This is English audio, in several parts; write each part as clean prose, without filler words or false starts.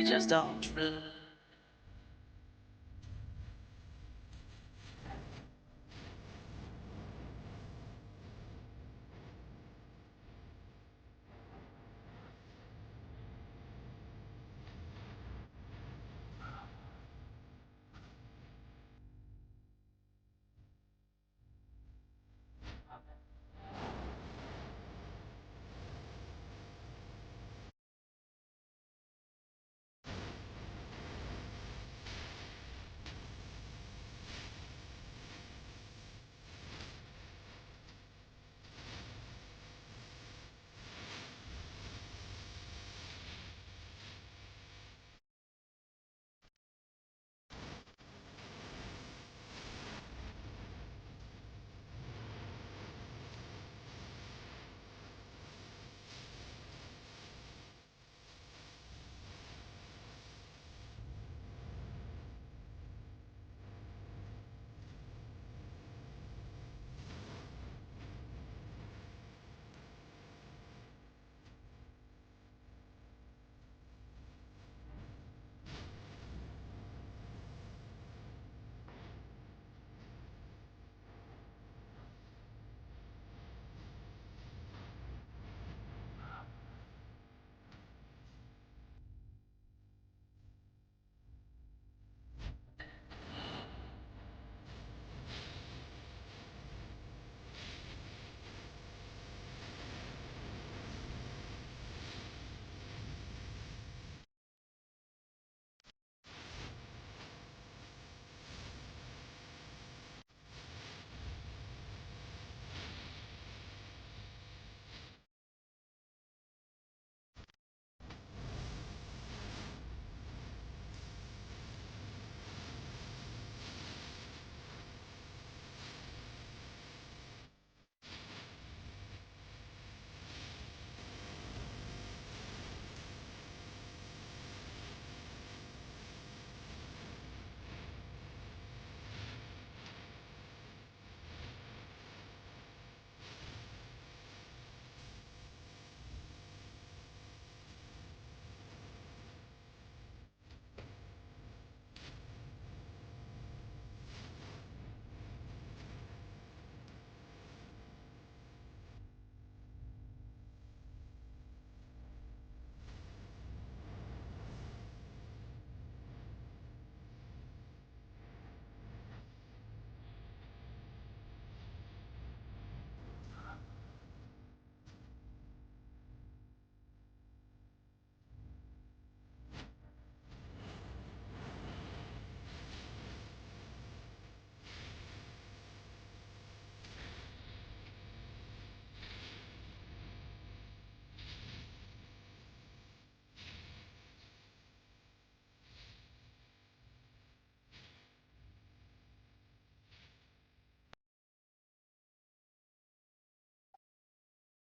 just don't.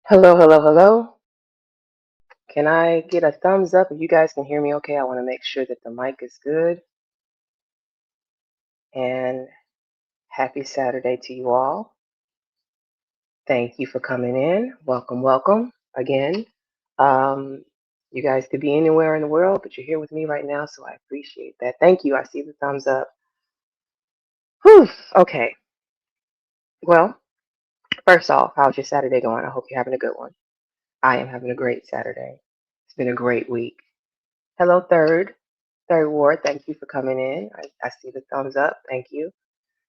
Hello, hello, hello. Can I get a thumbs up if you guys can hear me okay? I want to make sure that the mic is good. And happy Saturday to you all. Thank you for coming in. Welcome, welcome again. Um, you guys could be anywhere in the world, but you're here with me right now, so I appreciate that. Thank you. I see the thumbs up. Whew. Okay. Well, first off, how's your Saturday going? I hope you're having a good one. I am having a great Saturday. It's been a great week. Hello, third ward. Thank you for coming in. I see the thumbs up. Thank you.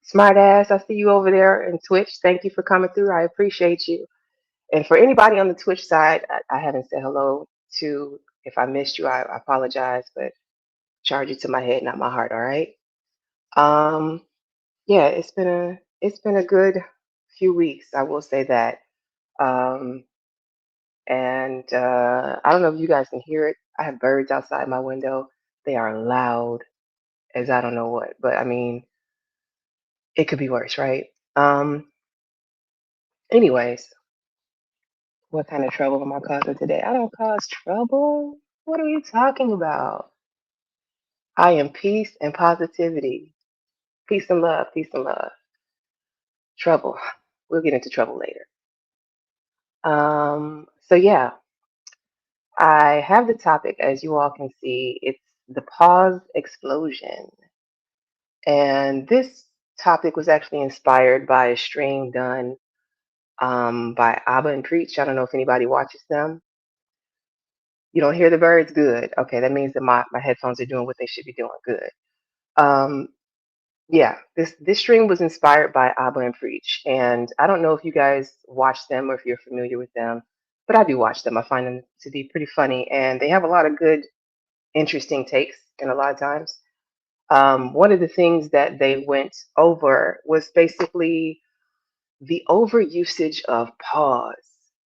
Smart ass, I see you over there in Twitch. Thank you for coming through. I appreciate you. And for anybody on the Twitch side, I haven't said hello to. If I missed you, I apologize, but charge it to my head, not my heart. All right. Um. Yeah, it's been a good few weeks. I will say that. Um. And I don't know if you guys can hear it. I have birds outside my window. They are loud as I don't know what, but I mean, it could be worse, right? Um. Anyways, what kind of trouble am I causing today? I don't cause trouble. What are you talking about? I am peace and positivity. Peace and love. Peace and love. Trouble. We'll get into trouble later. So yeah, I have the topic as you all can see. It's the pause explosion. And this topic was actually inspired by a stream done by Abba and Preach. I don't know if anybody watches them. You don't hear the birds? Good. Okay, that means that my headphones are doing what they should be doing. Good. Um, yeah, this stream was inspired by Abba and Preach. And I don't know if you guys watch them or if you're familiar with them, but I do watch them. I find them to be pretty funny, and they have a lot of good, interesting takes, and a lot of times. One of the things that they went over was basically the overusage of pause.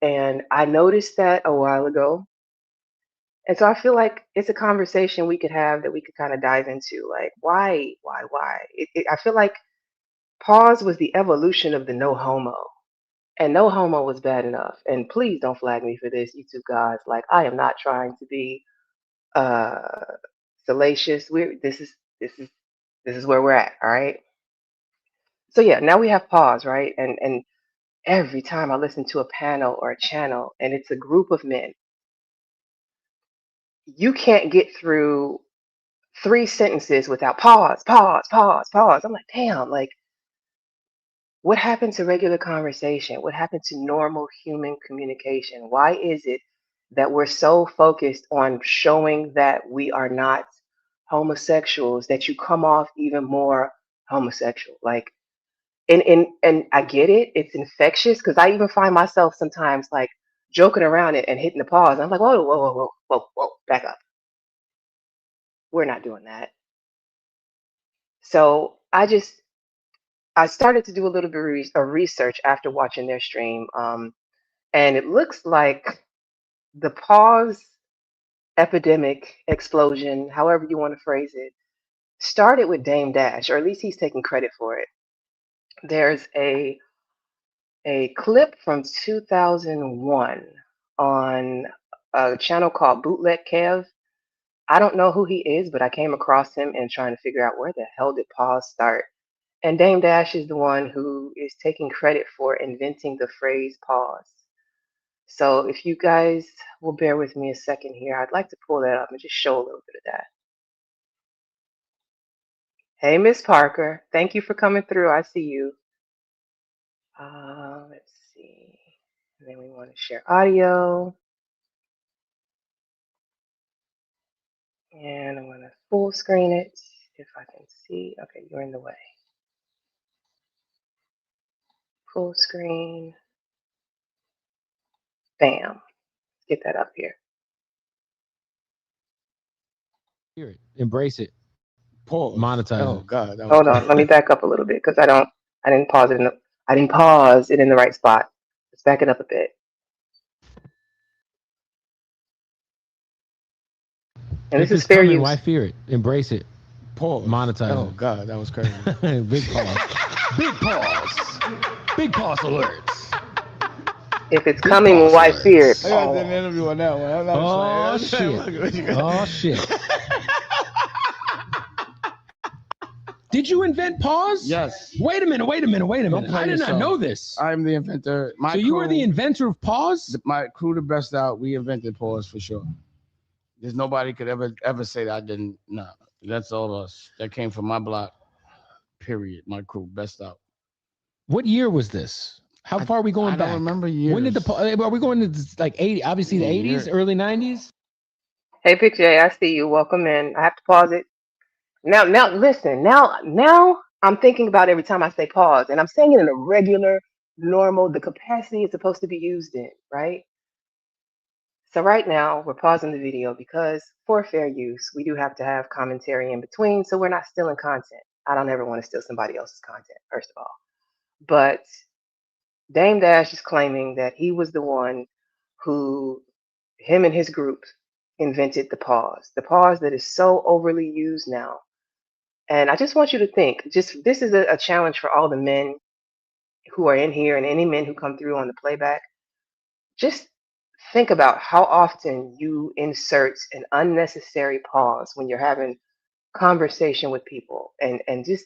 And I noticed that a while ago. And so I feel like it's a conversation we could have that we could kind of dive into. Like, why? I feel like pause was the evolution of the no homo. And no homo was bad enough. And please don't flag me for this, YouTube guys. Like, I am not trying to be uh salacious. This is where we're at, all right? So yeah, now we have pause, right? And every time I listen to a panel or a channel and it's a group of men, you can't get through three sentences without pause. I'm like, damn, like what happened to regular conversation? What happened to normal human communication? Why is it that we're so focused on showing that we are not homosexuals that you come off even more homosexual? Like, and I get it, it's infectious because I even find myself sometimes like joking around it and hitting the pause. I'm like, whoa, back up. We're not doing that. So I started to do a little bit of research after watching their stream, and it looks like the pause epidemic explosion, however you want to phrase it, started with Dame Dash, or at least he's taking credit for it. There's a clip from 2001 on a channel called Bootleg Kev. I don't know who he is, but I came across him and trying to figure out where the hell did pause start. And Dame Dash is the one who is taking credit for inventing the phrase pause. So if you guys will bear with me a second here, I'd like to pull that up and just show a little bit of that. Hey, Miss Parker, thank you for coming through. I see you. Let's see. And then we want to share audio. And I'm going to full screen it if I can see. Okay, you're in the way. Full screen. Bam. Get that up here. Hear it. Embrace it. Pause. Monetize Oh it. God, that was Hold crazy. on. Let me back up a little bit because I didn't pause it in the right spot. Let's back it up a bit. And this If is it's fair coming, why use. fear it? Embrace it. Pause. Monetize Oh it. God, that was crazy. Big pause. Big pause. Big pause alerts. If it's Big coming, pause why fear it? I got an Pause. interview on that one. I'm not Oh playing. shit. Oh shit. Did you invent pause? Yes. Wait a minute. Don't play I did not yourself. know this. I'm the inventor. My So crew, you were the inventor of pause? my crew, the best out. We invented pause for sure. There's nobody could ever say that I didn't. Nah, that's all us. That came from my block. Period. My crew, best out. What year was this? How far are we going I back? don't remember years. When did are we going to like 80? Obviously the 80s, early 90s? Hey, Big J, I see you. Welcome in. I have to pause it. Now, listen. Now, I'm thinking about every time I say pause, and I'm saying it in a regular, normal, the capacity it's supposed to be used in, right? So right now, we're pausing the video because for fair use, we do have to have commentary in between, so we're not stealing content. I don't ever want to steal somebody else's content, first of all. But Dame Dash is claiming that he was the one who, him and his group, invented the pause that is so overly used now. And I just want you to think, just this is a challenge for all the men who are in here and any men who come through on the playback. Just think about how often you insert an unnecessary pause when you're having conversation with people and just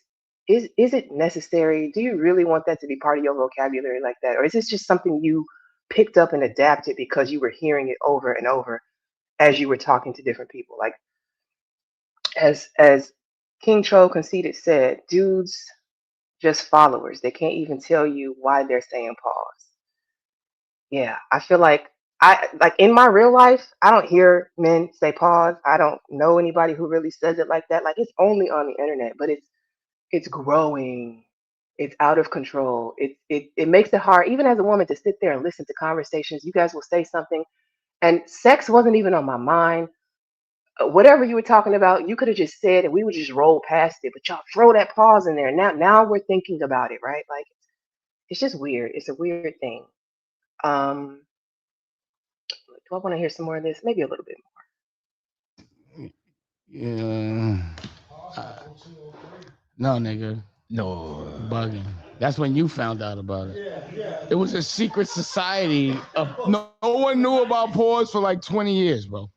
is it necessary? Do you really want that to be part of your vocabulary like that? Or is this just something you picked up and adapted because you were hearing it over and over as you were talking to different people? Like As King Troll Conceited said, dudes just followers. They can't even tell you why they're saying pause. Yeah, I feel like like in my real life, I don't hear men say pause. I don't know anybody who really says it like that. Like it's only on the internet, but it's growing. It's out of control. It makes it hard, even as a woman, to sit there and listen to conversations. You guys will say something, and sex wasn't even on my mind. Whatever you were talking about, you could have just said, and we would just roll past it. But y'all throw that pause in there. Now we're thinking about it, right? Like it's just weird. It's a weird thing. Um, do I want to hear some more of this? Maybe a little bit Yeah. Uh, no, nigga. No. Bugging. That's when you found out about it. It was a secret society of no one knew about pause for like 20 years, bro.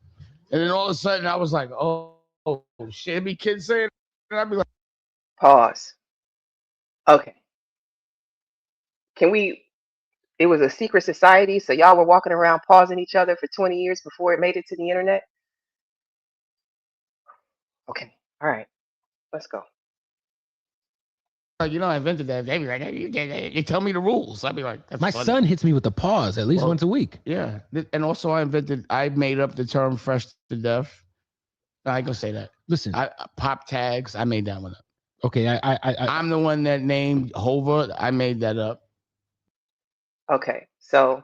And then all of a sudden I was like, oh shit, it'd be kids saying it, and I'd be like, more. Pause. Okay. Can we? It was a secret society, so y'all were walking around pausing each other for 20 years before it made it to the internet. Okay. All right. Let's go. you know, I invented that. They'd be like, hey, you tell me the rules. I'd be like, that's My funny. son hits me with the pause at least Well, once a week. Yeah. And also I made up the term fresh to death. I ain't gonna say that. Listen, I pop tags, I made that one up. okay, I'm the one that named Hova. I made that up. Okay. So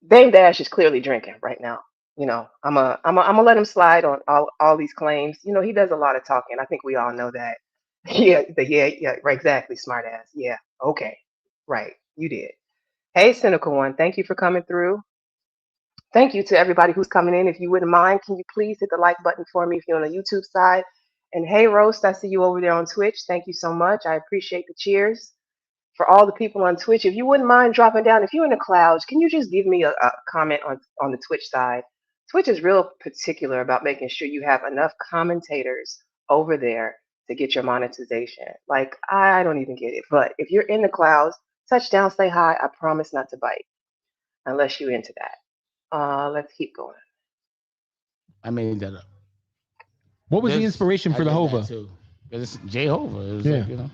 Dame Dash is clearly drinking right now. You know, I'm a let him slide on all these claims. You know, he does a lot of talking. I think we all know that. Yeah, right, exactly, smart ass. Yeah, okay, right, you did. Hey, cynical one, thank you for coming through. Thank you to everybody who's coming in. If you wouldn't mind, can you please hit the like button for me if you're on the YouTube side? And hey, Roast, I see you over there on Twitch. Thank you so much. I appreciate the cheers. For all the people on Twitch, if you wouldn't mind dropping down, if you're in the clouds, can you just give me a comment on the Twitch side? Twitch is real particular about making sure you have enough commentators over there to get your monetization. Like, I don't even get it. But if you're in the clouds, touch down, say hi. I promise not to bite unless you're into that. Let's keep going. I made that up. what was the inspiration for the Hova? Because it's Jehovah. It was Yeah. like, you know.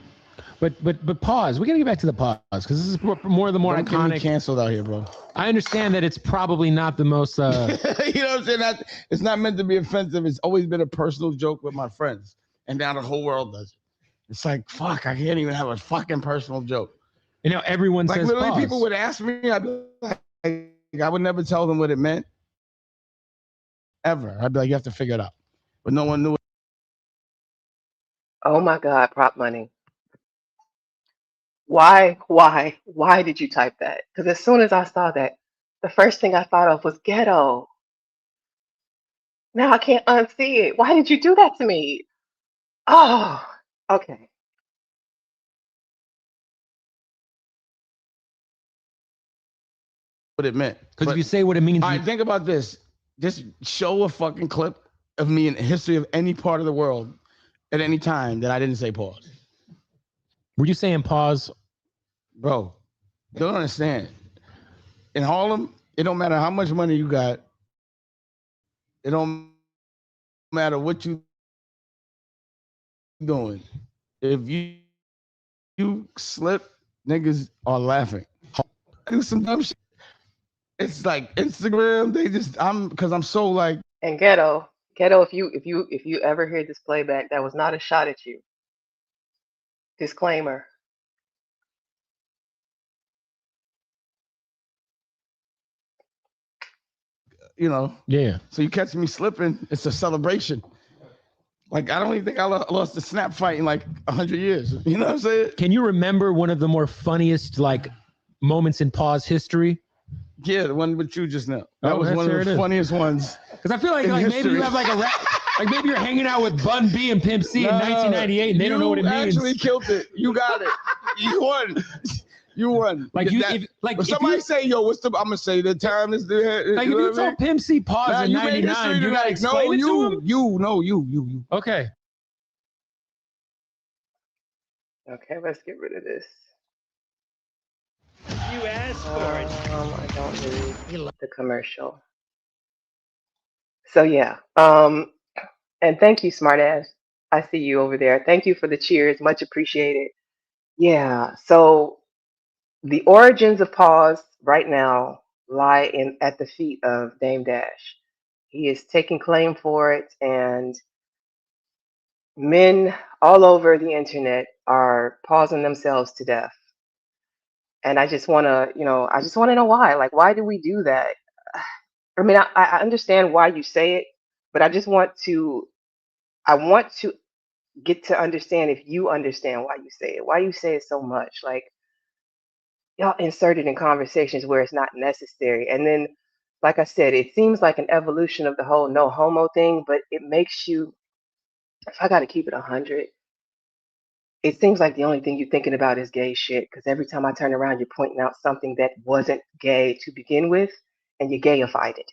But pause. We gotta get back to the pause because this is more of the more Don't get me iconic. canceled out here, bro. I understand that it's probably not the most. You know what I'm saying? It's not meant to be offensive. It's always been a personal joke with my friends, and now the whole world does it. It's like, fuck, I can't even have a fucking personal joke. You know, everyone Like says literally, pause. people would ask me, I'd be like, I would never tell them what it meant, ever. I'd be like, you have to figure it out. But no one knew it. Oh my God, prop money. Why did you type that? Because as soon as I saw that, the first thing I thought of was ghetto. Now I can't unsee it. Why did you do that to me? Oh, okay. What it meant. Because if you say what it means, All right, think about this. Just show a fucking clip of me in the history of any part of the world at any time that I didn't say pause. were you saying pause? Bro, don't understand. In Harlem, it don't matter how much money you got. It don't matter what you doing. If you slip, niggas are laughing. Do some dumb shit. It's like Instagram. Because I'm so like. And ghetto, if you ever hear this playback, that was not a shot at you. Disclaimer. You know, Yeah. so you catch me slipping, it's a celebration. Like, I don't even think I lost a snap fight in like 100 years. You know what I'm saying? Can you remember one of the more funniest like moments in pause history? Yeah, the one with you just now. That Oh, was one of the funniest ones. Because I feel like In maybe history. you have like a like maybe you're hanging out with Bun B and Pimp C in 1998 and they don't know what it You means. actually killed it. You got it. You won. You won. Like you, That- if, like if if somebody you, say, yo, what's the? I'm gonna say the time is the. like if you know you what I saw mean? Pimp C pause Nah, in you made history 99, you gotta tonight. explain No, it to him. you. Okay. Okay, let's get rid of this. You asked for it. I don't need the commercial. So yeah, And thank you, smartass. I see you over there. Thank you for the cheers. Much appreciated. Yeah. So the origins of pause right now lie in at the feet of Dame Dash. He is taking claim for it, and men all over the internet are pausing themselves to death. And I just want to, I just want to know why. Like, why do we do that? I mean, I understand why you say it, but I want to get to understand if you understand why you say it, why you say it so much. Like, y'all insert it in conversations where it's not necessary. And then, like I said, it seems like an evolution of the whole no homo thing, but it makes you, if I got to keep it 100, it seems like the only thing you're thinking about is gay shit. Because every time I turn around, you're pointing out something that wasn't gay to begin with, and you gayified it.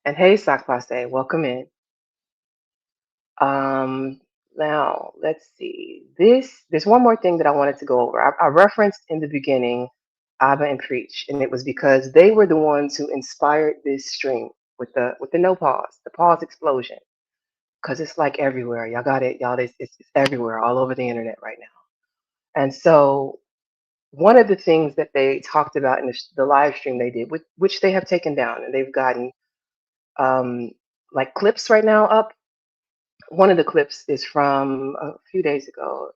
And hey, Sock Passe, welcome in. Um, Now let's see. There's one more thing that I wanted to go over. I referenced in the beginning Abba and Preach, and it was because they were the ones who inspired this stream with the no pause, the pause explosion. Because it's like everywhere. Y'all got it, y'all. It's everywhere, all over the internet right now. And so one of the things that they talked about in the live stream they did, which they have taken down, and they've gotten um, like clips right now up. One of the clips is from a few days ago.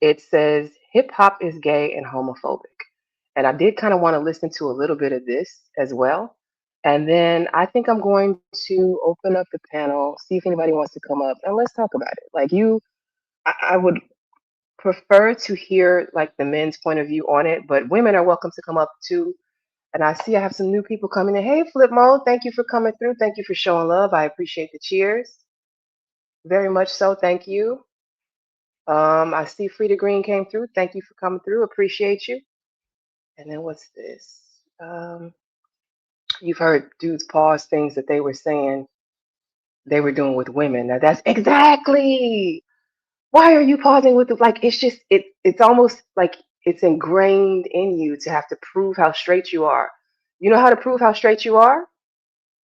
It says hip hop is gay and homophobic. And I did kind of want to listen to a little bit of this as well. And then I think I'm going to open up the panel, see if anybody wants to come up, and let's talk about it. Like I would prefer to hear like the men's point of view on it, but women are welcome to come up too. And I see I have some new people coming in. Hey, Flip Mode, thank you for coming through. Thank you for showing love. I appreciate the cheers. Very much so. Thank you. I see Frida Green came through. Thank you for coming through. Appreciate you. And then what's this? You've heard dudes pause things that they were saying they were doing with women. Now that's exactly why are you pausing with the, like it's just it's almost like it's ingrained in you to have to prove how straight you are. You know how to prove how straight you are?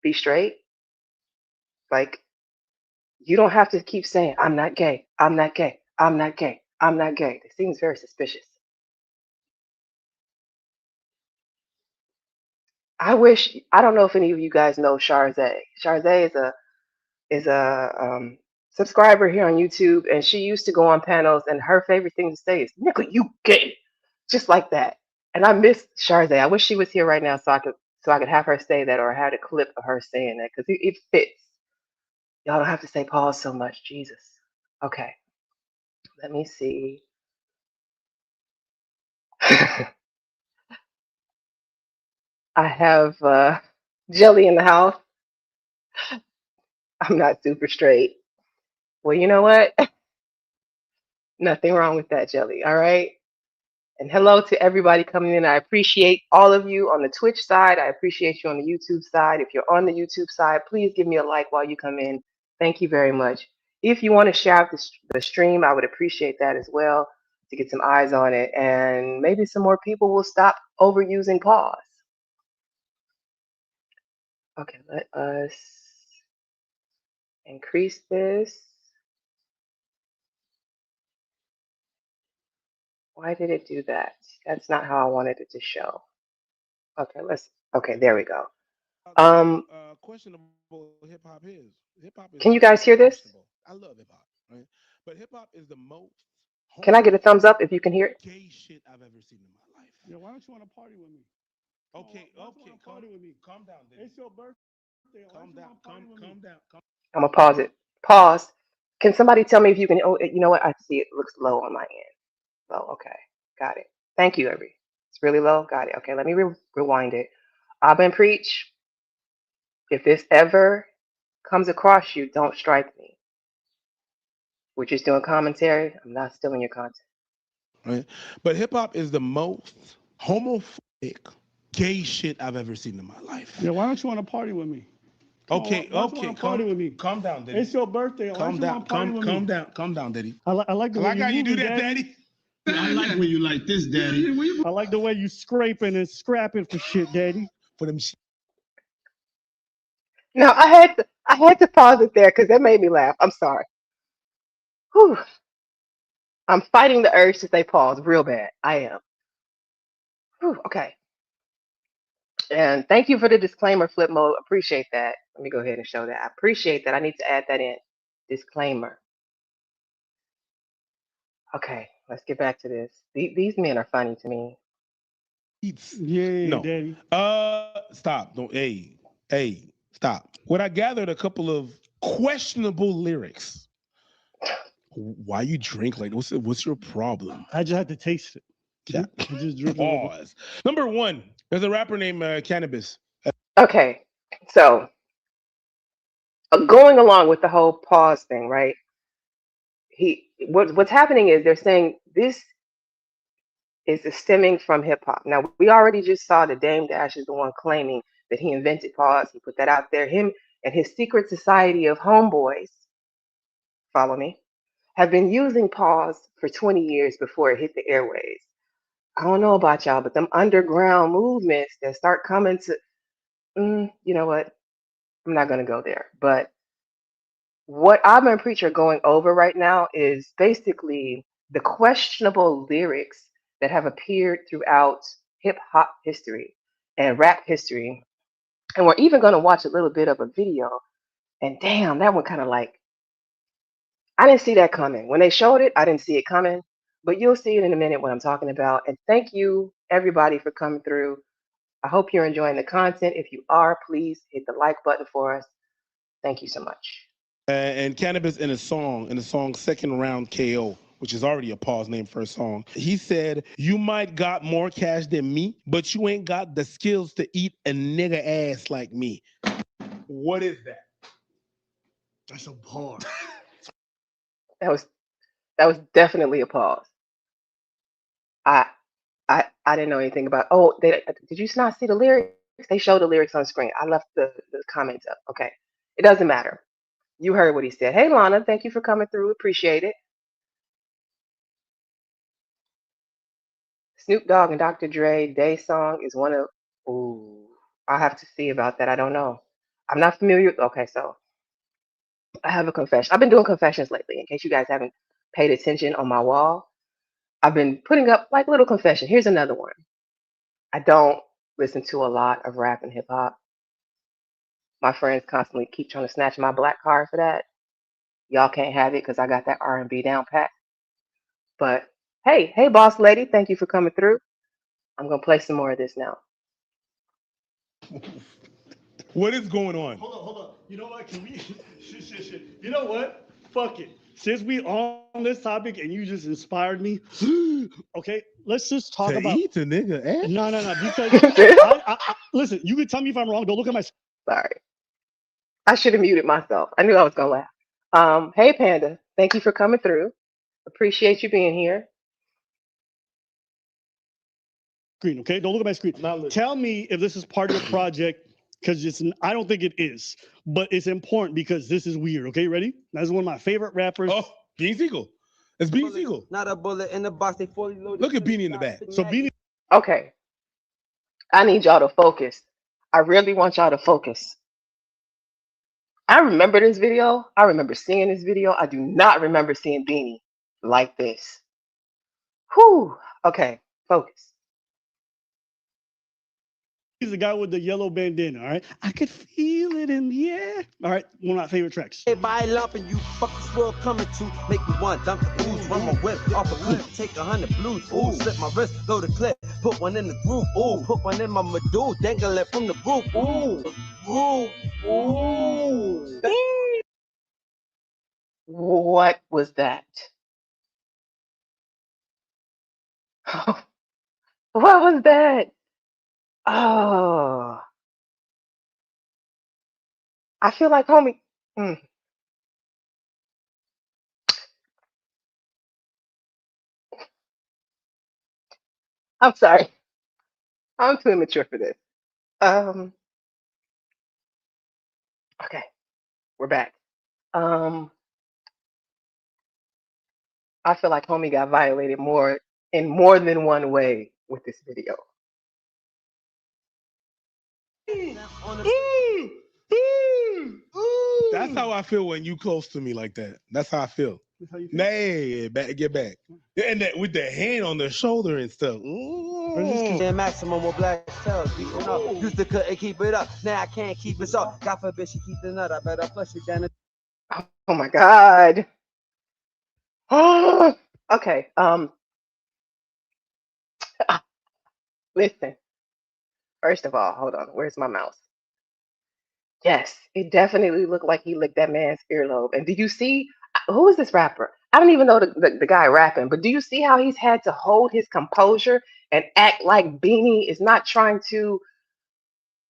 Be straight. Like you don't have to keep saying, I'm not gay, I'm not gay, I'm not gay, I'm not gay. It seems very suspicious. I don't know if any of you guys know Charze. Charze is a subscriber here on YouTube, and she used to go on panels, and her favorite thing to say is, "Nigga, you gay," just like that. And I miss Charze. I wish she was here right now so I could have her say that, or I had a clip of her saying that because it fits. Y'all don't have to say pause so much, Jesus. Okay, let me see. I have Jelly in the house. I'm not super straight. Well, you know what? Nothing wrong with that, Jelly. All right. And hello to everybody coming in. I appreciate all of you on the Twitch side. I appreciate you on the YouTube side. If you're on the YouTube side, please give me a like while you come in. Thank you very much. If you want to share out the stream, I would appreciate that as well to get some eyes on it. And maybe some more people will stop overusing pause. Okay, let us increase this. Why did it do that? That's not how I wanted it to show. Okay, there we go. Questionable hip hop is. Hip hop is Can you guys hear this? questionable. I love hip hop, right? But hip hop is the most Can I get a thumbs up if you can hear it? gay shit I've ever seen in my life. Yeah, why don't you want to party with me? Okay, Party with me. calm down, dude. It's your birthday. Calm down, calm down. I'm gonna pause it. Pause. Can somebody tell me if you can? Oh, you know what? I see it looks low on my end. Low. Okay, got it. Thank you, Every. It's really low. Got it. Okay, let me rewind it. Abba and Preach. If this ever comes across you, don't strike me. We're just doing commentary. I'm not stealing your content. Right? But hip hop is the most homophobic gay shit I've ever seen in my life. Yeah, why don't you want to party with me? Okay, Party with me. Calm down, Daddy. It's your birthday. Calm down, calm down, Daddy. I like the way Like how you do that, Daddy. Daddy. I like when you like this, Daddy. I like the way you scraping and scrapping for shit, Daddy. For them shit. Now I had to pause it there because that made me laugh. I'm sorry. Whew. I'm fighting the urge to say pause real bad. I am. Whew, okay. And thank you for the disclaimer, Flip Mode. Appreciate that. Let me go ahead and show that. I appreciate that. I need to add that in. Disclaimer. Okay, let's get back to this. These men are funny to me. Yeah, No. daddy. Stop. Don't. Hey, stop. What I gathered a couple of questionable lyrics. Why you drink like what's your problem? I just had to taste it. Yeah. I just drink a little bit. Pause. Number one, there's a rapper named Cannabis. Okay, so going along with the whole pause thing, right? What's happening is they're saying this is stemming from hip hop. Now we already just saw that Dame Dash is the one claiming that he invented pause. He put that out there. Him and his secret society of homeboys, follow me, have been using pause for 20 years before it hit the airways. I don't know about y'all, but them underground movements that start coming to, you know what? I'm not gonna go there. But what I'm and Preacher are going over right now is basically the questionable lyrics that have appeared throughout hip hop history and rap history. And we're even going to watch a little bit of a video. And damn, that one kind of like, I didn't see that coming. When they showed it, I didn't see it coming. But you'll see it in a minute what I'm talking about. And thank you, everybody, for coming through. I hope you're enjoying the content. If you are, please hit the like button for us. Thank you so much. And Cannabis in the song Second Round KO, which is already a pause name for a song. He said, "You might got more cash than me, but you ain't got the skills to eat a nigga ass like me." What is that? That's a bar. That was definitely a pause. I I didn't know anything about. Oh, did you not see the lyrics? They showed the lyrics on screen. I left the comments up. Okay, it doesn't matter. You heard what he said. Hey, Lana, thank you for coming through. Appreciate it. Snoop Dogg and Dr. Dre Day Song is one of. Ooh, I have to see about that. I don't know. I'm not familiar. Okay, so I have a confession. I've been doing confessions lately. In case you guys haven't paid attention on my wall, I've been putting up like little confession. Here's another one. I don't listen to a lot of rap and hip hop. My friends constantly keep trying to snatch my black card for that. Y'all can't have it because I got that R&B down pat. But hey, boss lady, thank you for coming through. I'm gonna play some more of this now. What is going on? Hold on. You know what? Can we? Shit. You know what? Fuck it. Since we on this topic and you just inspired me, okay, let's just talk To about. eat a nigga ass? No. Because listen, you can tell me if I'm wrong. Don't look at my. Sorry, I should have muted myself. I knew I was gonna laugh. Hey Panda, thank you for coming through. Appreciate you being here. Screen, okay? Don't look at my screen. Tell me if this is part of the project, because I don't think it is, but it's important because this is weird. Okay, ready? That's one of my favorite rappers. Oh, Beanie Siegel. It's Beanie Siegel. Not a bullet in the box. They fully loaded. Look at Beanie in the back. So Beanie. Okay, I need y'all to focus. I really want y'all to focus. I remember this video. I remember seeing this video. I do not remember seeing Beanie like this. Whew. Okay, focus. He's the guy with the yellow bandana, all right? I could feel it in the air. All right, one of my favorite tracks. Everybody lumping you, fuck this world coming to make me want dump the ooze, run my whip off a cliff, take 100 blues, ooh, slip my wrist, go to clip, put one in the groove, ooh, put one in my medulla, dangle it from the roof, ooh. What was that? What was that? Oh, I feel like homie. I'm sorry. I'm too immature for this. Okay, we're back. I feel like homie got violated more in more than one way with this video. That's how I feel when you close to me like that. That's how I feel. That's how you feel? Nay, get back. And that with the hand on the shoulder and stuff. Ooh. And maximum with black cells beating up. Used to couldn't keep it up. Now I can't keep it up. God forbid she keep the nut. I better flush it down the Oh my God. Oh, okay. Listen. First of all, hold on. Where's my mouse? Yes, it definitely looked like he licked that man's earlobe. And did you see who is this rapper? I don't even know the guy rapping, but do you see how he's had to hold his composure and act like Beanie is not trying to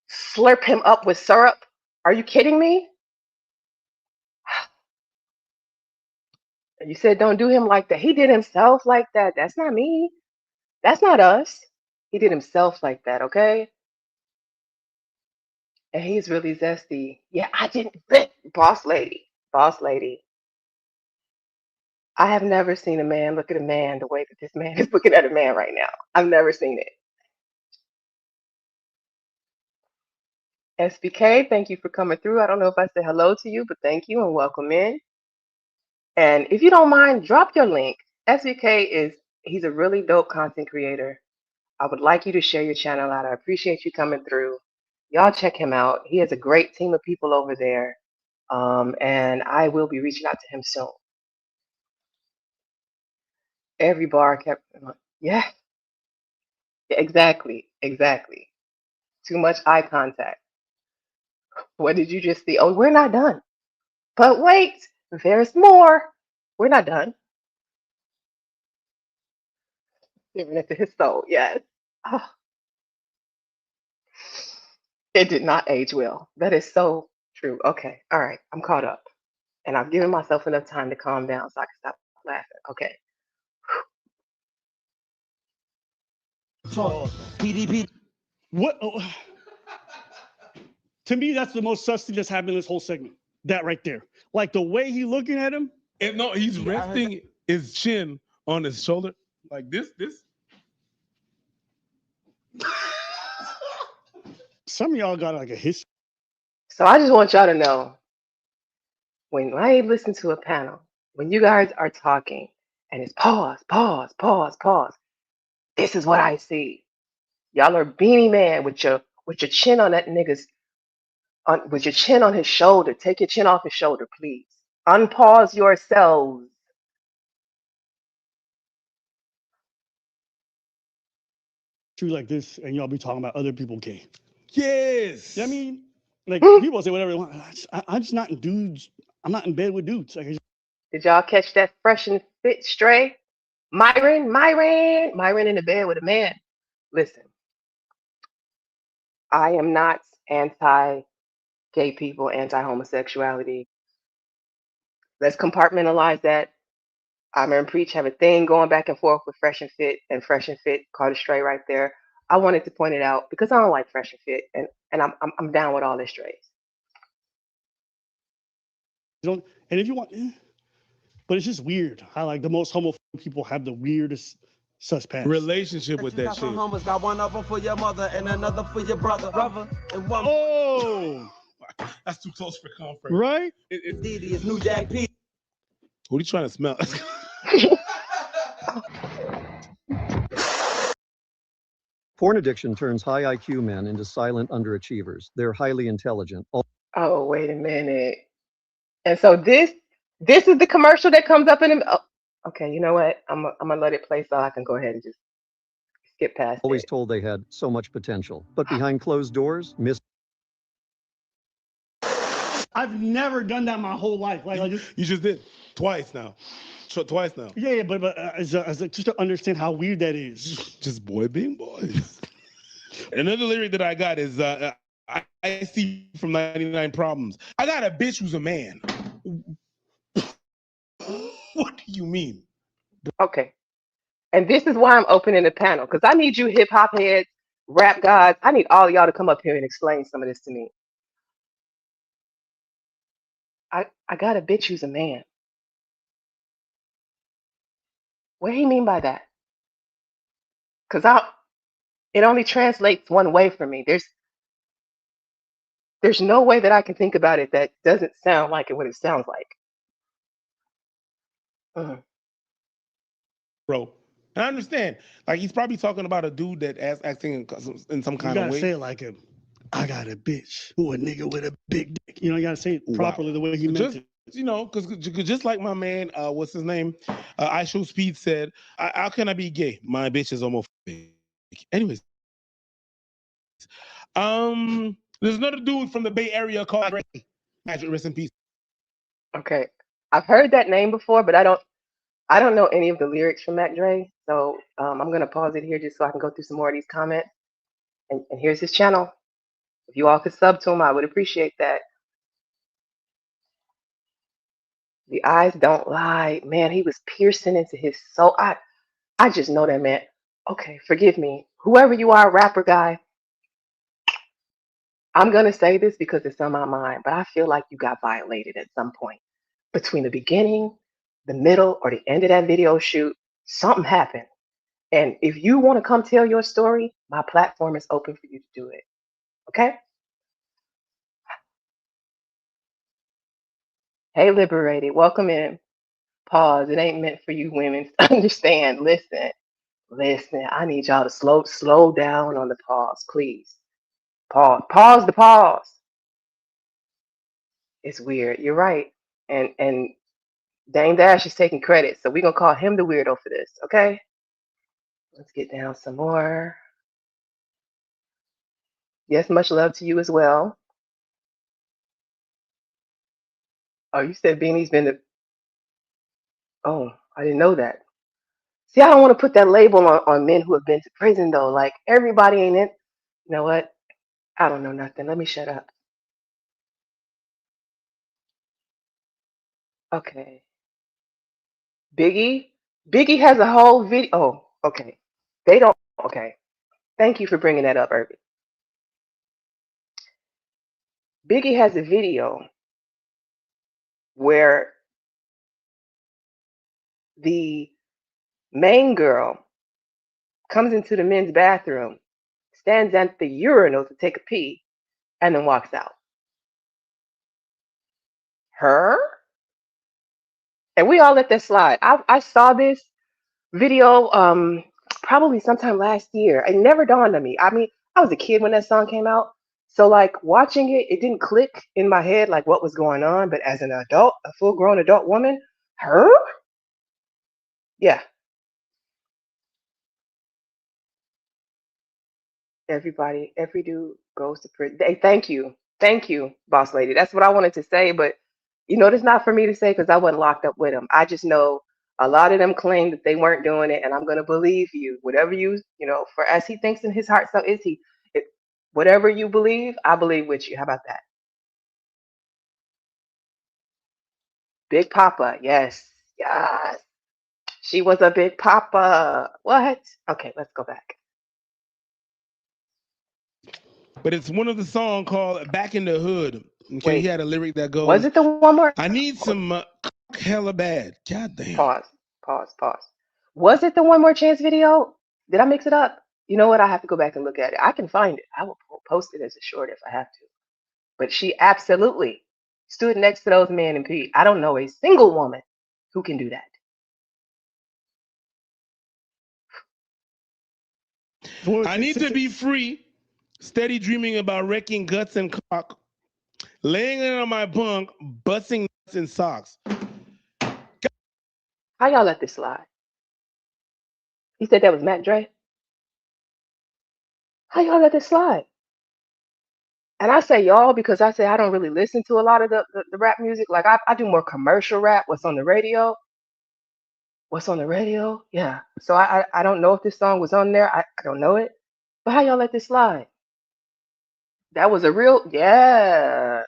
slurp him up with syrup? Are you kidding me? You said don't do him like that. He did himself like that. That's not me. That's not us. He did himself like that, okay? And he's really zesty. Yeah, I didn't. Boss lady. Boss lady. I have never seen a man look at a man the way that this man is looking at a man right now. I've never seen it. SBK, thank you for coming through. I don't know if I said hello to you, but thank you and welcome in. And if you don't mind, drop your link. He's a really dope content creator. I would like you to share your channel out. I appreciate you coming through. Y'all check him out. He has a great team of people over there. And I will be reaching out to him soon. Every bar kept, yeah, exactly. Too much eye contact. What did you just see? Oh, we're not done. But wait, there's more. We're not done. Giving it to his soul, yes. Oh, it did not age well. That is so true. Okay, all right, I'm caught up. And I've given myself enough time to calm down so I can stop laughing. Okay. PDP. What? Oh, to me, that's the most sus thing that's happened in this whole segment. That right there. Like the way he looking at him. And no, he's resting his chin on his shoulder like this. Some of y'all got like a history. So I just want y'all to know, when I listen to a panel, when you guys are talking and it's pause, this is what I see. Y'all are Beanie Man with your chin on that nigga's with your chin on his shoulder. Take your chin off his shoulder, please. Unpause yourselves. Like this, and y'all be talking about other people gay. Yes. I mean, like people say whatever they want. I'm just not in dudes. I'm not in bed with dudes. Like, did y'all catch that fresh and fit stray? Myron in the bed with a man. Listen, I am not anti-gay people, anti-homosexuality. Let's compartmentalize that. I'm and Preach have a thing going back and forth with Fresh and Fit, and Fresh and Fit called it straight right there. I wanted to point it out because I don't like Fresh and Fit, and I'm down with all the strays. and if you want, but it's just weird how like the most homophobic people have the weirdest suspects. Relationship with that shit. Homies got one of them for your mother and another for your brother. And one. Oh, that's too close for comfort. Right? Didi is New Jack P. What are you trying to smell? Porn addiction turns high IQ men into silent underachievers. They're highly intelligent. Oh, wait a minute. And so this is the commercial that comes up in the. Oh, okay, you know what? I'm gonna let it play so I can go ahead and just skip past Always it. told they had so much potential, but behind closed doors, I've never done that my whole life. Like, you just did twice now. Twice now. Yeah, but as just to understand how weird that is. Just boy being boy. Another lyric that I got is I see from 99 Problems. I got a bitch who's a man. What do you mean? Okay. And this is why I'm opening the panel, because I need you hip hop heads, rap gods. I need all of y'all to come up here and explain some of this to me. I got a bitch who's a man. What do you mean by that? Because it only translates one way for me. There's no way that I can think about it that doesn't sound like what it sounds like. Mm. bro. And I understand. Like he's probably talking about a dude that acting in some You kind of gotta way. say it like him. I got a bitch who a nigga with a big dick. You know, you gotta say it Wow. properly the way he meant Just it. you know, because just like my man, what's his name? I Show Speed said, "How can I be gay? My bitch is homophobic." Anyways, there's another dude from the Bay Area called Ray. Magic, rest in peace. Okay, I've heard that name before, but I don't know any of the lyrics from Mac Dre. So I'm gonna pause it here just so I can go through some more of these comments. And here's his channel. If you all could sub to him, I would appreciate that. The eyes don't lie, man. He was piercing into his soul. I just know that, man. Okay, forgive me, whoever you are, rapper guy. I'm gonna say this because it's on my mind, but I feel like you got violated at some point between the beginning, the middle, or the end of that video shoot. Something happened, and if you want to come tell your story, my platform is open for you to do it. Okay? Hey, liberated, welcome in. Pause. It ain't meant for you women to understand. Listen. I need y'all to slow down on the pause, please. Pause the pause. It's weird. You're right. And Dame Dash is taking credit, so we're gonna call him the weirdo for this, okay? Let's get down some more. Yes, much love to you as well. Oh, you said Beanie's been the. Oh, I didn't know that. See, I don't want to put that label on men who have been to prison though. Like everybody ain't in. You know what? I don't know nothing. Let me shut up. Okay. Biggie has a whole video. Oh, okay. They don't. Okay. Thank you for bringing that up, Irving. Biggie has a video where the main girl comes into the men's bathroom, stands at the urinal to take a pee, and then walks out. Her? And we all let that slide. I saw this video probably sometime last year. It never dawned on me. I mean, I was a kid when that song came out. So like watching it, it didn't click in my head like what was going on. But as an adult, a full grown adult woman, her? Yeah. Everybody, every dude goes to prison. Hey, thank you, boss lady. That's what I wanted to say, but it's not for me to say because I wasn't locked up with them. I just know a lot of them claim that they weren't doing it, and I'm gonna believe you. Whatever for as he thinks in his heart, so is he. It, whatever you believe, I believe with you. How about that? Big Papa, yes, yes. She was a Big Papa. What? Okay, let's go back. But it's one of the songs called "Back in the Hood." Okay, Wait, he had a lyric that goes, was it the one more? "I need some hella bad." God damn. Pause. Was it the One More Chance video? Did I mix it up? You know what? I have to go back and look at it. I can find it. I will post it as a short if I have to. But she absolutely stood next to those men and Pete. I don't know a single woman who can do that. I need to be free, steady dreaming about wrecking guts and cock, laying it on my bunk, busting nuts and socks. How y'all let this slide? He said that was Mac Dre. How y'all let this slide? And I say y'all because I say I don't really listen to a lot of the rap music. Like I do more commercial rap. What's on the radio? What's on the radio? Yeah. So I don't know if this song was on there. I don't know it. But how y'all let this slide? That was a real yes.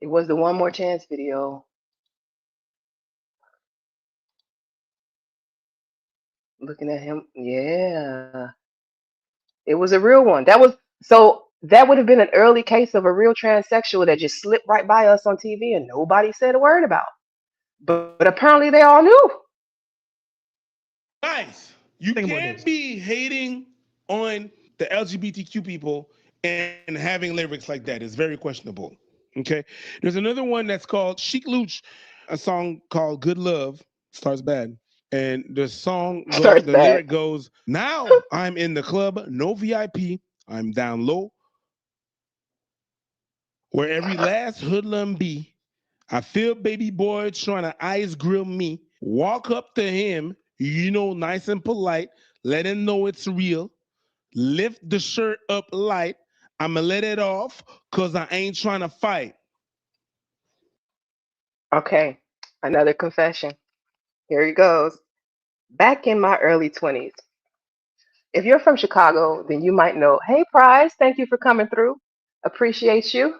It was the One More Chance video. Looking at him, yeah. It was a real one. That would have been an early case of a real transsexual that just slipped right by us on TV and nobody said a word about. But apparently they all knew. Guys, you can't be hating on the LGBTQ people and having lyrics like that is very questionable. Okay. There's another one that's called Chic Luch, a song called Good Love, starts bad. And Starts the bad. lyric goes, now I'm in the club, no VIP, I'm down low, where every last hoodlum be. I feel baby boy trying to ice grill me. Walk up to him, nice and polite, let him know it's real. Lift the shirt up light. I'ma let it off because I ain't trying to fight. Okay, another confession. Here he goes. Back in my early 20s, if you're from Chicago, then you might know, hey, Prize, thank you for coming through. Appreciate you.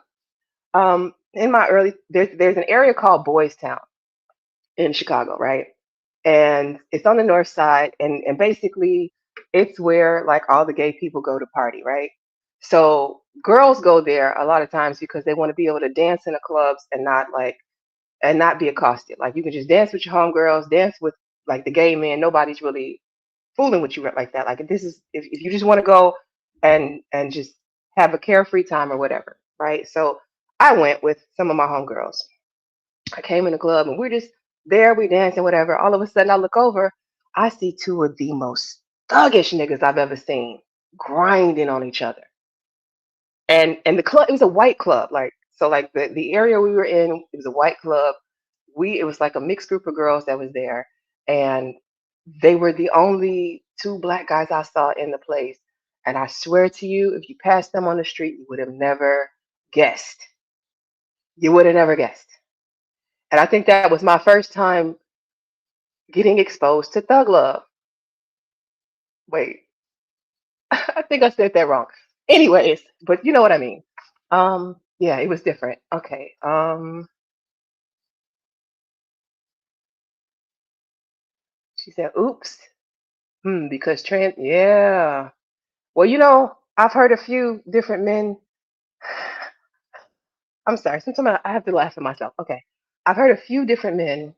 In my early, there's an area called Boys Town in Chicago, right? And it's on the north side, and basically it's where like all the gay people go to party, right? So girls go there a lot of times because they want to be able to dance in the clubs and not be accosted. Like you can just dance with your homegirls, dance with like the gay men. Nobody's really fooling with you like that. Like this is if you just want to go and just have a carefree time or whatever, right? So I went with some of my homegirls. I came in the club and we're just there, we dancing, whatever. All of a sudden I look over, I see two of the most thuggish niggas I've ever seen grinding on each other. And the club, it was a white club, like so like the area we were in, it was a white club. It was like a mixed group of girls that was there, and they were the only two black guys I saw in the place. And I swear to you, if you passed them on the street, you would have never guessed. You would have never guessed. And I think that was my first time getting exposed to thug love. Wait, I think I said that wrong. Anyways, but you know what I mean. Yeah, it was different. Okay. She said, "Oops." Because trans. Yeah. Well, I've heard a few different men. I'm sorry. Sometimes I have to laugh at myself. Okay. I've heard a few different men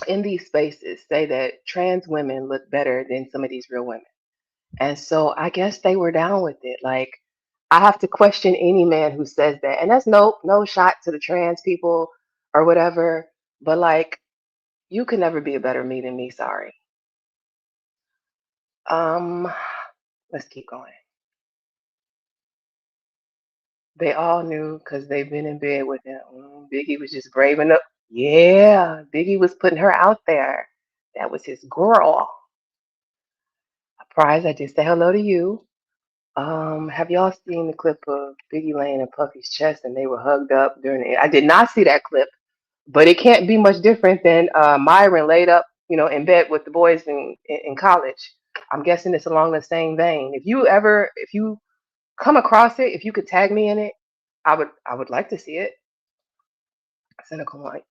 in these spaces say that trans women look better than some of these real women. And so I guess they were down with it. Like, I have to question any man who says that. And that's no shot to the trans people or whatever. But like, you can never be a better me than me. Sorry. Um, let's keep going. They all knew because they've been in bed with him. Biggie was just brave enough. Yeah, Biggie was putting her out there. That was his girl. Prize, I did say hello to you. Have y'all seen the clip of Biggie laying in Puffy's chest and they were hugged up during it? I did not see that clip, but it can't be much different than Myron laid up, in bed with the boys in college. I'm guessing it's along the same vein. If you come across it, if you could tag me in it, I would like to see it. Cynical one.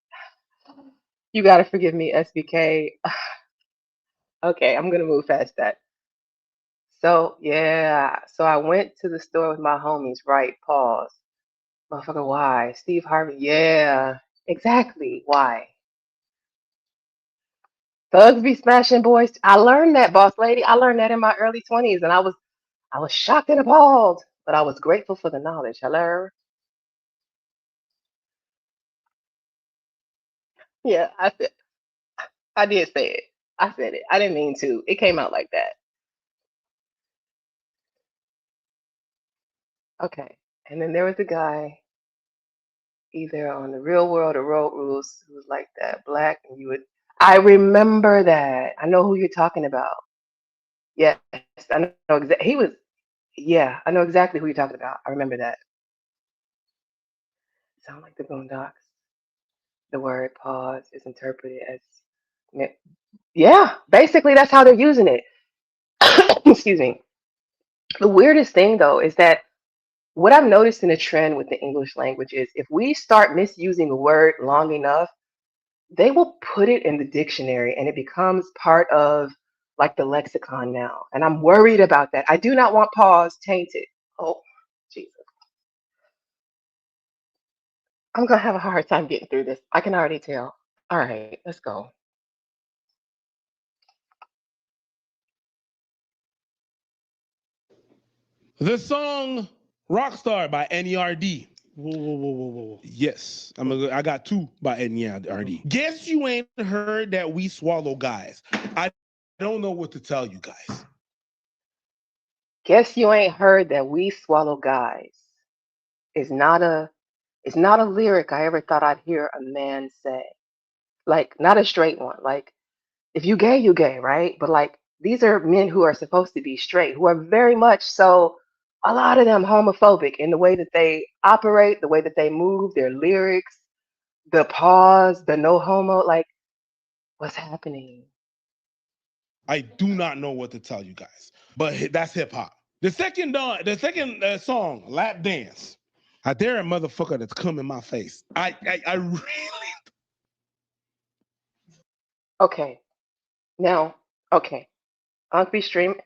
You gotta forgive me, SBK. Okay, I'm gonna move past that. So yeah, so I went to the store with my homies, right? Pause. Motherfucker, why? Steve Harvey, yeah, exactly. Why? Thugs be smashing boys. I learned that, boss lady. I learned that in my early 20s, and I was shocked and appalled, but I was grateful for the knowledge. Hello? Yeah, I did say it. I said it. I didn't mean to. It came out like that. Okay. And then there was a guy either on the Real World or Road Rules who was like that, black, and you would. I remember that. I know who you're talking about. Yes, I know exactly. He was. Yeah, I know exactly who you're talking about. I remember that. Sound like the Boondocks. The word pause is interpreted as. Yeah, basically that's how they're using it. Excuse me. The weirdest thing though is that what I've noticed in a trend with the English language is if we start misusing a word long enough, they will put it in the dictionary and it becomes part of like the lexicon now. And I'm worried about that. I do not want pause tainted. Oh, Jesus. I'm going to have a hard time getting through this. I can already tell. All right, let's go. The song Rockstar by NERD. Whoa. Yes, I got 2 by NERD. Guess you ain't heard that we swallow guys. I don't know what to tell you guys. Guess you ain't heard that we swallow guys. It's not a lyric I ever thought I'd hear a man say. Like, not a straight one. Like, if you gay, you gay, right? But like, these are men who are supposed to be straight, who are very much so, a lot of them homophobic in the way that they operate, the way that they move, their lyrics, the pause, the no homo. Like, what's happening? I do not know what to tell you guys, but that's hip hop. The second song, Lap Dance. I dare a motherfucker that's come in my face. I really. Okay. Now, okay. Unc be streaming.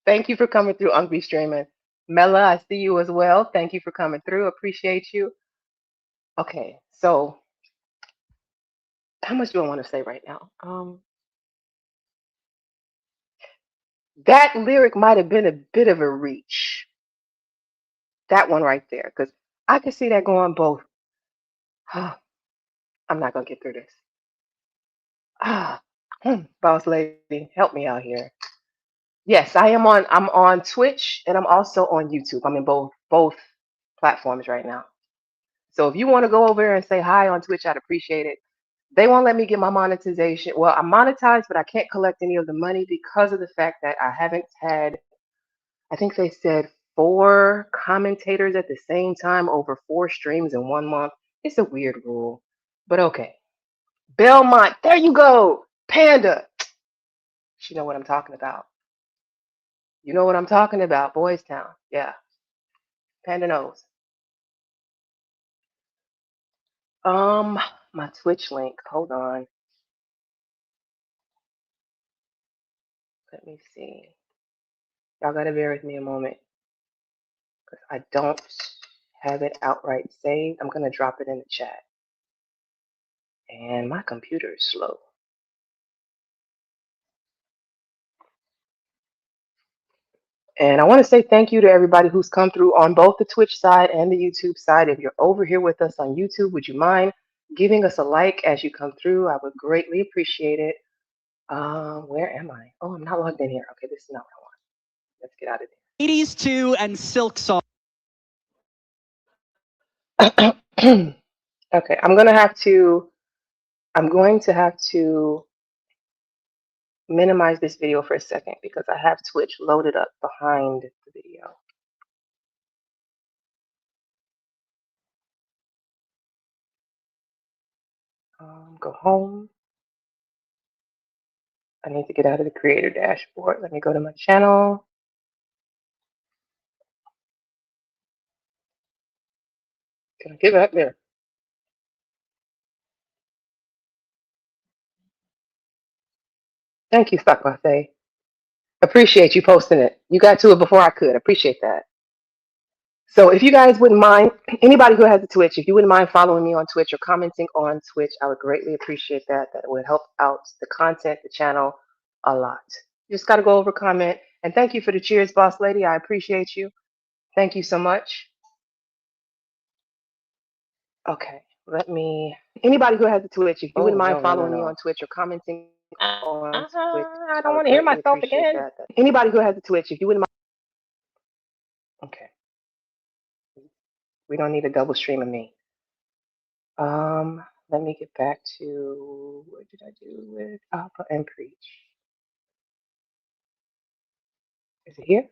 Thank you for coming through, Unc be streaming. Mela, I see you as well. Thank you for coming through. Appreciate you. Okay, so how much do I want to say right now? That lyric might have been a bit of a reach. That one right there, because I could see that going both. I'm not gonna get through this. Boss lady, help me out here. Yes, I'm on Twitch and I'm also on YouTube. I'm in both platforms right now. So if you want to go over there and say hi on Twitch, I'd appreciate it. They won't let me get my monetization. Well, I'm monetized, but I can't collect any of the money because of the fact that I haven't had, I think they said 4 commentators at the same time over 4 streams in 1 month. It's a weird rule, but okay. Belmont, there you go. Panda. You know what I'm talking about. You know what I'm talking about. Boys Town. Yeah. Panda knows. My Twitch link. Hold on. Let me see. Y'all gotta bear with me a moment because I don't have it outright saved. I'm gonna drop it in the chat. And my computer is slow. And I want to say thank you to everybody who's come through on both the Twitch side and the YouTube side. If you're over here with us on YouTube, would you mind giving us a like as you come through? I would greatly appreciate it. Where am I? Oh, I'm not logged in here. Okay, this is not what I want. Let's get out of there. 80s 2 and Silk Song. Okay, I'm going to have to minimize this video for a second because I have Twitch loaded up behind the video. Go home. I need to get out of the creator dashboard. Let me go to my channel. Can I get back there? Thank you, Stock Buffet. Appreciate you posting it. You got to it before I could. Appreciate that. So if you guys wouldn't mind, anybody who has a Twitch, if you wouldn't mind following me on Twitch or commenting on Twitch, I would greatly appreciate that. That would help out the content, the channel a lot. You just got to go over, comment. And thank you for the cheers, boss lady. I appreciate you. Thank you so much. Okay, anybody who has a Twitch, if you wouldn't mind following me on Twitch or commenting on Twitch. I don't want to hear myself again. Anybody who has a Twitch, if you wouldn't mind. Okay. We don't need a double stream of me. Let me get back to, what did I do with Alpha and Preach? Is it here?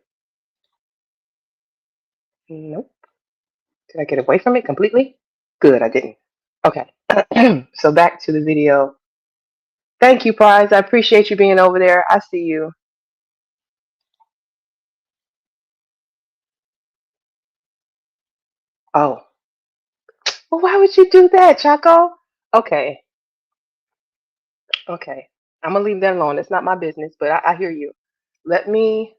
Nope. Did I get away from it completely? Good, I didn't. Okay. So back to the video. Thank you, Prize. I appreciate you being over there. I see you. Oh. Well, why would you do that, Chaco? Okay. Okay. I'm gonna leave that alone. It's not my business, but I hear you. Let me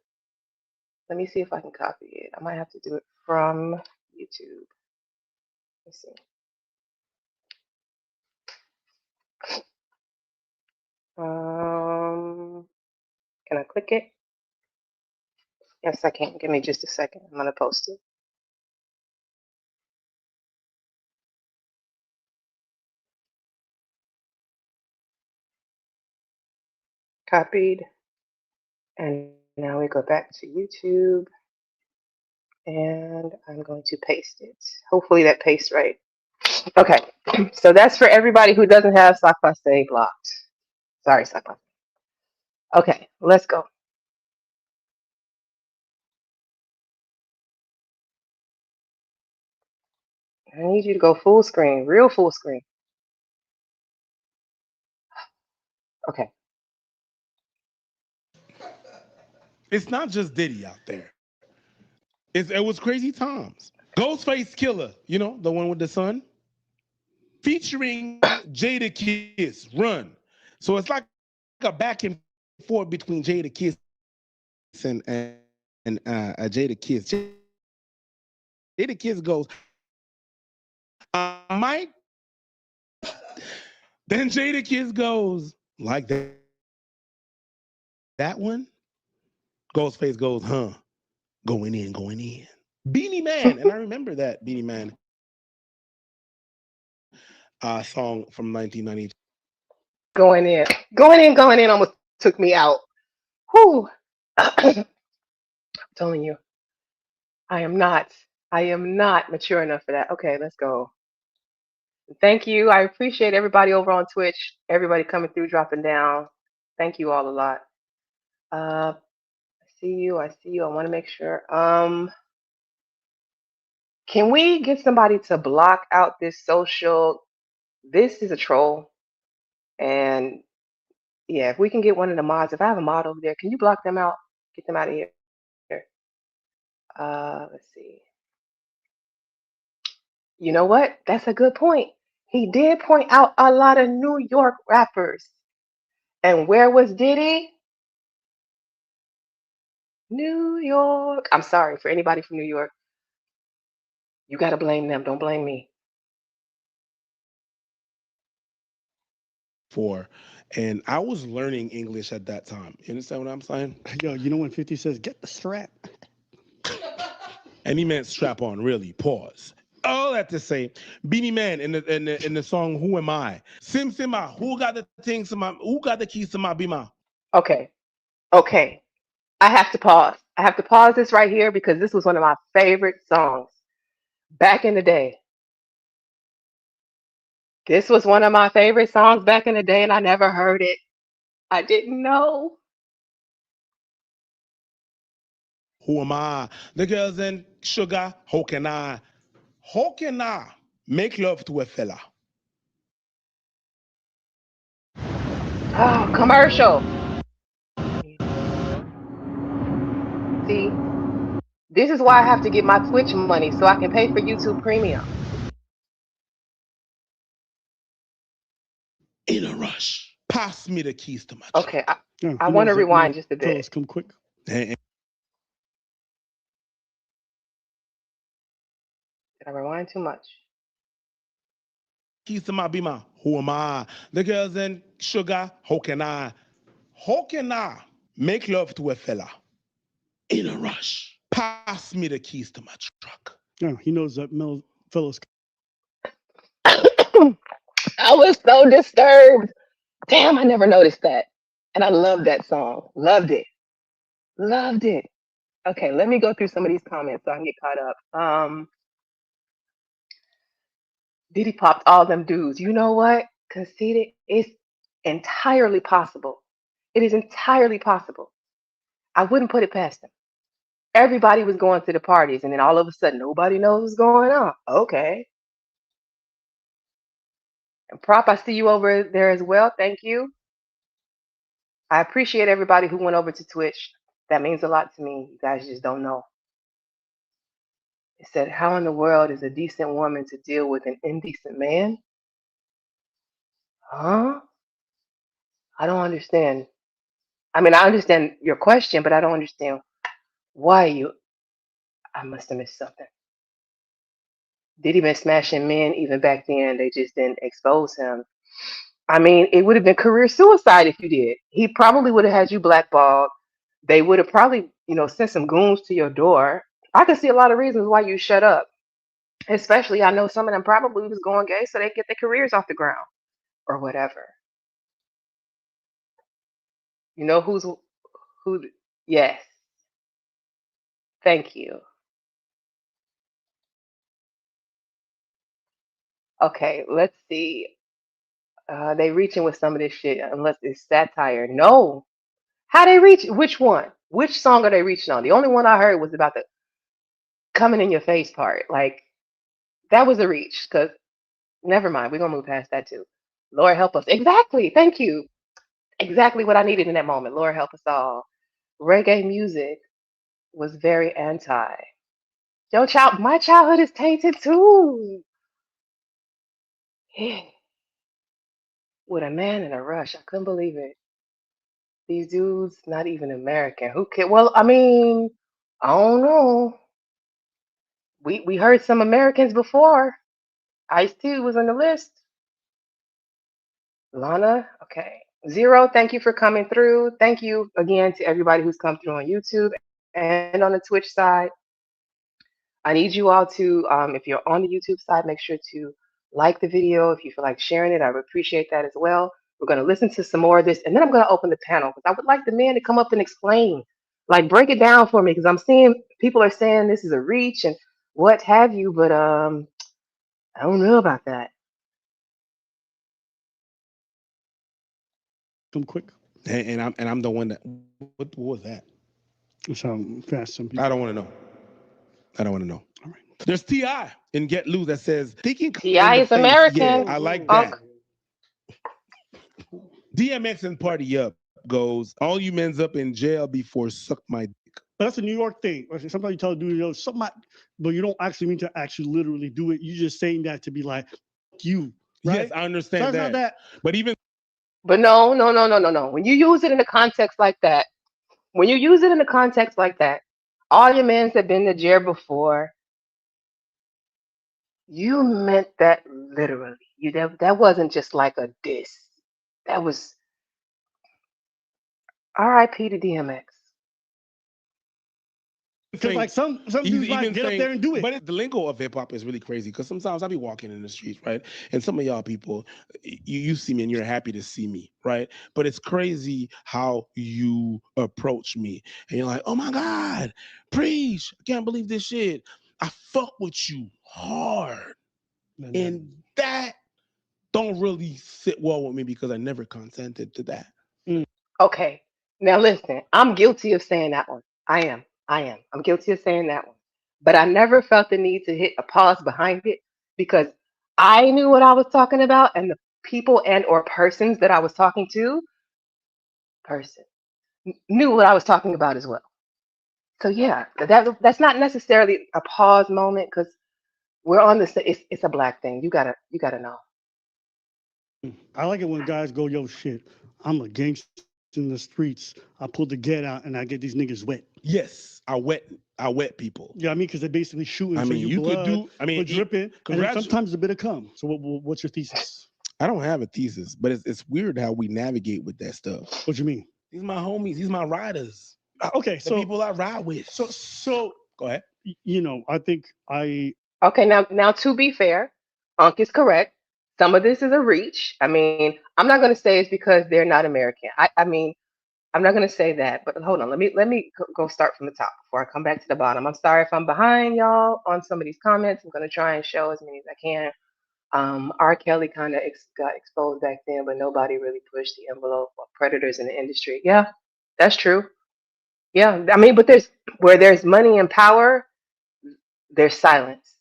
see if I can copy it. I might have to do it from YouTube. Let's see. Can I click it? Yes, I can. Give me just a second. I'm gonna post it. Copied. And now we go back to YouTube and I'm going to paste it. Hopefully that pastes right. Okay, so that's for everybody who doesn't have Sock Passe blocked. Sorry, Sock Passe. Okay, let's go. I need you to go full screen, real full screen. Okay. It's not just Diddy out there. It was Crazy Times. Ghostface Killer, you know, the one with the son, featuring Jadakiss, Run. So it's like a back and forth between Jadakiss and Jadakiss. Jadakiss goes, Mike. Then Jadakiss goes, like that. That one? Ghostface goes, huh? Going in. Beanie Man, and I remember that Beanie Man song from 1992. Going in almost took me out. Whew. I'm telling you, I am not mature enough for that. Okay, let's go. Thank you. I appreciate everybody over on Twitch, everybody coming through, dropping down. Thank you all a lot. I see you. I want to make sure. Can we get somebody to block out this social? This is a troll. And yeah, if we can get one of the mods, if I have a mod over there, can you block them out? Get them out of here. Let's see. You know what? That's a good point. He did point out a lot of New York rappers. And where was Diddy? New York. I'm sorry for anybody from New York. You got to blame them. Don't blame me. And I was learning English at that time. You understand what I'm saying? Yo, you know when 50 says, get the strap? And he meant strap on, really. Pause. All that to say, Beanie Man in the song "Who Am I?" Sim Sima, who got the things to my, who got the keys to my bima? Okay. I have to pause. I have to pause this right here because this was one of my favorite songs back in the day. This was one of my favorite songs back in the day, and I never heard it. I didn't know. Who am I? The girls in Sugar. How can I make love to a fella? Oh, commercial. See, this is why I have to get my Twitch money so I can pay for YouTube Premium. In a rush. Pass me the keys to my truck. Okay, I want to rewind just a bit. Fellas, come quick. Hey, Did I rewind too much? keys to my bima. Who am I? The girls in Sugar. How can I make love to a fella? In a rush. Pass me the keys to my truck. No, he knows that fellas. I was so disturbed. Damn, I never noticed that. And I love that song. Loved it. Okay, let me go through some of these comments so I can get caught up. Diddy popped all them dudes. You know what? Conceited is entirely possible. It is entirely possible. I wouldn't put it past him. Everybody was going to the parties, and then all of a sudden, nobody knows what's going on. Okay. And Prop, I see you over there as well. Thank you. I appreciate everybody who went over to Twitch. That means a lot to me. You guys just don't know. It said, how in the world is a decent woman to deal with an indecent man? Huh? I don't understand. I mean, I understand your question, but I don't understand why you. I must have missed something. Did he been smashing men even back then? They just didn't expose him. I mean, it would have been career suicide if you did. He probably would have had you blackballed. They would have probably send some goons to your door, I can see a lot of reasons why you shut up. Especially, I know some of them probably was going gay so they get their careers off the ground or whatever. You know who? Yes, thank you. Okay, let's see. They reaching with some of this shit unless it's satire. No, how they reach? Which one? Which song are they reaching on? The only one I heard was about the coming in your face part. Like that was a reach. Cause never mind, we're gonna move past that too. Lord help us. Exactly. Thank you. Exactly what I needed in that moment. Lord help us all. Reggae music was very anti. My childhood is tainted too. With a man in a rush. I couldn't believe it. These dudes, not even American. Who can? Well, I mean, I don't know. We heard some Americans before. Ice T was on the list. Lana, okay. Zero, thank you for coming through. Thank you again to everybody who's come through on YouTube and on the Twitch side. I need you all to, if you're on the YouTube side, make sure to like the video. If you feel like sharing it, I would appreciate that as well. We're going to listen to some more of this, and then I'm going to open the panel because I would like the men to come up and explain, like break it down for me, because I'm seeing people are saying this is a reach and what have you, but I don't know about that. Come quick. And I'm the one that. What was that? That's how fast some people. I don't want to know. I don't want to know. All right. There's Ti in Get Loose that says thinking T.I. is American. Yeah, I like that. DMX and Party Up goes, all you men's up in jail before suck my dick. But that's a New York thing. Sometimes you tell a dude, suck my, but you don't actually mean to actually literally do it. You're just saying that to be like, you. Right? Yes, I understand so that. Not that. But even. But no. When you use it in a context like that, all your men have been to jail before. You meant that literally. That wasn't just like a diss. That was R.I.P. to DMX. Because like some dudes might get up there and do it. But the lingo of hip hop is really crazy because sometimes I be walking in the streets, right? And some of y'all people, you see me and you're happy to see me, right? But it's crazy how you approach me. And you're like, oh my God, preach. I can't believe this shit. I fuck with you hard. And that don't really sit well with me because I never consented to that. Okay. Now listen, I'm guilty of saying that one. I am. I'm guilty of saying that one. But I never felt the need to hit a pause behind it because I knew what I was talking about and the people and or persons that I was talking to knew what I was talking about as well. So yeah, that's not necessarily a pause moment because we're on this. It's a black thing. You gotta know. I like it when guys go, yo, shit, I'm a gangster in the streets. I pull the get out and I get these niggas wet. Yes, I wet people. Yeah, I mean, because they're basically shooting. I mean, so you blood, could do. I mean, dripping, and then sometimes a bit of cum. So what's your thesis? I don't have a thesis, but it's weird how we navigate with that stuff. What you mean? These my homies. These my riders. Okay, the people I ride with. So go ahead. I think I. Okay, now to be fair, Unc is correct. Some of this is a reach. I mean, I'm not going to say it's because they're not American. I mean, I'm not going to say that. But hold on, let me go start from the top before I come back to the bottom. I'm sorry if I'm behind y'all on some of these comments. I'm going to try and show as many as I can. R. Kelly kind of got exposed back then, but nobody really pushed the envelope of predators in the industry. Yeah, that's true. Yeah, I mean, but where there's money and power, there's silence.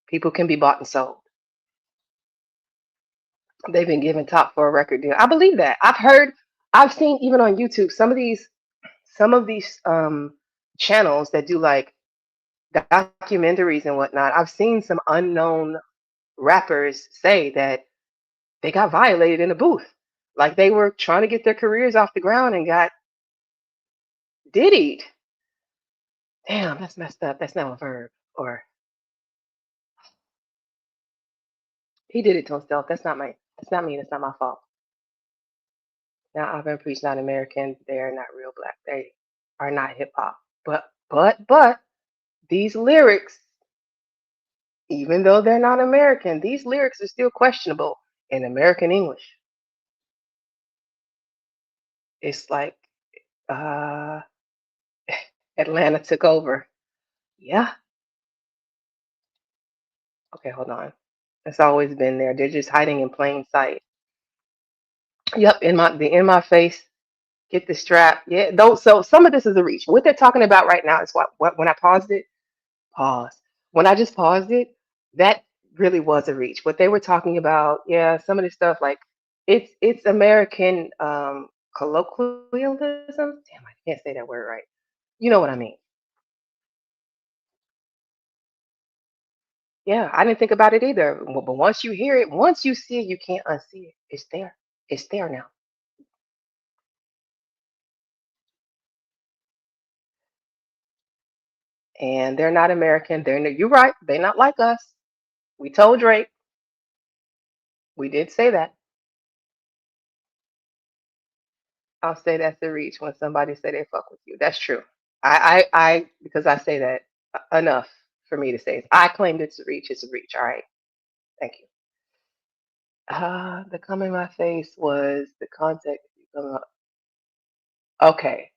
People can be bought and sold. They've been given top for a record deal. I believe that. I've seen even on YouTube some of these channels that do like documentaries and whatnot. I've seen some unknown rappers say that they got violated in a booth. Like they were trying to get their careers off the ground and got diddied. Damn, that's messed up. That's not a verb. Or he did it to himself. That's not me. That's not my fault. Now I've been preached not American. They are not real black. They are not hip hop. But these lyrics, even though they're not American, these lyrics are still questionable in American English. It's like uh, Atlanta took over. Yeah. Okay, hold on. It's always been there. They're just hiding in plain sight. Yep, in my face. Get the strap. Yeah, though. So some of this is a reach. What they're talking about right now is what when I paused it, pause. When I just paused it, that really was a reach. What they were talking about, yeah, some of this stuff like it's American colloquialism. Damn, I can't say that word right. You know what I mean? Yeah, I didn't think about it either. But once you hear it, once you see it, you can't unsee it. It's there. It's there now. And they're not American. You're right. They're not like us. We told Drake. We did say that. I'll say that's a reach when somebody say they fuck with you. That's true. Because I say that enough for me to say it. I claimed it's a reach. It's a reach. All right. Thank you. The come in my face was the context. Okay.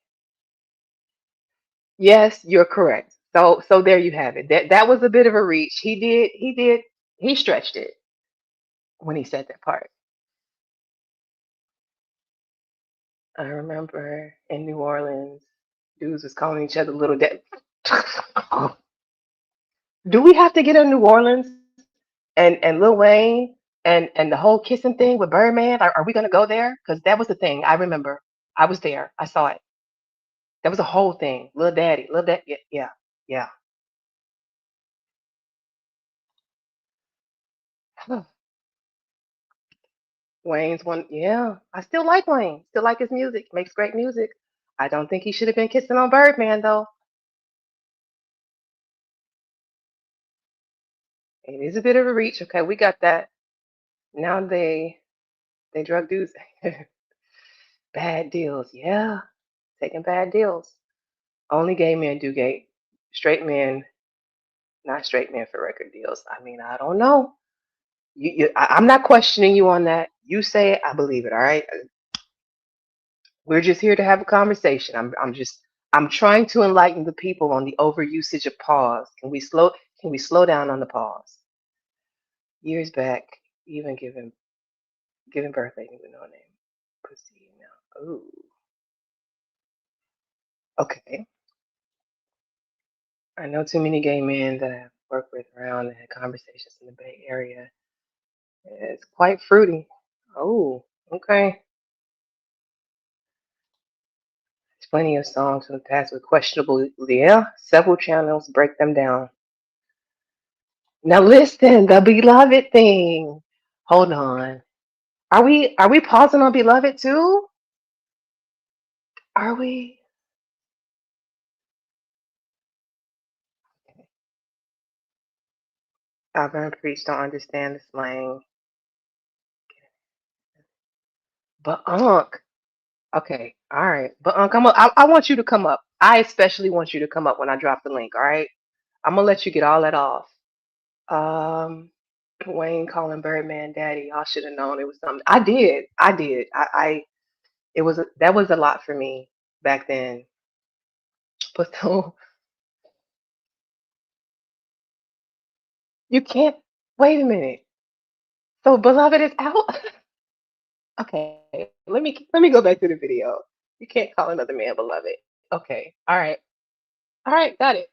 Yes, you're correct. So there you have it. That was a bit of a reach. He stretched it when he said that part. I remember in New Orleans, dudes was calling each other little daddy. Do we have to get in New Orleans and Lil Wayne and the whole kissing thing with Birdman? Are we gonna go there? Because that was the thing. I remember. I was there. I saw it. That was a whole thing. Lil Daddy. Yeah, yeah, yeah. Wayne's one. Yeah, I still like Wayne. Still like his music. Makes great music. I don't think he should have been kissing on Birdman though. It is a bit of a reach. Okay, we got that. Now they drug dudes. Bad deals. Yeah, taking bad deals. Only gay men do gay. Straight men, not straight men for record deals. I mean, I don't know. I'm not questioning you on that. You say it, I believe it. All right. We're just here to have a conversation. I'm trying to enlighten the people on the overusage of pause. Can we slow down on the pause? Years back, even giving birth, they didn't even know a name. Proceed now. Ooh. Okay. I know too many gay men that I've worked with around and had conversations in the Bay Area. It's quite fruity. Oh, okay. There's plenty of songs from the past with questionable, yeah, several channels break them down. Now listen, the beloved thing. Hold on. Are we pausing on beloved too? Are we? Alvin Preach don't understand the slang. But Unc, okay, all right. But Unc, I want you to come up. I especially want you to come up when I drop the link, all right? I'm gonna let you get all that off. Um, Wayne calling Birdman daddy. Y'all should have known it was something. I did. I did. That was a lot for me back then. But so you can't wait a minute. So beloved is out. Okay, let me go back to the video. You can't call another man beloved. Okay. All right, got it.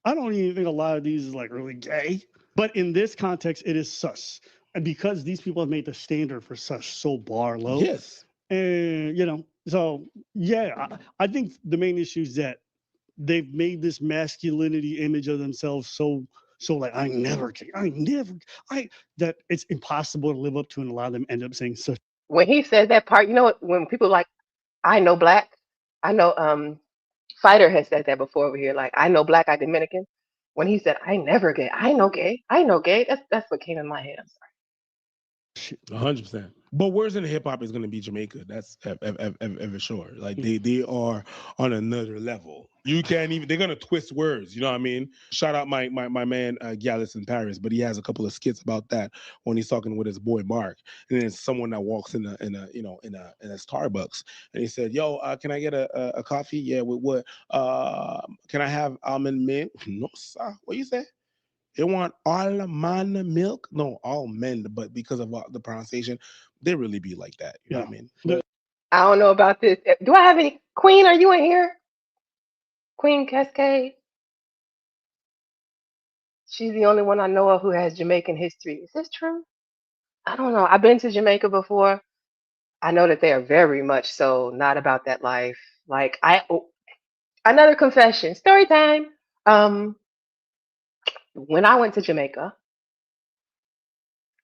I don't even think a lot of these is like really gay, but in this context, it is sus. And because these people have made the standard for sus so bar low, Yes. and so yeah, I think the main issue is that they've made this masculinity image of themselves so like I never that it's impossible to live up to, and a lot of them end up saying such. When he said that part, you know what? When people like, I know black, I know Fighter has said that before over here. Like, I know black, I Dominican. When he said, I never gay, I know gay, I know gay. That's what came in my head. I'm sorry. 100%. But Words in Hip Hop is going to be Jamaica. That's ever sure. Like they are on another level. You can't even. They're going to twist words. You know what I mean? Shout out my man Gallus in Paris, but he has a couple of skits about that when he's talking with his boy Mark, and then someone that walks in a Starbucks, and he said, "Yo, can I get a coffee? Yeah, with what? Can I have almond milk? No, sir. What you say? They want almond milk? No, almond, but because of the pronunciation, they really be like that. You know what I mean? I don't know about this. Do I have any Queen? Are you in here? Queen Cascade? She's the only one I know of who has Jamaican history. Is this true? I don't know. I've been to Jamaica before. I know that they are very much so not about that life. Like another confession, story time. When I went to Jamaica,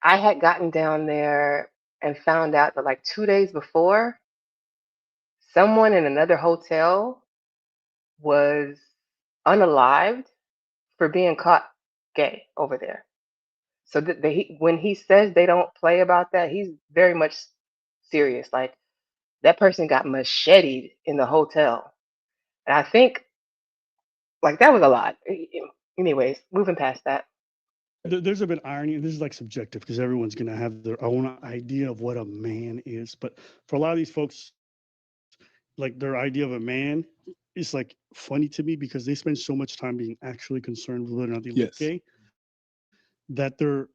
I had gotten down there and found out that like 2 days before, someone in another hotel was unalived for being caught gay over there. So when he says they don't play about that, he's very much serious. Like that person got macheted in the hotel, and I think like that was a lot. Anyways, moving past that. There's a bit of irony, and this is like subjective because everyone's going to have their own idea of what a man is. But for a lot of these folks, like their idea of a man is like funny to me because they spend so much time being actually concerned with whether or not they look gay that they're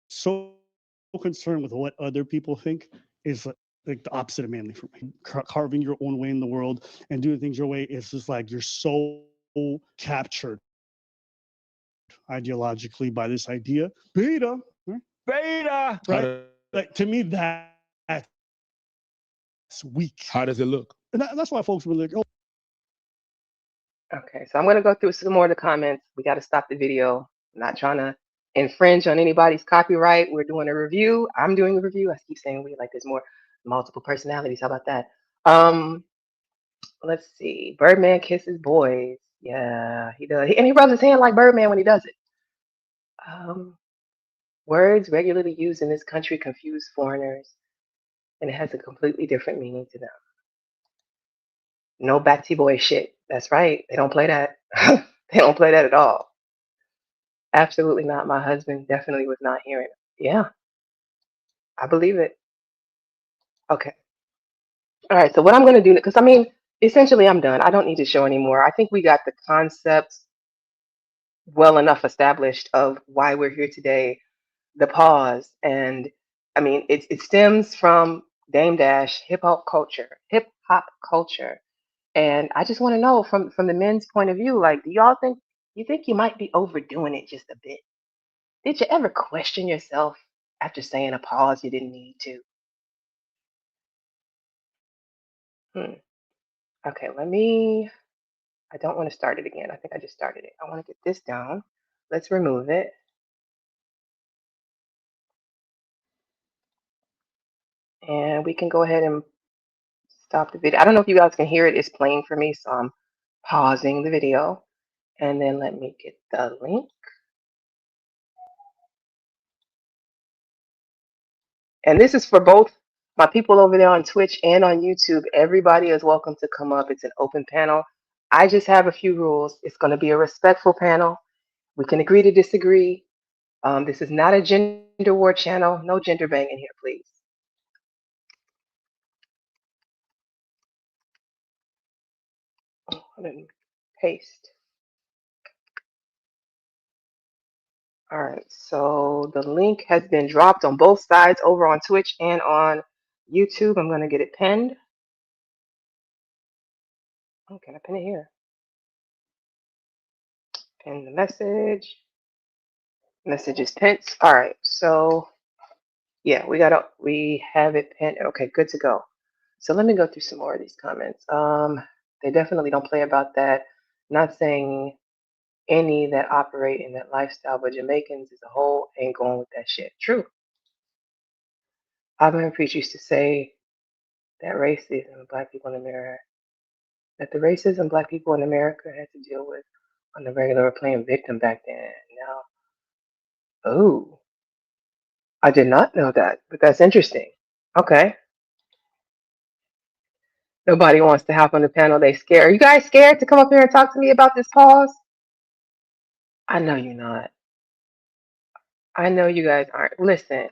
so concerned with what other people think is like the opposite of manly for me. Carving your own way in the world and doing things your way is just like you're so captured ideologically by this idea. Beta. Right? Like to me, that's weak. How does it look? And that's why folks were like, oh. Okay, so I'm going to go through some more of the comments. We got to stop the video. I'm not trying to infringe on anybody's copyright. We're doing a review. I'm doing a review. I keep saying we, like there's more multiple personalities. How about that? Let's see. Birdman kisses boys. Yeah, he does. And he rubs his hand like Birdman when he does it. Words regularly used in this country confuse foreigners, and it has a completely different meaning to them. No Backty Boy shit. That's right. They don't play that. They don't play that at all. Absolutely not. My husband definitely was not hearing it. Yeah, I believe it. Okay. All right. So what I'm going to do, because I mean, essentially I'm done. I don't need to show anymore. I think we got the concept well enough established of why we're here today, the pause. And I mean, it stems from Dame Dash, hip hop culture. And I just want to know from the men's point of view, like, do y'all think you might be overdoing it just a bit? Did you ever question yourself after saying a pause you didn't need to? Okay, I don't want to start it again. I think I just started it. I want to get this down. Let's remove it. And we can go ahead and stop the video. I don't know if you guys can hear it. It's playing for me, so I'm pausing the video. And then let me get the link. And this is for both my people over there on Twitch and on YouTube. Everybody is welcome to come up. It's an open panel. I just have a few rules. It's going to be a respectful panel. We can agree to disagree. This is not a gender war channel. No gender banging here, please. And then paste. All right, so the link has been dropped on both sides over on Twitch and on YouTube. I'm going to get it pinned. Oh, can I pin it here? Pin the message. Message is pinned. All right, so yeah, we have it pinned. Okay, good to go. So let me go through some more of these comments. They definitely don't play about that. Not saying any that operate in that lifestyle, but Jamaicans as a whole ain't going with that shit. True. Ivan Preach used to say that racism black people in America, that the racism black people in America had to deal with on the regular were playing victim back then. Now, oh, I did not know that, but that's interesting. Okay. Nobody wants to hop on the panel. They scared. Are you guys scared to come up here and talk to me about this pause? I know you're not. I know you guys aren't. Listen,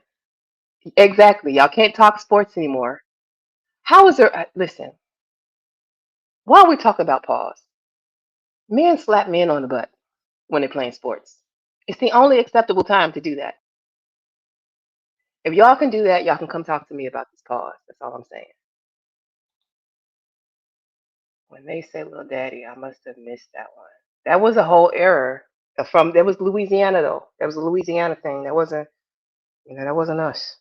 exactly. Y'all can't talk sports anymore. How is there? Listen, while we talk about pause, men slap men on the butt when they're playing sports. It's the only acceptable time to do that. If y'all can do that, y'all can come talk to me about this pause. That's all I'm saying. When they say little daddy, I must have missed that one. That was a whole error. That was Louisiana though. That was a Louisiana thing. That wasn't, that wasn't us.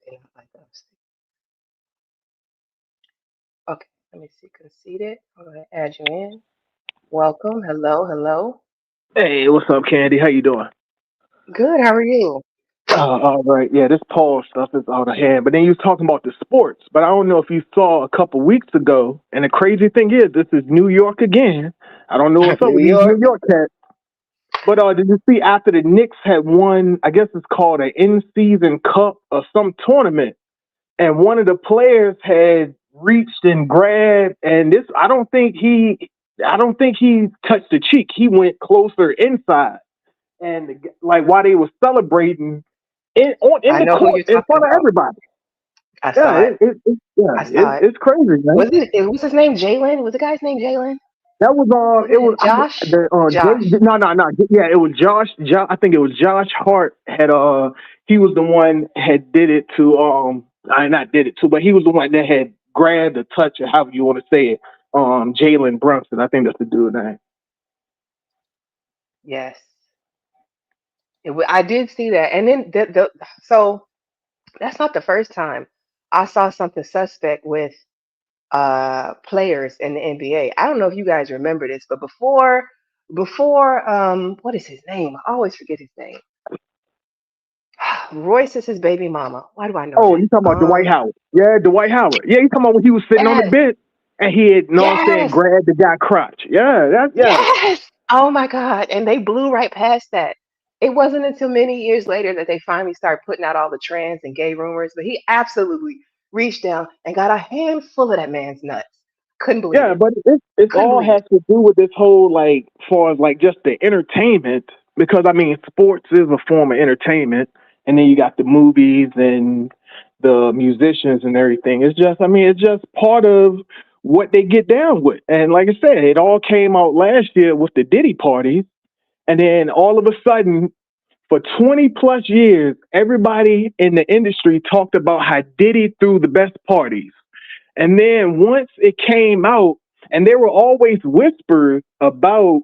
They don't like us. Okay, let me see. Conceited. I'm gonna add you in. Welcome. Hello, hello. Hey, what's up, Candy? How you doing? Good. How are you? All right. Yeah, this Paul stuff is out of hand. But then you was talking about the sports. But I don't know if you saw a couple weeks ago. And the crazy thing is, this is New York again. I don't know what's up with these New York cats. But did you see after the Knicks had won, I guess it's called an in-season cup or some tournament, and one of the players had reached and grabbed, and this I don't think he touched the cheek. He went closer inside, and like while they were celebrating in the court in front of everybody. I saw it. It's crazy, man. Was his name Jalen? Was the guy's name Jalen? That was it was Josh. Josh. No. Yeah, it was Josh. I think it was Josh Hart had he was the one had did it to not did it to, but he was the one that had grabbed the touch or however you want to say it. Jalen Brunson. I think that's the dude's name. Yes. I did see that, and then so that's not the first time I saw something suspect with players in the NBA. I don't know if you guys remember this, but before what is his name? I always forget his name. Royce is his baby mama. Why do I know? Oh, you talking about Dwight Howard? Yeah, Dwight Howard. Yeah, you talking about when he was sitting on the bench and he had grabbed the guy crotch. Yeah. Yes. Oh my God. And they blew right past that. It wasn't until many years later that they finally started putting out all the trans and gay rumors, but he absolutely reached down and got a handful of that man's nuts. Couldn't believe it. Yeah, but it all has to do with this whole, like, far as like just the entertainment, because I mean, sports is a form of entertainment, and then you got the movies and the musicians and everything. It's just part of what they get down with. And like I said, it all came out last year with the Diddy parties, and then all of a sudden, for 20 plus years, everybody in the industry talked about how Diddy threw the best parties. And then once it came out, and there were always whispers about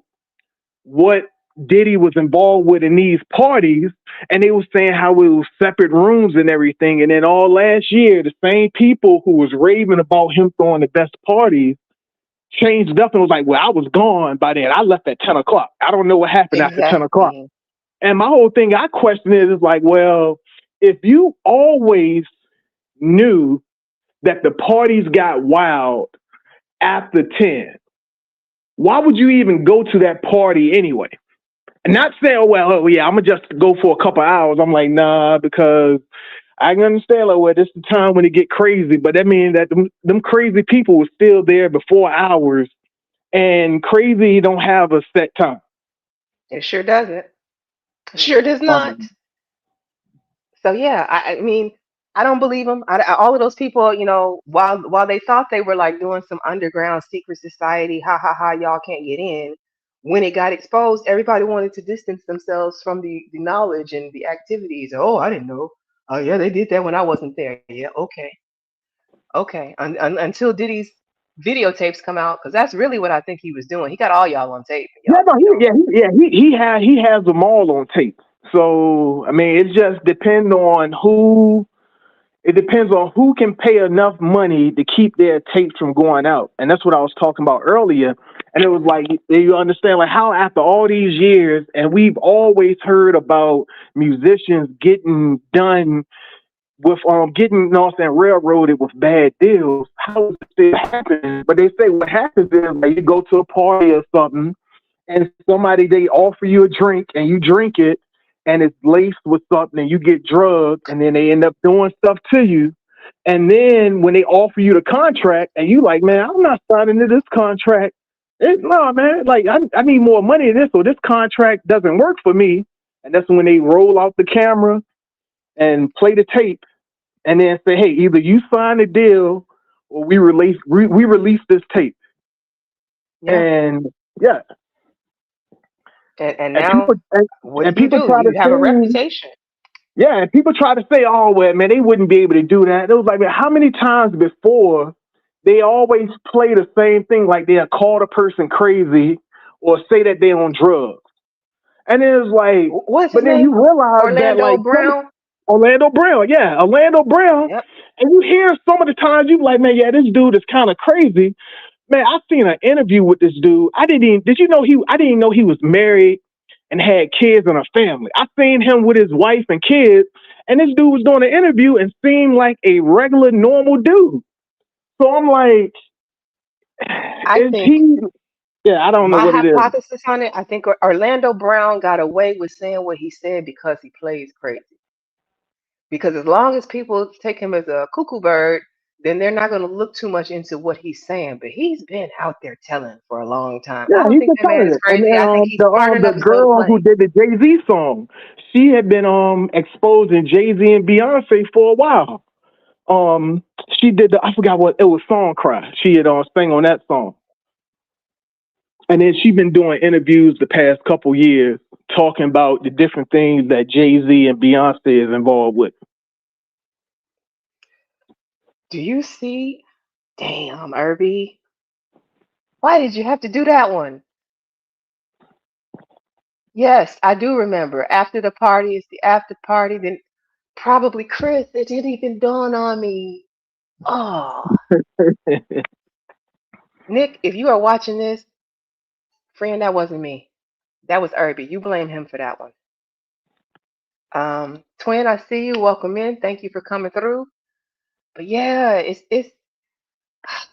what Diddy was involved with in these parties, and they were saying how it was separate rooms and everything. And then all last year, the same people who was raving about him throwing the best parties changed up and was like, well, I was gone by then. I left at 10 o'clock. I don't know what happened after 10 o'clock. And my whole thing I question is like, well, if you always knew that the parties got wild after 10, why would you even go to that party anyway? And not saying, I'm going to just go for a couple hours. I'm like, nah, because I can understand, like, well, this is the time when it get crazy, but that means that them crazy people were still there before hours, and crazy don't have a set time. It sure doesn't. Sure does not. So yeah, I mean, I don't believe them. All of those people, while they thought they were like doing some underground secret society, y'all can't get in. When it got exposed, everybody wanted to distance themselves from the knowledge and the activities. Oh, I didn't know. Oh yeah, they did that when I wasn't there. Yeah, okay. Until Diddy's videotapes come out, because that's really what I think he was doing. He got all y'all on tape. He has them all on tape. So I mean, it just depends on who. It depends on who can pay enough money to keep their tapes from going out, and that's what I was talking about earlier. And it was like, you understand, like how after all these years, and we've always heard about musicians getting done with getting railroaded with bad deals. How does it happen? But they say what happens is like you go to a party or something, and they offer you a drink and you drink it, and it's laced with something, and you get drugged, and then they end up doing stuff to you. And then when they offer you the contract, and you like, man, I'm not signing to this contract. No, man, like I need more money than this, so this contract doesn't work for me. And that's when they roll out the camera and play the tape, and then say, hey, either you sign a deal or we release this tape. Yeah. And yeah. And now, what do you do? try to You have a say, reputation. Yeah, and people try to say, oh, well, man, they wouldn't be able to do that. It was like, man, how many times before they always play the same thing, like they'll call the person crazy or say that they're on drugs. And it was like, what's but his then name? you realize Orlando that, like, Brown? Orlando Brown, yeah, Orlando Brown. Yep. And you hear some of the times you like, man, yeah, this dude is kind of crazy. Man, I seen an interview with this dude. I didn't know he was married and had kids and a family. I seen him with his wife and kids, and this dude was doing an interview and seemed like a regular, normal dude. So I'm like, I don't know what it is. My hypothesis on it, I think Orlando Brown got away with saying what he said because he plays crazy. Because as long as people take him as a cuckoo bird, then they're not going to look too much into what he's saying. But he's been out there telling for a long time. Yeah, I don't think that man is crazy. I think he's smart enough the to go to girl play. who did the Jay-Z song, she had been exposing Jay-Z and Beyonce for a while. She did I forgot what it was, Song Cry. She had sang on that song. And then she's been doing interviews the past couple years talking about the different things that Jay-Z and Beyonce is involved with. Do you see? Damn, Irby. Why did you have to do that one? Yes, I do remember. After the party, it's the after party. Then probably Chris. It didn't even dawn on me. Oh, Nick, if you are watching this, friend, that wasn't me. That was Irby. You blame him for that one. Twin, I see you. Welcome in. Thank you for coming through. But yeah, it's.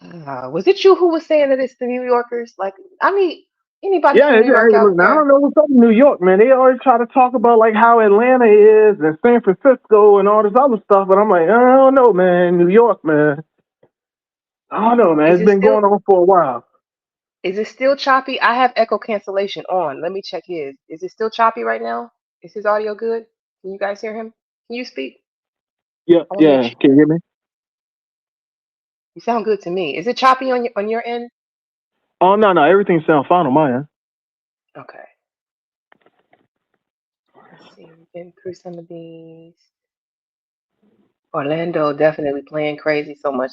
Was it you who was saying that it's the New Yorkers? Like, I mean, anybody from New York out Look, I there? don't know what's up in New York, man. They always try to talk about like how Atlanta is and San Francisco and all this other stuff, but I'm like, I don't know, man. New York, man. I don't know, man. It's been going on for a while. Is it still choppy? I have echo cancellation on. Let me check his. Is it still choppy right now? Is his audio good? Can you guys hear him? Can you speak? Yeah. Can you hear me? You sound good to me. Is it choppy on your end? Oh no, everything sounds fine on my end. Okay. Let's see. We've been through some of these. Orlando definitely playing crazy so much.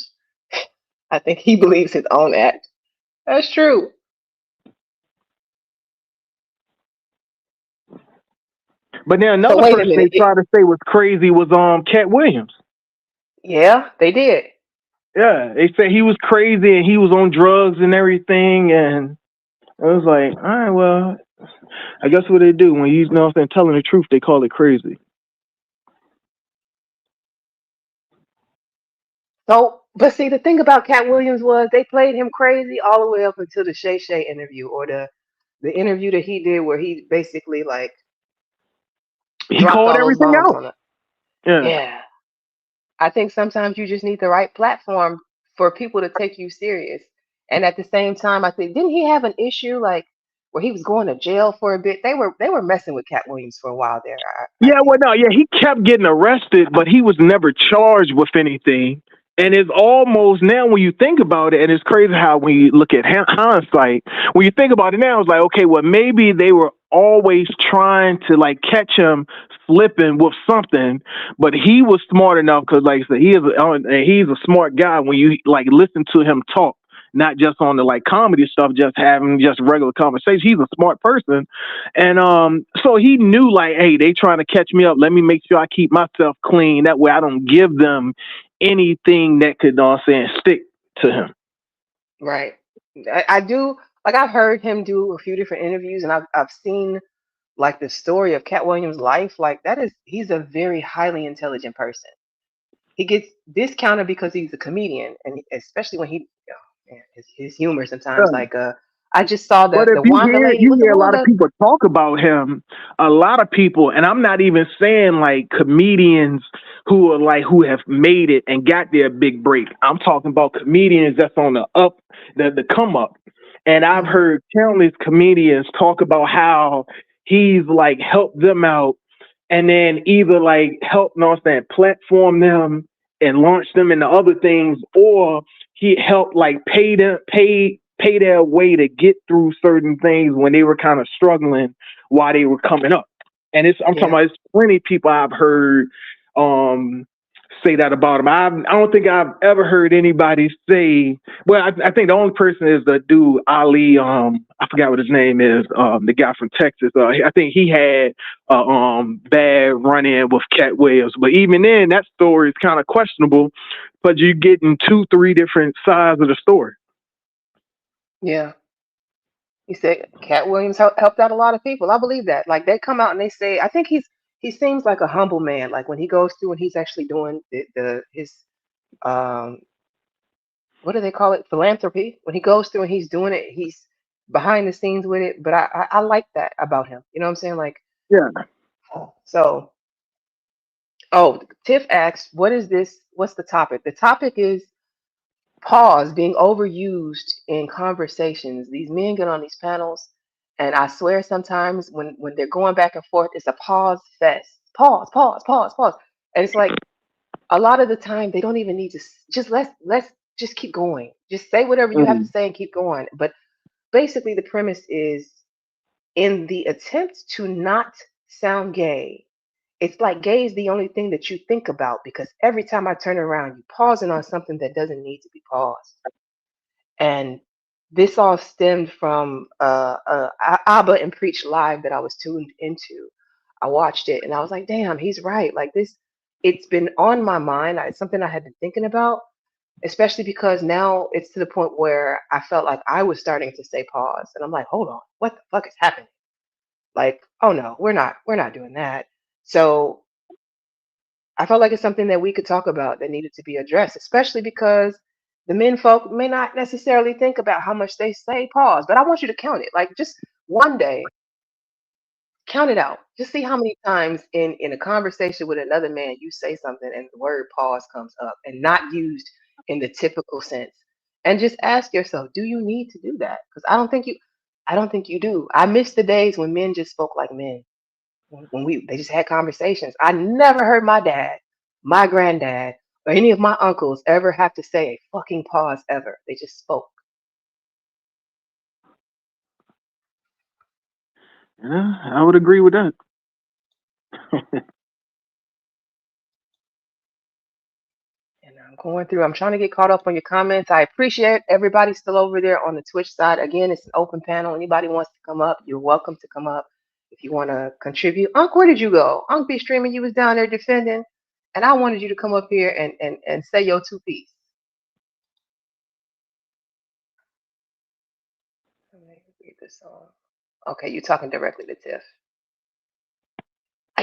I think he believes his own act. That's true. But then another person they tried to say was crazy was Cat Williams. Yeah, they did. Yeah, they said he was crazy and he was on drugs and everything, and I was like, all right, well, I guess what they do when you know what I'm saying, telling the truth, they call it crazy. So, but see, the thing about Cat Williams was they played him crazy all the way up until the Shay Shay interview, or the interview that he did where he basically like he called everything out. Yeah. I think sometimes you just need the right platform for people to take you serious. And at the same time, I think didn't he have an issue like where he was going to jail for a bit? They were messing with Cat Williams for a while there. He kept getting arrested, but he was never charged with anything. And it's almost now when you think about it, and it's crazy how when you look at hindsight, when you think about it now, it's like, okay, well, maybe they were always trying to like catch him slipping with something, but he was smart enough because, like I said, he's a smart guy when you like listen to him talk, not just on the like comedy stuff, just having just regular conversation. He's a smart person. And so he knew like, hey, they trying to catch me up. Let me make sure I keep myself clean. That way I don't give them anything that could stick to him. Right. I do like I've heard him do a few different interviews and I've seen like the story of Cat Williams' life. Like he's a very highly intelligent person. He gets discounted because he's a comedian, and especially when his humor sometimes like I just saw But the if you Wanda hear lady. What's the a lot of Wanda? people talk about him, a lot of people, and I'm not even saying like comedians who are like who have made it and got their big break. I'm talking about comedians that's on the up, the come up. And I've heard countless comedians talk about how he's like helped them out and then either like help, you know what I'm saying, platform them and launch them into other things, or he helped like pay their way to get through certain things when they were kind of struggling while they were coming up. And I'm talking about, it's plenty of people I've heard say that about him. I don't think I've ever heard anybody say. Well, I think the only person is the dude Ali. I forgot what his name is. The guy from Texas. I think he had bad run-in with Cat Williams. But even then, that story is kind of questionable. But you're getting 2-3 different sides of the story. Yeah. He said Cat Williams helped out a lot of people. I believe that. Like they come out and they say, I think he seems like a humble man. Like when he goes through and he's actually doing his um what do they call it? Philanthropy. When he goes through and he's doing it, he's behind the scenes with it. But I like that about him. You know what I'm saying? Like Yeah. so. Oh, Tiff asks, what is this? What's the topic? The topic is pause being overused in conversations. These men get on these panels, and I swear sometimes when they're going back and forth, it's a pause fest. Pause, pause, pause, pause. And it's like a lot of the time they don't even need to just let's just keep going. Just say whatever you have to say and keep going. But basically the premise is in the attempt to not sound gay, it's like gay is the only thing that you think about because every time I turn around, you're pausing on something that doesn't need to be paused. And this all stemmed from Abba and Preach Live that I was tuned into. I watched it and I was like, damn, he's right. Like this, it's been on my mind. It's something I had been thinking about, especially because now it's to the point where I felt like I was starting to say pause. And I'm like, hold on, what the fuck is happening? Like, oh no, we're not doing that. So I felt like it's something that we could talk about that needed to be addressed, especially because the men folk may not necessarily think about how much they say pause, but I want you to count it. Like just one day, count it out. Just see how many times in a conversation with another man you say something and the word pause comes up and not used in the typical sense. And just ask yourself, do you need to do that? Because I don't think you do. I miss the days when men just spoke like men. When they just had conversations. I never heard my dad, my granddad, or any of my uncles ever have to say a fucking pause ever. They just spoke. Yeah, I would agree with that. And I'm going through, I'm trying to get caught up on your comments. I appreciate everybody still over there on the Twitch side. Again, it's an open panel. Anybody wants to come up, you're welcome to come up if you want to contribute. Unc, where did you go? Unc be streaming, you was down there defending, and I wanted you to come up here and say your two piece. Let me read this song. Okay, you're talking directly to Tiff.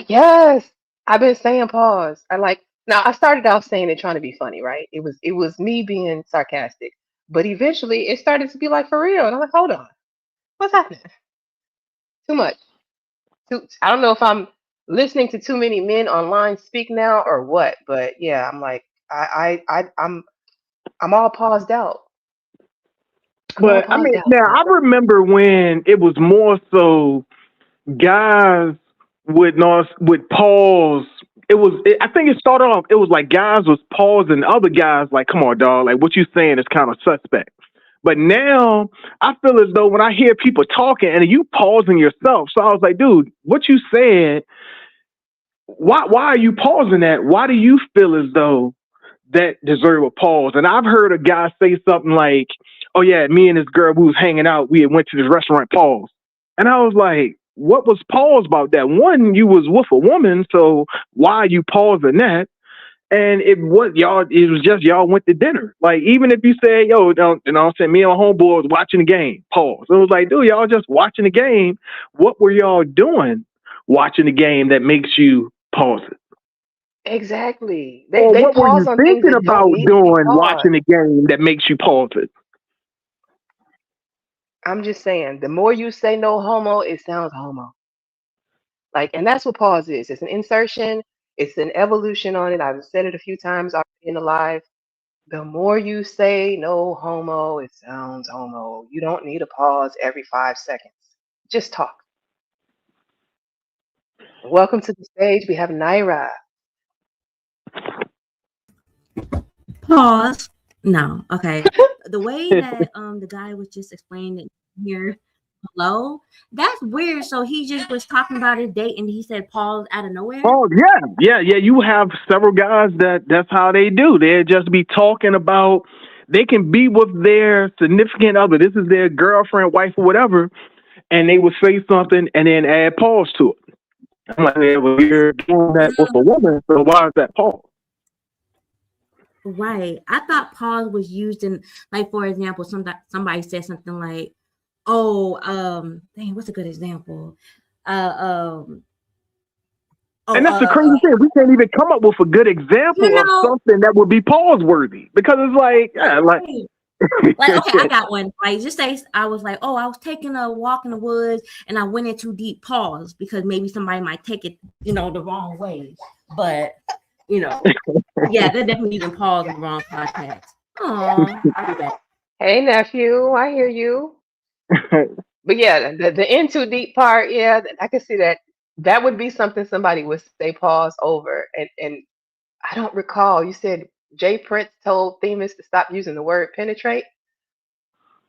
Yes, I've been saying pause. I like now I started off saying it trying to be funny, right? It was me being sarcastic. But eventually it started to be like for real. And I'm like, hold on, what's happening? Too much. I don't know if I'm listening to too many men online speak now or what, but yeah, I'm like I'm all paused out. But I mean, now I remember when it was more so guys would pause. I think it started off. It was like guys was pausing, other guys like, "Come on, dog! Like what you saying is kind of suspect." But now I feel as though when I hear people talking and you pausing yourself, so I was like, "Dude, what you said? Why are you pausing that? Why do you feel as though that deserve a pause?" And I've heard a guy say something like, "Oh yeah, me and this girl, we was hanging out. We had went to this restaurant, pause." And I was like, what was pause about that? One, you was with a woman, so why are you pausing that? And it was just y'all went to dinner. Like, even if you say, yo, you know what I'm saying, me and my homeboy was watching the game, pause. It was like, dude, y'all just watching the game. What were y'all doing watching the game that makes you pause it? Exactly. Or They what were pause you on things thinking that don't about need to be doing paused. watching the game that makes you pause it? I'm just saying, the more you say no homo, it sounds homo. Like, and that's what pause is. It's an insertion. It's an evolution on it. I've said it a few times already in the live. The more you say no homo, it sounds homo. You don't need a pause every 5 seconds. Just talk. Welcome to the stage. We have Naira. Pause. No. Okay. The way that the guy was just explaining it here below, that's weird. So he just was talking about his date and he said pause out of nowhere. Oh yeah. You have several guys that's how they do. They just be talking about. They can be with their significant other. This is their girlfriend, wife, or whatever, and they would say something and then add pause to it. I'm like, yeah, well, you're doing that with a woman, so why is that pause? Right. I thought pause was used in, like, for example, somebody said something like, "Oh, dang, what's a good example?" And that's the crazy thing. We can't even come up with a good example of something that would be pause worthy because it's like, yeah, like. Like, okay, I got one. Like, just say I was like, oh, I was taking a walk in the woods and I went in too deep. Pause, because maybe somebody might take it, the wrong way. But yeah, they're definitely using pause in the wrong context. Oh, I'll do that. Hey nephew, I hear you. But yeah, the in too deep part, yeah, I can see that. That would be something somebody would say pause over. And I don't recall. You said Jay Prince told Themis to stop using the word penetrate.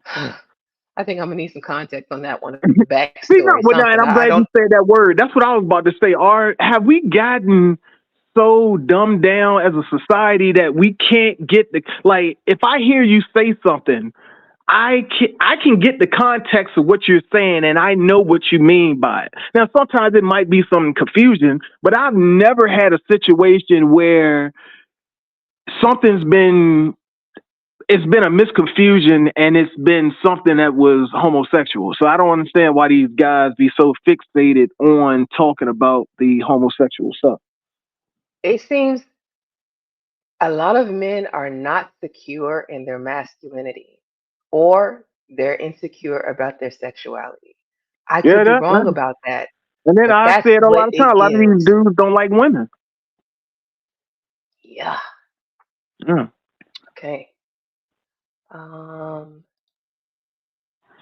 I think I'm gonna need some context on that one. Backstory. And I'm glad you said that word. That's what I was about to say. Have we gotten so dumbed down as a society that we can't get if I hear you say something, I can get the context of what you're saying and I know what you mean by it. Now, sometimes it might be some confusion, but I've never had a situation where it's been a misconfusion and it's been something that was homosexual. So I don't understand why these guys be so fixated on talking about the homosexual stuff. It seems a lot of men are not secure in their masculinity, or they're insecure about their sexuality. I could be wrong about that. And then I said a lot of times, a lot of these dudes don't like women. Yeah. Okay.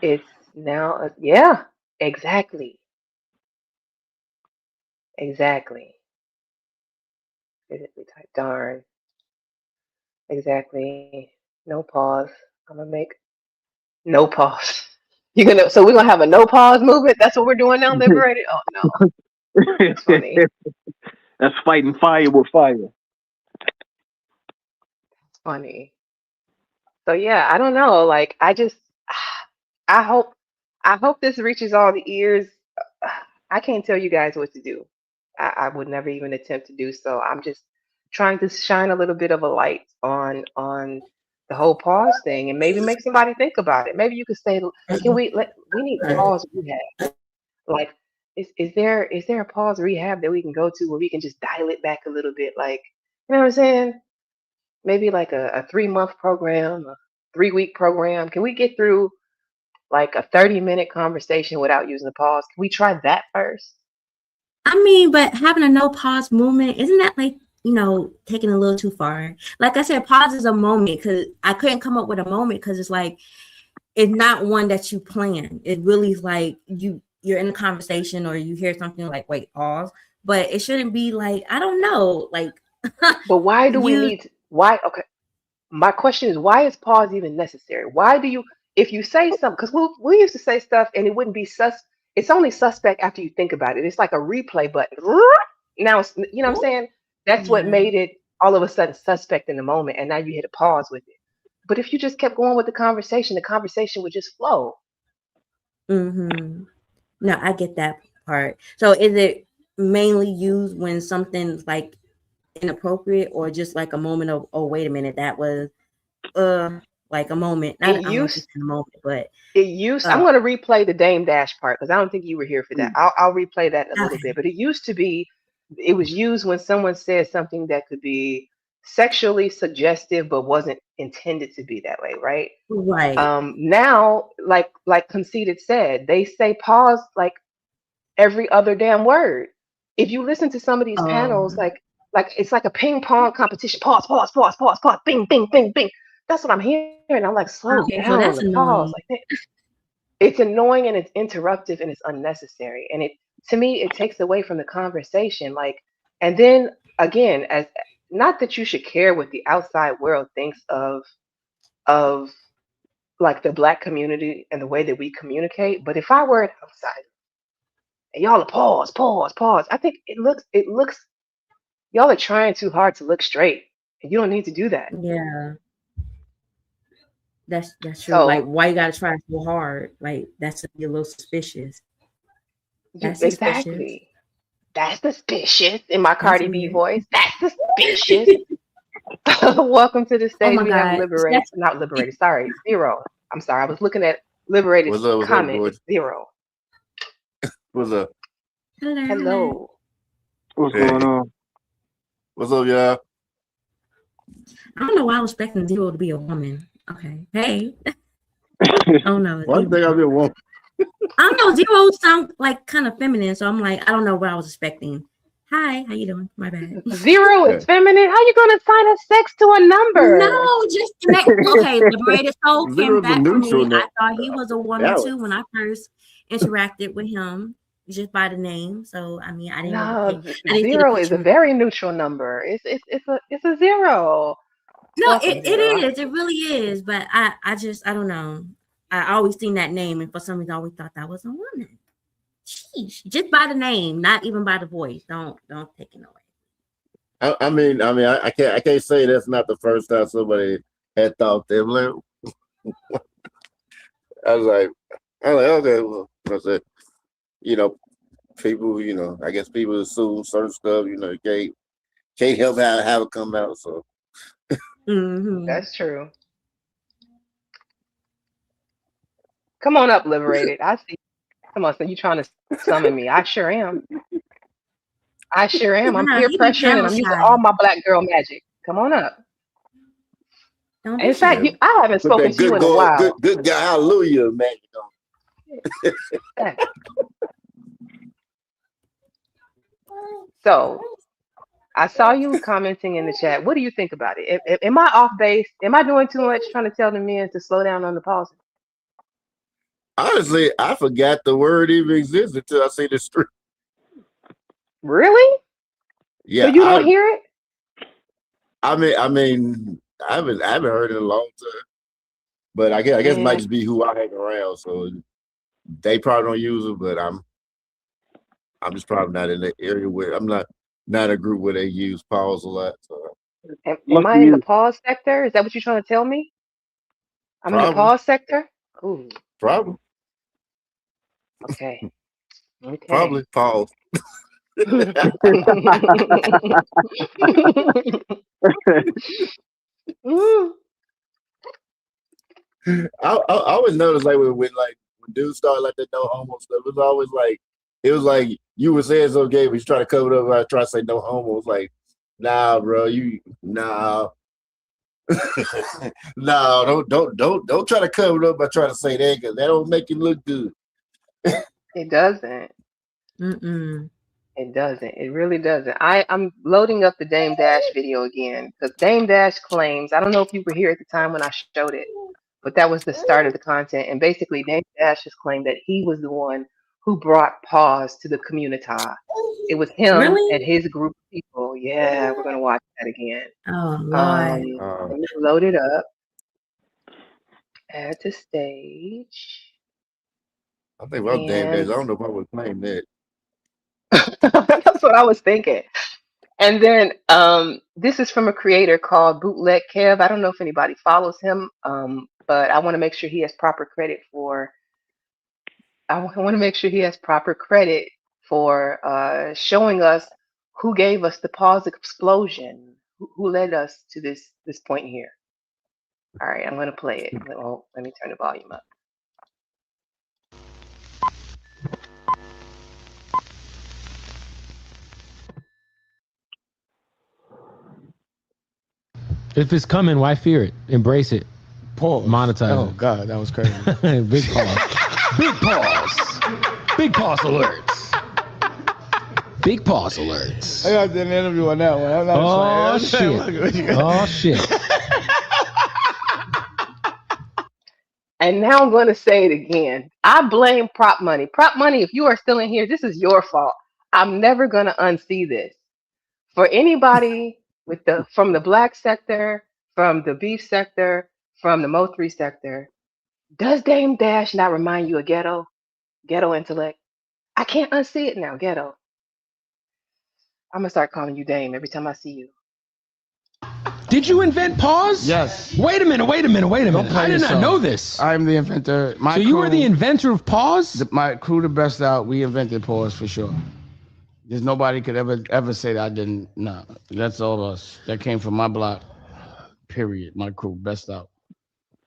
It's now, yeah, exactly. Physically type, darn. Exactly. No pause. I'm gonna make no pause. So we're gonna have a no pause movement? That's what we're doing now, Liberated? Oh no. That's funny. That's fighting fire with fire. Funny. So yeah, I don't know. Like I hope this reaches all the ears. I can't tell you guys what to do. I would never even attempt to do so. I'm just trying to shine a little bit of a light on the whole pause thing and maybe make somebody think about it. Maybe you could say, we need pause rehab. Like, is there a pause rehab that we can go to where we can just dial it back a little bit? Like, you know what I'm saying? Maybe like a 3-month program, a 3-week program. Can we get through like a 30-minute conversation without using the pause? Can we try that first? I mean, but having a no pause movement, isn't that like, taking a little too far? Like I said, pause is a moment, because I couldn't come up with a moment because it's like, it's not one that you plan. It really is like you're in a conversation or you hear something like, wait, pause. But it shouldn't be like, I don't know, like. But why do we need, why? Okay. My question is, why is pause even necessary? Why do you, if you say something, because we used to say stuff and it wouldn't be it's only suspect after you think about it. It's like a replay button. Now, you know what I'm saying? That's what made it all of a sudden suspect in the moment. And now you hit a pause with it. But if you just kept going with the conversation would just flow. Mm-hmm. No, I get that part. So is it mainly used when something's like inappropriate, or just like a moment of, oh, wait a minute, that was like a moment? Not a moment, but it used. I'm going to replay the Dame Dash part because I don't think you were here for that. I'll replay that in a little bit. But it used to be, it was used when someone said something that could be sexually suggestive but wasn't intended to be that way, right? Right. Now, like Conceited said, they say pause like every other damn word. If you listen to some of these panels, Um, like it's like a ping pong competition. Pause, pause, pause, pause, pause. Bing, bing, bing, bing. That's what I'm hearing. I'm like, slow okay, so down on that's the pause. annoying. Like it's annoying and it's interruptive and it's unnecessary. And it to me it takes away from the conversation. Like, and then again, as not that you should care what the outside world thinks of like the black community and the way that we communicate. But if I were an outsider and y'all are pause, pause, pause, I think it looks y'all are trying too hard to look straight. And you don't need to do that. Yeah, that's true. Like, So why you gotta try so hard? Like, that's a little suspicious. you That's suspicious. exactly. That's suspicious in my That's Cardi B weird. voice. That's suspicious. Welcome to the Oh stage. my We have God. Liberated, That's not Liberated, sorry, Zero. I'm sorry, I was looking at Liberated's What's up, comment. boy? It's Zero. What's up? hello, hello. Hello. What's Hey, going on? what's up, y'all? I don't know why I was expecting Zero to be a woman. Okay. Hey. Oh no. Why you think I've been woman? I don't know. Zero sound like kind of feminine, so I'm like, I don't know what I was expecting. Hi, how you doing? My bad. Zero is Yeah. feminine. How you gonna assign a sex to a number? No, just okay. Liberated Soul came Zero's a back for neutral me. now. I thought he was a woman Balance. too when I first interacted with him, just by the name. So I mean, I didn't really No, I didn't see the zero is a picture. very neutral number. It's a zero. No, Welcome, it Zero. is. It really is. But I don't know. I always seen that name, and for some reason, I always thought that was a woman. Sheesh. Just by the name, not even by the voice. Don't take it away. I can't say that's not the first time somebody had thought that. I was like, okay, well, I said, people, I guess people assume certain stuff, can't help how it come out. So Mm-hmm. That's true. Come on up, Liberated. I see. Come on, so you trying to summon me? I sure am. I sure am. I'm peer He be pressuring and camera I'm using shy. all my black girl magic. Come on up. Don't be In fact, shy. I haven't put spoken that to you good in a God, while. good guy, hallelujah, man. So I saw you commenting in the chat. What do you think about it? Am I off base? Am I doing too much trying to tell the men to slow down on the pause? Honestly, I forgot the word even existed until I see the street. Really? Yeah, So you don't hear it? I haven't heard it in a long time. But I guess it might just be who I hang around. So they probably don't use it, but I'm just probably not in the area where I'm not in a group where they use pause a lot. So Am I in the pause sector? Is that what you're trying to tell me? I'm in the Probably. pause sector? Ooh, probably okay. Okay. probably pause. Mm. I always notice like when dudes start like that no homo stuff, it was like you were saying so gay, but you try to cover it up. I try to say no homo. It's like, nah, bro, nah. No, don't try to cover it up by trying to say that, because that don't make you look good. It doesn't. Mm-mm. It doesn't. It really doesn't. I'm loading up the Dame Dash video again because Dame Dash claims, I don't know if you were here at the time when I showed it, but that was the start of the content. And basically, Dame Dash has claimed that he was the one who brought pause to the community. It was him Really? and his group of people. Yeah, we're gonna watch that again. Oh Lord. Let me load it up. Add to stage. I think if I was Dame Dash, I don't know if I would claim that. That's what I was thinking. And then this is from a creator called Bootleg Kev. I don't know if anybody follows him, but I want to make sure he has proper credit for. I want to make sure he has proper credit for showing us who gave us the pause explosion, who led us to this point here. All right, I'm going to play it. Well, let me turn the volume up. If it's coming, why fear it? Embrace it. Pause. Monetize Oh it. God, that was crazy. Big pause. Big pause. Big pause alerts. Big pause alerts. I got an interview on that one. I'm not Oh playing. shit. Oh shit. And now I'm going to say it again. I blame prop money. Prop money, if you are still in here, this is your fault. I'm never going to unsee this. For anybody from the black sector, from the beef sector, from the Mo3 sector, does Dame Dash not remind you of ghetto intellect? I can't unsee it now, ghetto. I'm going to start calling you Dame every time I see you. Did you invent pause? Yes. Wait a minute. I did not yourself. know this. I'm the inventor. So you were the inventor of pause? My crew, the best out. We invented pause for sure. There's nobody could ever say that I didn't. No, that's all us. That came from my block. Period. My crew, best out.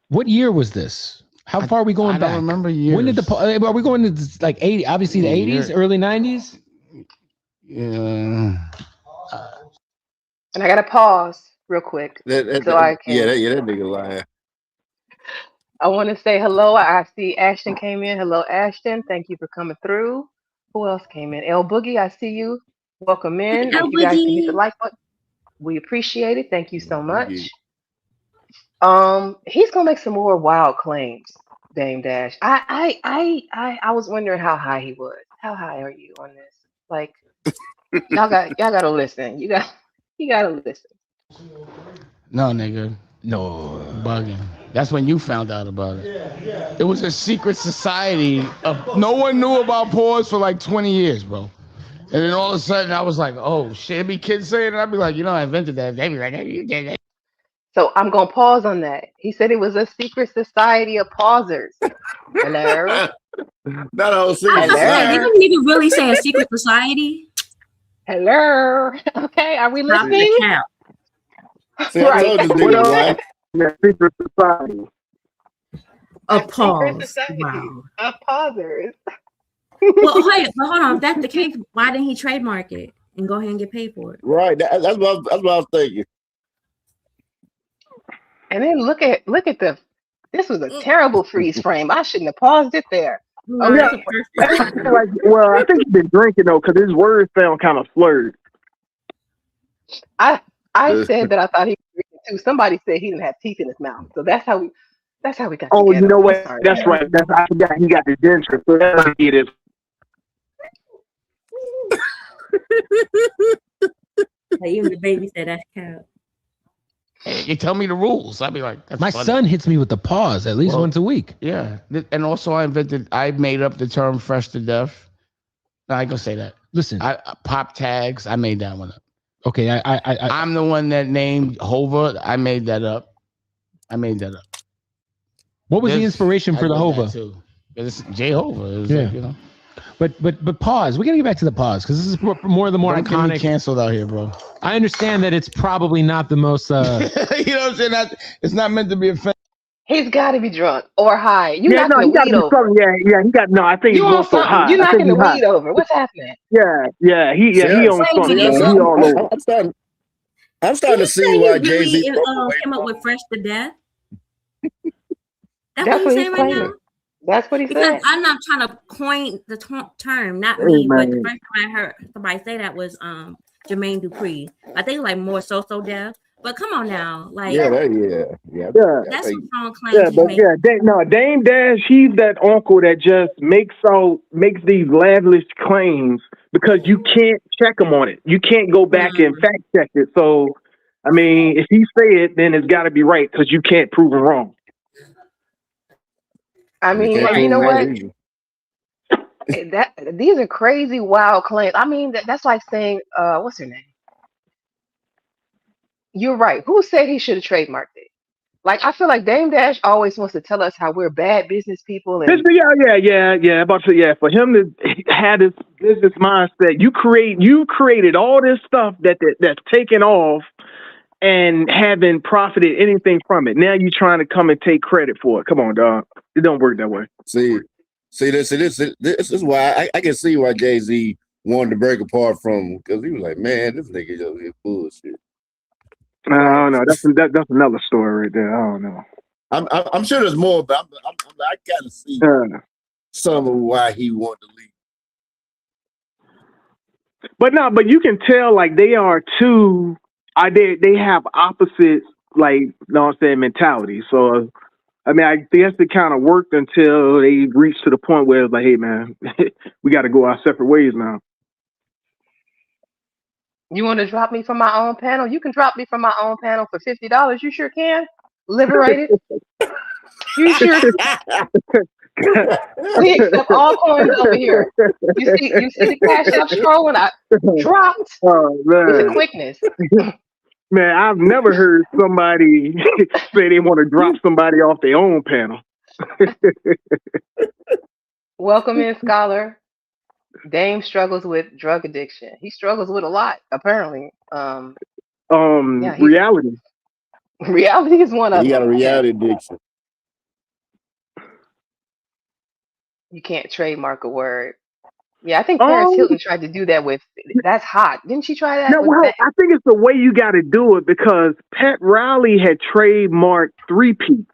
What year was this? How far are we going back? I don't remember years. When did are we going to like 80? Obviously the 80s, early 90s. Yeah. And I got to pause real quick I can. Yeah, that nigga lying. I want to say hello. I see Ashton came in. Hello, Ashton. Thank you for coming through. Who else came in? El Boogie, I see you. Welcome in. El If you guys can hit Boogie. the like button, we appreciate it. Thank you so much. He's gonna make some more wild claims, Dame Dash. I was wondering how high he was. How high are you on this? Like, y'all gotta listen. You gotta listen. No, nigga. No. Bugging. That's when you found out about it. It was a secret society of no one knew about pause for like 20 years, bro. And then all of a sudden I was like, oh shit, it'd be kids saying it. I'd be like, I invented that. They'd be like, hey, you did it. So I'm gonna pause on that. He said it was a secret society of pausers. Hello. Not a whole secret I was society. like, did you really say a secret society? Hello. Okay, are we Stop the listening? count. See, I told this nigga lying. That secret society. A pause. Society Wow. of pausers. Well, hold on. If that's the case, why didn't he trademark it and go ahead and get paid for it? Right. That's what I was thinking. And then look at this was a terrible freeze frame. I shouldn't have paused it there. No, Okay. that's a perfect. Well, I think he's been drinking though, because his words sound kind of slurred. I said that I thought he was drinking too. Somebody said he didn't have teeth in his mouth. So that's how we got Oh, together. you know I'm what? sorry. That's right. I forgot he got the denture, so that's what it is. Like, even the baby said that's count. Hey, you tell me the rules. I'd be like, that's My funny. son hits me with the pause at least once a week. Yeah. And also I made up the term fresh to death. No, I ain't gonna say that. Listen, I pop tags, I made that one up. Okay, I'm the one that named Hova. I made that up. What was the inspiration for the Hova? It's Jehovah. It was Yeah. like, But pause. We gotta get back to the pause because this is more of the more don't get me iconic. canceled out here, bro. I understand that it's probably not the most. You know what I'm saying? It's not meant to be offensive. He's got to be drunk or high. You Yeah, no, knocking he the got to weed be over. something. Yeah, he got. No, I think You he's on also something? high. You I think knocking the he's high. weed over. What's happening? Yeah, he on something. See, He all over. I'm starting to see why Jay-Z really broke away came up from with fresh to death. That's what what he's he's saying right claiming. now. That's what he Because said. I'm not trying to coin the term, not Hey, me, but the man. first time I heard somebody say that was Jermaine Dupri. I think like more so deaf. But come on now, like Yeah. that's some strong claims Yeah, he's but making. Dame Dash, he's that uncle that just makes these lavish claims because you can't check him on it. You can't go back and fact check it. So, I mean, if he say it, then it's got to be right because you can't prove him wrong. I mean, you know what? These are crazy, wild claims. I mean, that's like saying, what's her name? You're right. Who said he should have trademarked it? Like, I feel like Dame Dash always wants to tell us how we're bad business people. And Yeah. About to for him to have this business mindset, you created all this stuff that's taken off and haven't profited anything from it. Now you're trying to come and take credit for it. Come on, dog. It don't work that way. See, this is why I can see why Jay-Z wanted to break apart from, because he was like, man, this nigga just is bullshit. I don't know. That's another story right there. I don't know. I'm sure there's more, but I gotta see some of why he wanted to leave. But you can tell like they are two. They have opposite, like, you know what I'm saying, mentality. So I mean, I guess it kind of worked until they reached to the point where it's like, hey man, we got to go our separate ways now. You want to drop me from my own panel? You can drop me from my own panel for $50. You sure can. Liberated. You sure can. We accept all coins over here. You see the Cash App scrolling? I dropped with the quickness. Man, I've never heard somebody say they want to drop somebody off their own panel. Welcome in, Scholar. Dame struggles with drug addiction. He struggles with a lot, apparently. Reality. Reality is one of them. He got a reality addiction. You can't trademark a word. Yeah, I think Paris Hilton tried to do that with That's Hot. Didn't she try that? No, well, I think it's the way you got to do it because Pat Riley had trademarked 3P.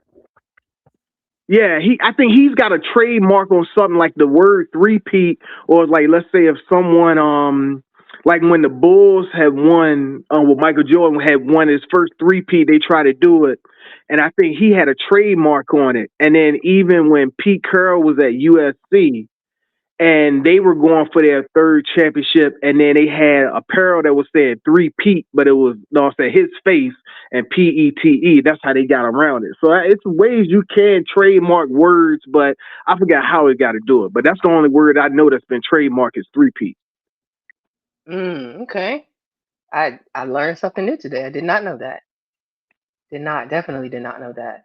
Yeah, I think he's got a trademark on something like the word 3P, or like, let's say if someone like when the Bulls had won, well, Michael Jordan had won his first 3P, they tried to do it, and I think he had a trademark on it. And then even when Pete Carroll was at USC, and they were going for their third championship, and then they had apparel that was saying 3Pete, but it was his face and PETE. That's how they got around it. So it's ways you can trademark words, but I forgot how it got to do it. But that's the only word I know that's been trademarked is 3Pete. Okay. I learned something new today. I did not know that. Definitely did not know that.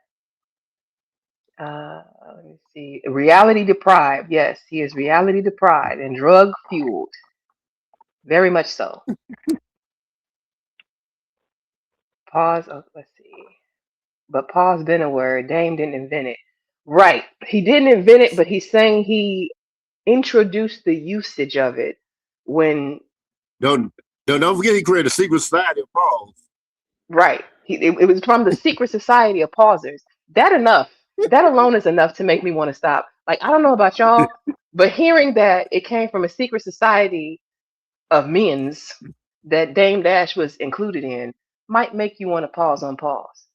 Let me see. Reality deprived. Yes, he is reality deprived and drug fueled. Very much so. Pause. Oh, let's see. But pause been a word. Dame didn't invent it. Right. He didn't invent it, but he's saying he introduced the usage of it when. Don't forget he created a secret society of pause. Right. It was from the secret society of pausers. That alone is enough to make me want to stop. Like, I don't know about y'all, but hearing that it came from a secret society of men's that Dame Dash was included in might make you want to pause on pause.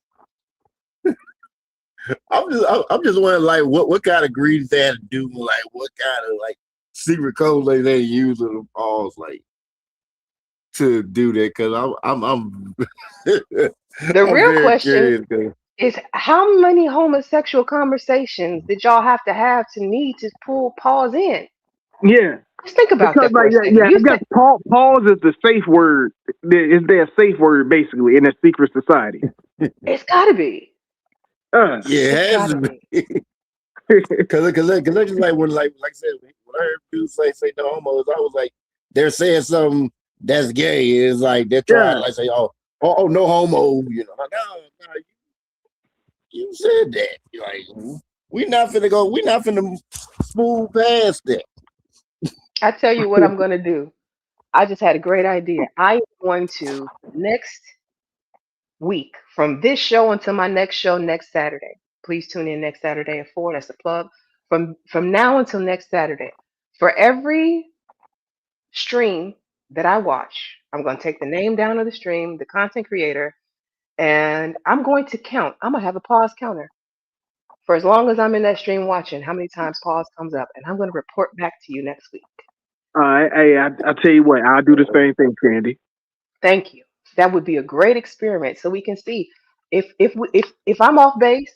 I'm just wondering, like, what kind of greens they had to do, like, what kind of like secret code like they use of the pause, like, to do that? Because I'm the real question is how many homosexual conversations did y'all have to need to pull pause in? Yeah. Just think about that. Like, I guess pause is the safe word. Is there a safe word basically in a secret society? It's got to be. Yeah, it has to be. Because just like when I said, when I heard people say no homos, I was like, they're saying something that's gay. It's like they're trying to like say, oh, no homo, you know. Like, no, you said that. You're like, we're not finna smooth past that. I tell you what I'm gonna do. I just had a great idea. I am going to next week, from this show until my next show next Saturday. Please tune in next Saturday at 4. That's the plug. From now until next Saturday, for every stream that I watch, I'm going to take the name down of the stream, the content creator, and I'm going to count. I'm going to have a pause counter for as long as I'm in that stream watching how many times pause comes up, and I'm going to report back to you next week. All right. Hey, I'll tell you what, I'll do the same thing, Candy. Thank you. That would be a great experiment, so we can see if I'm off base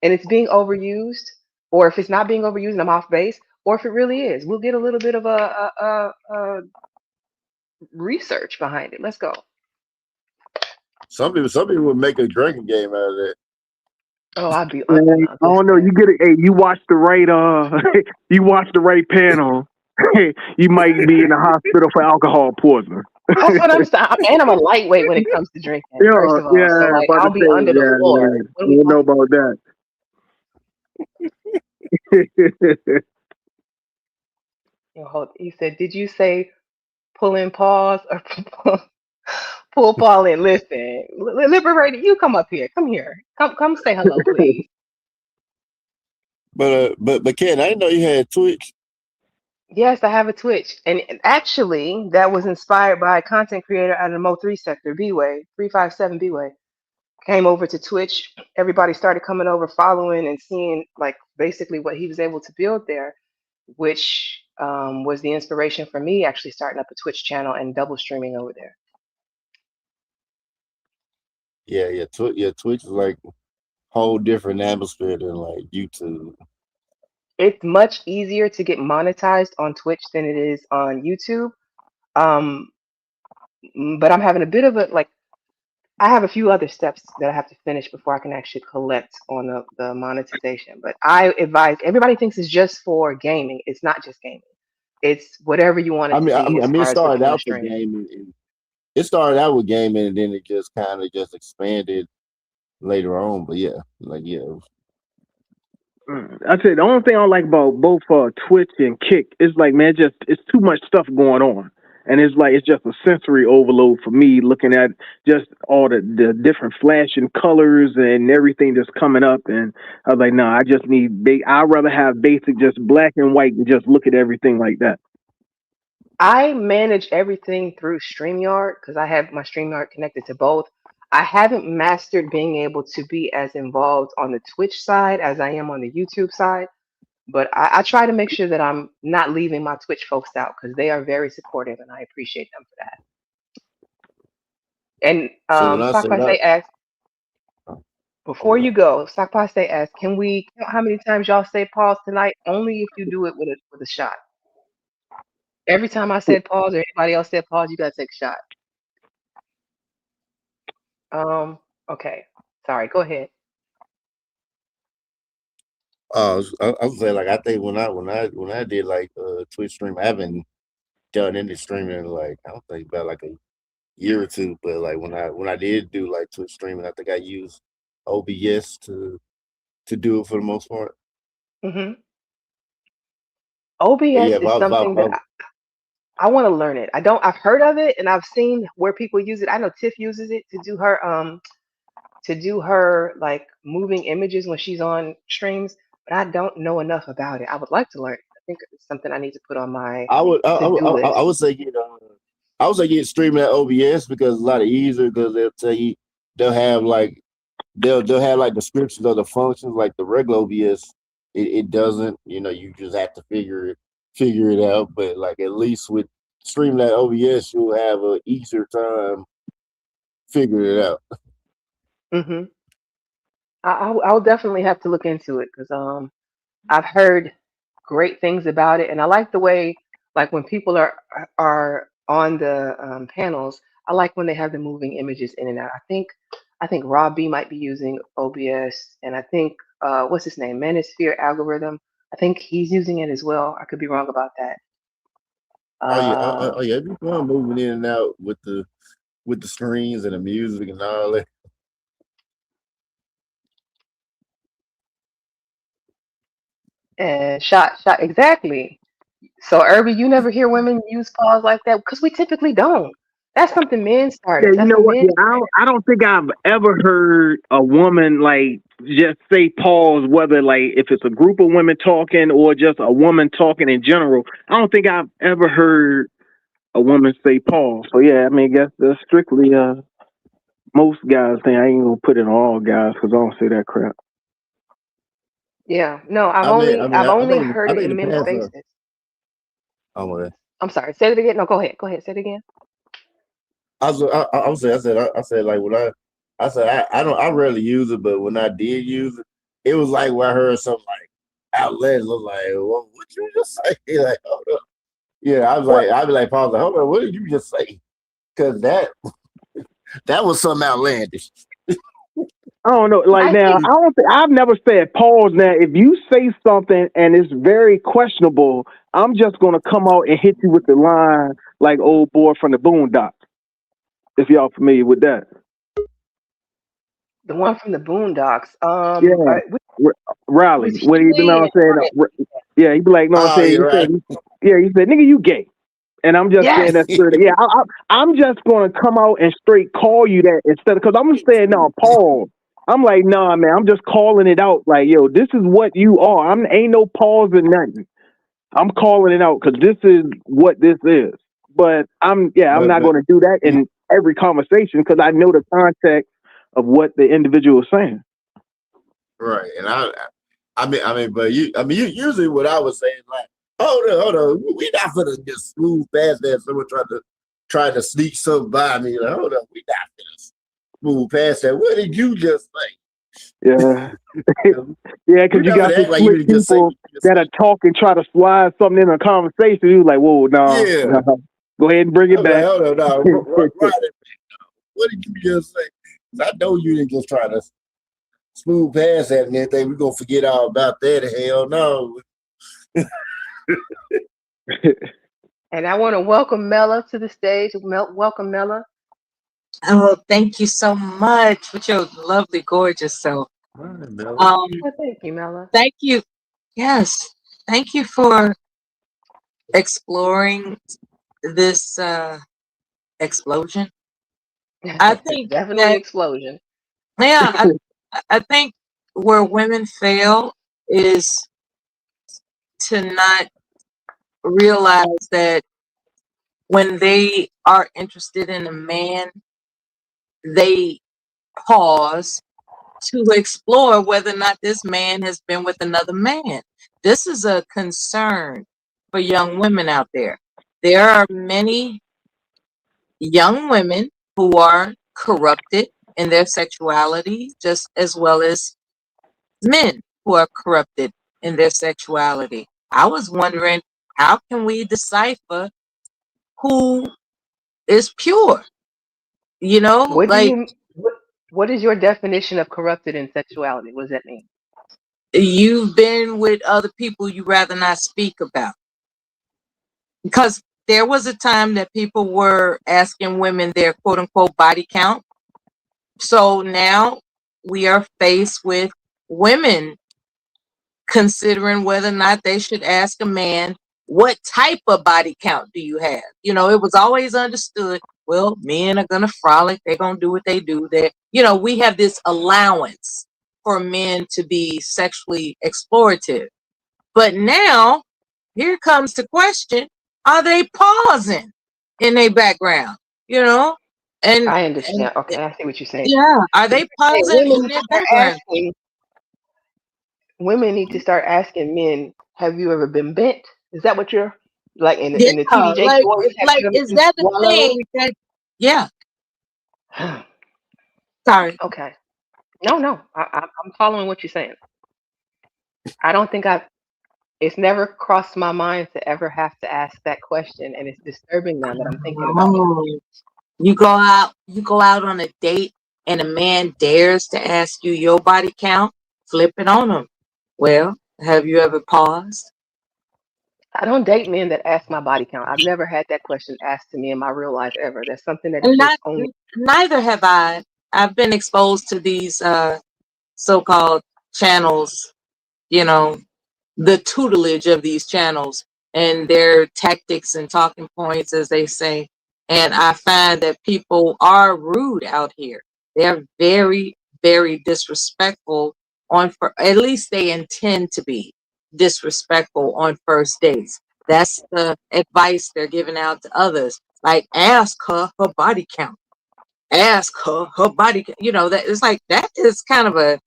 and it's being overused, or if it's not being overused and I'm off base, or if it really is. We'll get a little bit of a research behind it. Let's go. Some people would make a drinking game out of that. Oh, I'd be. I don't know. You get it. Hey, you watch the right. You watch the right panel. You might be in the hospital for alcohol poisoning. That's what I'm saying. And I'm a lightweight when it comes to drinking. Yeah, first of all. So, like, I'll be under the floor. Yeah. You know about that. He said, "Did you say pull in pause or pull Paul in. Listen, Liberator, you come up here. Come here. Come say hello, please. But Ken, I didn't know you had Twitch. Yes, I have a Twitch, and actually, that was inspired by a content creator out of the Mo3 sector, B-Way 357 B-Way. Came over to Twitch. Everybody started coming over, following and seeing like basically what he was able to build there, which was the inspiration for me actually starting up a Twitch channel and double streaming over there. Yeah. Twitch is like a whole different atmosphere than like YouTube. It's much easier to get monetized on Twitch than it is on YouTube. But I'm having a bit of a like. I have a few other steps that I have to finish before I can actually collect on the monetization. But I advise everybody thinks it's just for gaming. It's not just gaming. It's whatever you want it to be. It started out for gaming. It started out with gaming, and then it just kind of just expanded later on. But yeah. I tell you, the only thing I don't like about both Twitch and Kick is like, man, it's too much stuff going on. And it's just a sensory overload for me looking at just all the different flashing colors and everything that's coming up. And I was like, no, I just need I'd rather have basic, just black and white and just look at everything like that. I manage everything through StreamYard because I have my StreamYard connected to both. I haven't mastered being able to be as involved on the Twitch side as I am on the YouTube side. But I try to make sure that I'm not leaving my Twitch folks out because they are very supportive and I appreciate them for that. And Stockpaste asked, before you go, Stockpaste asked, can we count how many times y'all say pause tonight? Only if you do it with a shot. Every time I said pause or anybody else said pause, you gotta take a shot. Okay. Sorry, go ahead. I was saying, like, I think when I did like Twitch stream, I haven't done any streaming in like, I don't think about like a year or two. But like when I did do like Twitch streaming, I think I used OBS to do it for the most part. Mm-hmm. OBS is something that I want to learn it. I've heard of it and I've seen where people use it. I know Tiff uses it to do her like moving images when she's on streams, but I don't know enough about it. I would like to learn it. I think it's something I need to put on my I would say get streaming at OBS because it's a lot easier because they'll tell you they'll have like descriptions of the functions. Like the regular OBS, it doesn't. You just have to figure it out. But like at least with streaming at OBS, you'll have an easier time figuring it out. Mm-hmm. I'll definitely have to look into it because I've heard great things about it, and I like the way like when people are on the panels. I like when they have the moving images in and out. I think Rob B might be using OBS, and I think what's his name, Manosphere Algorithm. I think he's using it as well. I could be wrong about that. Oh yeah, it'd be fun moving in and out with the screens and the music and all that. And shot exactly. So Irby, you never hear women use pause like that because we typically don't. That's something men started. Yeah, you know what? Yeah, I don't think I've ever heard a woman like just say pause, whether like if it's a group of women talking or just a woman talking in general. I don't think I've ever heard a woman say pause. So yeah, I mean, I guess that's strictly most guys thing. I ain't gonna put it on all guys because I don't say that crap. Yeah, no, I've only heard it in men's spaces. I'm sorry. Say it again. No, go ahead. Say it again. I rarely use it, but when I did use it, it was like when I heard something like outlandish. I was like, well, what you just say? Like, hold up. Yeah, I'd be like, pause. Like, hold on, what did you just say? Because that was something outlandish. I don't know. Like I've never said pause. Now, if you say something and it's very questionable, I'm just gonna come out and hit you with the line like old boy from the Boondocks. If y'all familiar with that. The one from the Boondocks. Riley. What he be saying? Yeah, he be like, no, he said, nigga, you gay. And I'm just saying that straight. Yeah, I'm just going to come out and straight call you that instead of, because I'm saying, no, pause. I'm like, nah, man, I'm just calling it out. Like, yo, this is what you are. Ain't no pause or nothing. I'm calling it out because this is what this is. But I'm not going to do that in every conversation because I know the context of what the individual is saying. Right. And I mean, but you usually what I was saying, like, hold on, we not gonna just smooth past that. Someone try to sneak something by me. Like, hold on, we not gonna smooth past that. What did you just say? Yeah, yeah, because you got some slick people that are talking, try to slide something in a conversation. You like, whoa, no, yeah, go ahead and bring it back. Hold on, no, right it back. What did you just say? 'Cause I know you didn't just try to smooth past that and everything. We're gonna forget all about that. Hell no. And I want to welcome Mela to the stage. Welcome, Mela. Oh, thank you so much with your lovely, gorgeous self. Well, thank you, Mela. Thank you. Yes, thank you for exploring this explosion. I think Definitely explosion. Yeah, I think where women fail is to not realize that when they are interested in a man, they pause to explore whether or not this man has been with another man. This is a concern for young women out there. There are many young women who are corrupted in their sexuality, just as well as men who are corrupted in their sexuality. I was wondering, how can we decipher who is pure? You know, what is your definition of corrupted in sexuality? What does that mean? You've been with other people you rather not speak about. Because there was a time that people were asking women their quote unquote body count. So now we are faced with women considering whether or not they should ask a man, what type of body count do you have? You know, it was always understood, well, men are going to frolic. They're going to do what they do. We have this allowance for men to be sexually explorative. But now, here comes the question, are they pausing in their background? And I understand. Okay, I see what you're saying. Yeah, are they pausing in their background? Women need to start asking men, have you ever been bent? Is that what you're like in the TDJ stories? Is that the thing? Yeah. Sorry. Okay. No. I'm following what you're saying. I don't think it's never crossed my mind to ever have to ask that question, and it's disturbing now that I'm thinking about it. You go out on a date and a man dares to ask you your body count, flip it on him. Well, have you ever paused? I don't date men that ask my body count. I've never had that question asked to me in my real life ever. That's something that Neither have I. I've been exposed to these so-called channels, the tutelage of these channels and their tactics and talking points, as they say. And I find that people are rude out here. They're very, very disrespectful at least they intend to be disrespectful on first dates. That's the advice they're giving out to others. Like, ask her body count. Ask her body count. That it's like, that is kind of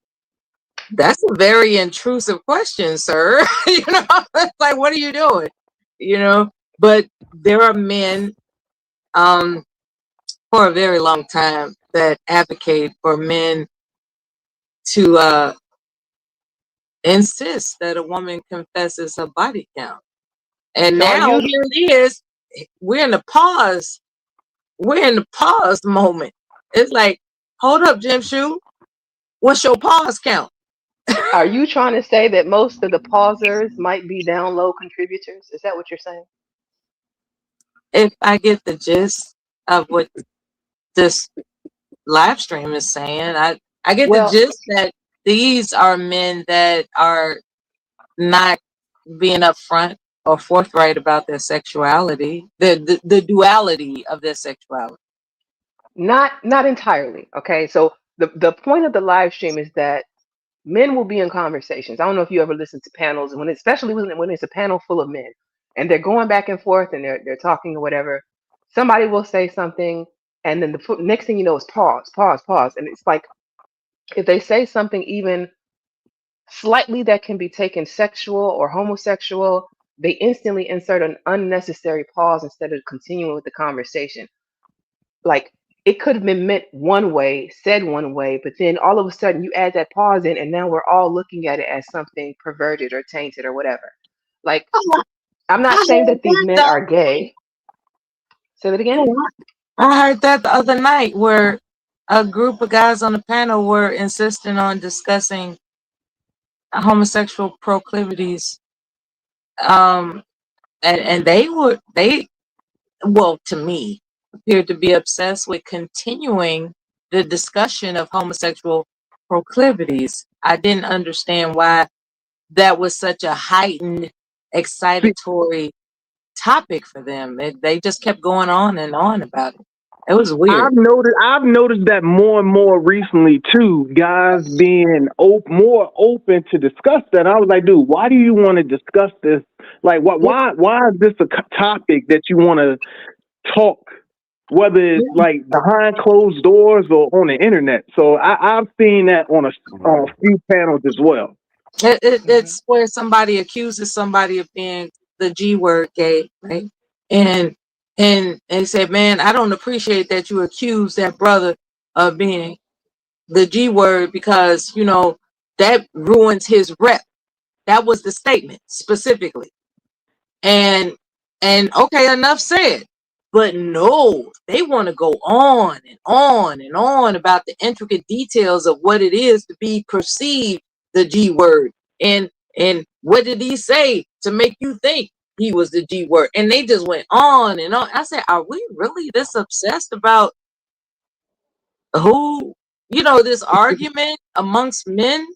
that's a very intrusive question, sir. It's like, what are you doing? But there are men for a very long time that advocate for men to insist that a woman confesses her body count. And now here it is. We're in the pause. We're in the pause moment. It's like, hold up, Jim Shoe. What's your pause count? Are you trying to say that most of the pausers might be down low contributors? Is that what you're saying? If I get the gist of what this live stream is saying, I get the gist that these are men that are not being upfront are forthright about their sexuality, the duality of their sexuality. Not entirely. Okay, so the point of the live stream is that men will be in conversations. I don't know if you ever listen to panels, when especially when it's a panel full of men and they're going back and forth and they're talking or whatever. Somebody will say something, and then the next thing you know is pause, pause, pause, and it's like if they say something even slightly that can be taken sexual or homosexual, they instantly insert an unnecessary pause instead of continuing with the conversation. Like it could have been meant one way, said one way, but then all of a sudden you add that pause in, and now we're all looking at it as something perverted or tainted or whatever. Like, I'm not saying that these men are gay. Say that again. I heard that the other night where a group of guys on the panel were insisting on discussing homosexual proclivities. And they well, to me, appeared to be obsessed with continuing the discussion of homosexual proclivities. I didn't understand why that was such a heightened, excitatory topic for them. They just kept going on and on about it. It was weird. I've noticed that more and more recently too. Guys being more open to discuss that. I was like, dude, why do you want to discuss this? Like, why is this a topic that you want to talk? Whether it's like behind closed doors or on the internet. So I've seen that on a few panels as well. It's where somebody accuses somebody of being the G word gay, right? And they said, man, I don't appreciate that you accuse that brother of being the G word because, you know, that ruins his rep. That was the statement specifically. And okay, enough said. But no, they want to go on and on and on about the intricate details of what it is to be perceived the G word. And what did he say to make you think he was the G word? And they just went on and on. I said, are we really this obsessed about who, you know, this argument amongst men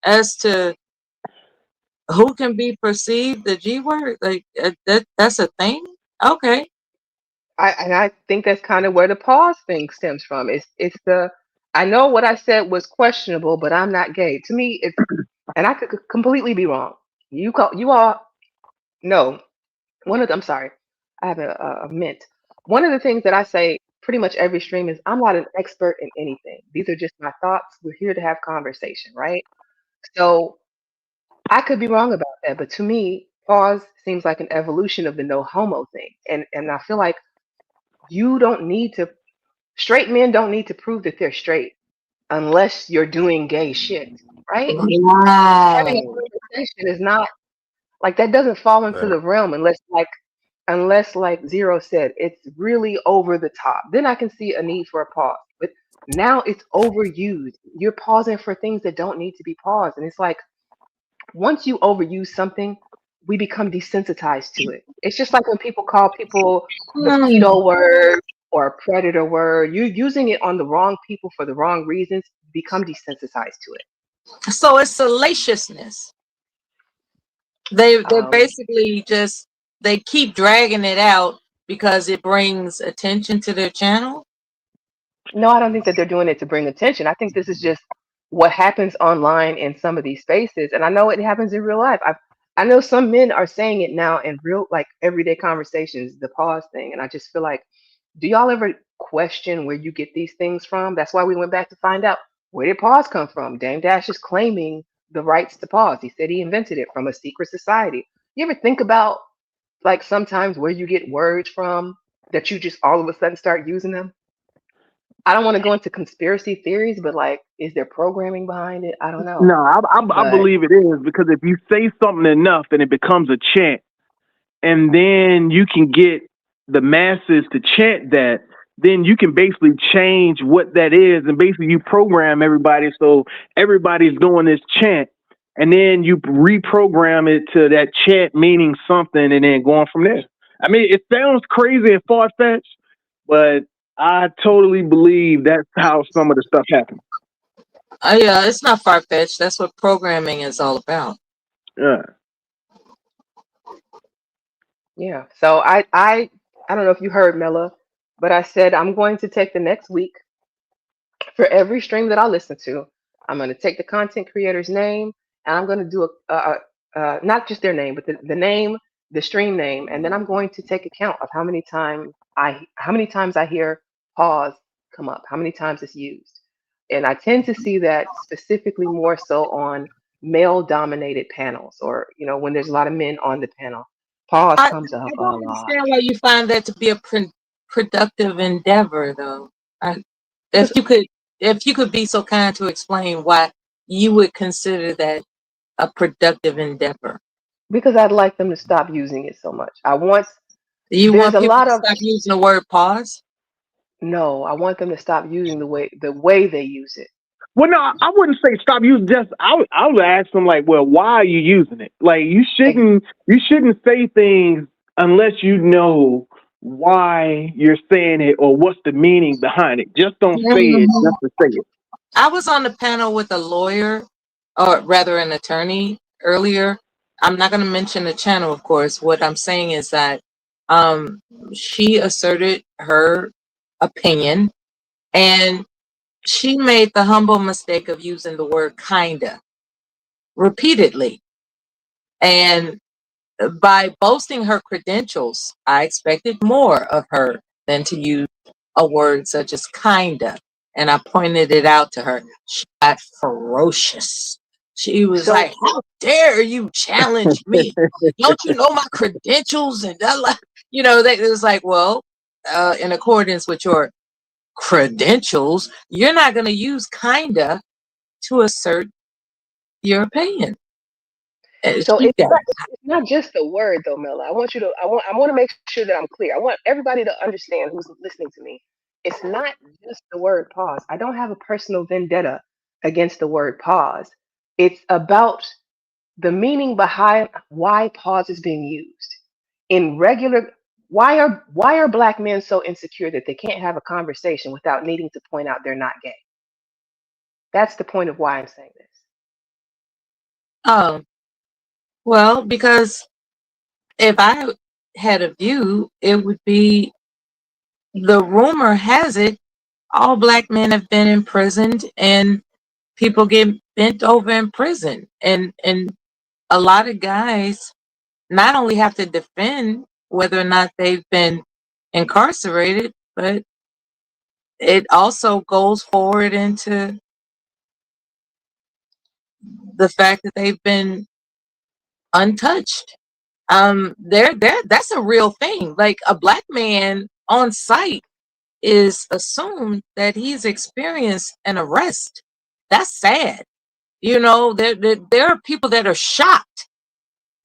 as to who can be perceived the G word? Like that's a thing? Okay. I think that's kind of where the pause thing stems from. It's the I know what I said was questionable, but I'm not gay. To me, it's and I could completely be wrong. You all know I'm sorry, I have a mint. One of the things that I say pretty much every stream is I'm not an expert in anything. These are just my thoughts. We're here to have conversation, right? So I could be wrong about that, but to me, pause seems like an evolution of the no homo thing, and I feel like you don't need to straight men don't need to prove that they're straight unless you're doing gay shit, right? Having a conversation is not like that doesn't fall into the realm unless like Zero said it's really over the top. Then I can see a need for a pause. But now it's overused. You're pausing for things that don't need to be paused. And it's like once you overuse something, we become desensitized to it. It's just like when people call people the pedo word or a predator word. You're using it on the wrong people for the wrong reasons, become desensitized to it. So it's salaciousness. They're basically just they keep dragging it out because it brings attention to their channel. No, I don't think that they're doing it to bring attention. I think this is just what happens online in some of these spaces, and I know it happens in real life. I know some men are saying it now in real, like everyday conversations, the pause thing, and I just feel like, do y'all ever question where you get these things from? That's why we went back to find out where did pause come from. Dame Dash is claiming the rights to pause. He said he invented it from a secret society. You ever think about like sometimes where you get words from that you just all of a sudden start using them? I don't want to go into conspiracy theories, but like, is there programming behind it? I don't know. No, I believe it is, because if you say something enough and it becomes a chant, and then you can get the masses to chant that, then you can basically change what that is, and basically you program everybody so everybody's doing this chant, and then you reprogram it to that chant meaning something, and then going from there. I mean, it sounds crazy and far-fetched, but I totally believe that's how some of the stuff happens. Yeah, it's not far-fetched. That's what programming is all about. Yeah. Yeah. So I don't know if you heard Mela, but I said I'm going to take the next week for every stream that I listen to. I'm going to take the content creator's name and I'm going to do not just their name, but the name, the stream name, and then I'm going to take account of how many times I hear pause come up, how many times it's used. And I tend to see that specifically more so on male dominated panels, or when there's a lot of men on the panel. Pause I comes up a don't lot. understand why you find that to be a productive endeavor, though. I, Because if you could be so kind to explain why you would consider that a productive endeavor. because I'd like them to stop using it so much. Do you There's want a people lot to of stop using the word pause? no, I want them to stop using the way they use it. Well, no, I wouldn't say stop using. Just I would ask them like, well, why are you using it? Like you shouldn't say things unless you know why you're saying it or what's the meaning behind it. Just don't say it Mhm. just to say it. I was on the panel with a lawyer, or rather an attorney earlier. I'm not going to mention the channel, of course. What I'm saying is that um, she asserted her opinion, and she made the humble mistake of using the word kinda repeatedly. And by boasting her credentials, I expected more of her than to use a word such as kinda. And I pointed it out to her. She got ferocious. She was So like, "How dare you challenge me? Don't you know my credentials?" And it was like, well, in accordance with your credentials, you're not going to use kinda to assert your opinion. so She got it's not just the word though, Mela. I want to make sure that I'm clear. I want everybody to understand who's listening to me. It's not just the word pause. I don't have a personal vendetta against the word pause. It's about the meaning behind why pause is being used in regular. Why are black men so insecure that they can't have a conversation without needing to point out they're not gay? That's the point of why I'm saying this. oh, well, because if I had a view, it would be the rumor has it all black men have been imprisoned and people get bent over in prison. And a lot of guys not only have to defend whether or not they've been incarcerated, but it also goes forward into the fact that they've been untouched. There that's a real thing. Like a black man on site is assumed that he's experienced an arrest. That's sad. There are people that are shocked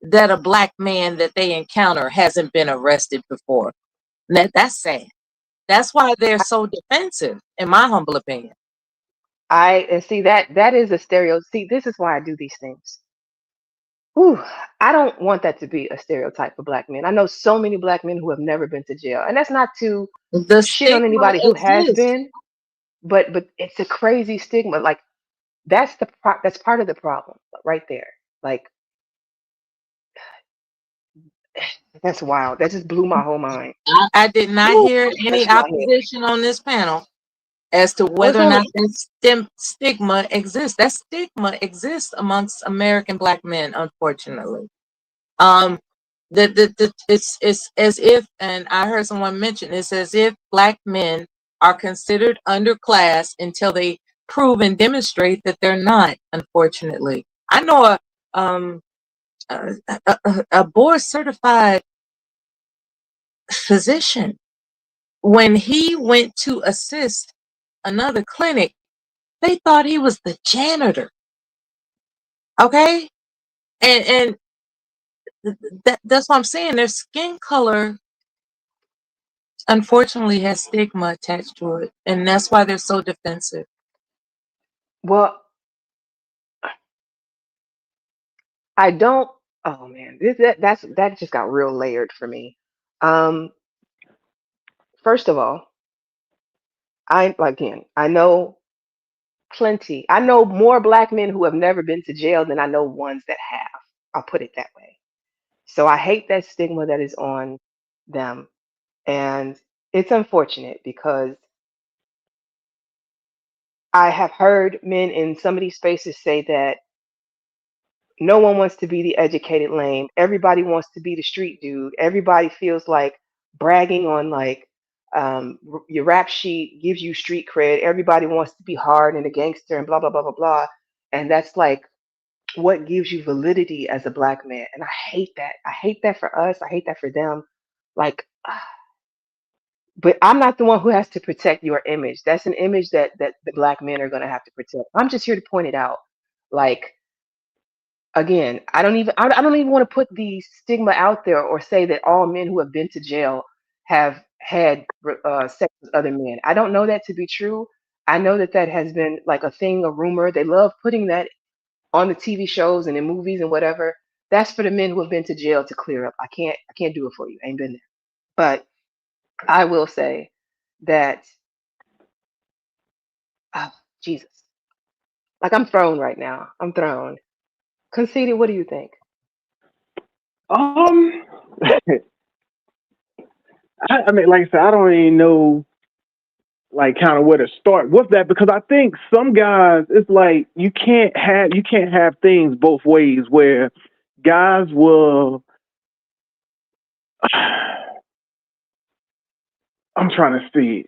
that a black man that they encounter hasn't been arrested before. That's sad. That's why they're so defensive, in my humble opinion. And see that is a stereo. See, this is why I do these things. Whew, I don't want that to be a stereotype for black men. I know so many black men who have never been to jail, and that's not to The shit on stigma anybody who has exists. been, but it's a crazy stigma. Like that's part of the problem right there. Like that's wild. That just blew my whole mind. I did not Whew, hear any touched my head. opposition on this panel as to Well, it's whether or only not that stigma exists. That stigma exists amongst American black men, unfortunately. Um, it's as if, and I heard someone mention, it's as if black men are considered underclass until they prove and demonstrate that they're not. Unfortunately, I know a, a board certified physician. When he went to assist another clinic, they thought he was the janitor. Okay, and that's what I'm saying. Their skin color unfortunately has stigma attached to it, and that's why they're so defensive. well, I don't. Oh man, that just got real layered for me. Um, First of all, I know plenty. I know more black men who have never been to jail than I know ones that have. I'll put it that way. So I hate that stigma that is on them. And it's unfortunate because I have heard men in some of these spaces say that no one wants to be the educated lame. Everybody wants to be the street dude. Everybody feels like bragging on like your rap sheet gives you street cred. Everybody wants to be hard and a gangster and blah blah blah blah blah. And that's like what gives you validity as a black man. And I hate that. I hate that for us. I hate that for them. Like, but I'm not the one who has to protect your image. That's an image that the black men are gonna have to protect. I'm just here to point it out. Like again, I don't even want to put the stigma out there or say that all men who have been to jail have had sex with other men. I don't know that to be true. I know that that has been like a thing, a rumor. They love putting that on the TV shows and in movies and whatever. That's for the men who have been to jail to clear up. I can't do it for you. I ain't been there. But I will say that oh, Jesus. Like I'm thrown right now. I'm thrown. Conceited, what do you think? I mean, like I said, I don't even know, like, kind of where to start with that because I think some guys, it's like you can't have things both ways where guys will. I'm trying to see.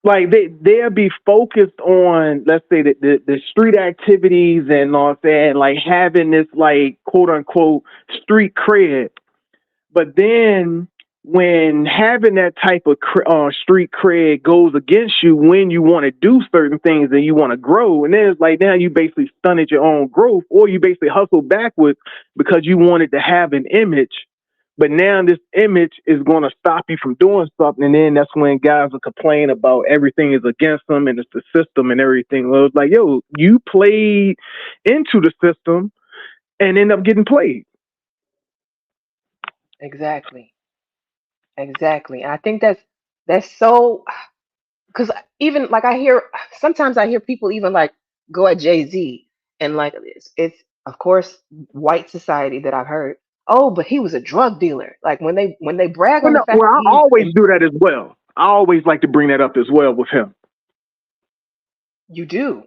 Like they'll be focused on, let's say, the street activities and all that, like having this like quote unquote street cred. But then when having that type of street cred goes against you when you want to do certain things and you want to grow, and then it's like now you basically stunted your own growth, or you basically hustle backwards because you wanted to have an image. But now this image is going to stop you from doing something. And then that's when guys will complain about everything is against them and it's the system and everything. Well, it's like, yo, you played into the system and end up getting played. Exactly. Exactly. I think that's so because even like sometimes I hear people even like go at Jay-Z and like it's of course white society that I've heard. Oh, but he was a drug dealer. Like when they brag Well, on the no, fact well, that I he's always do that as well. I always like to bring that up as well with him. you do.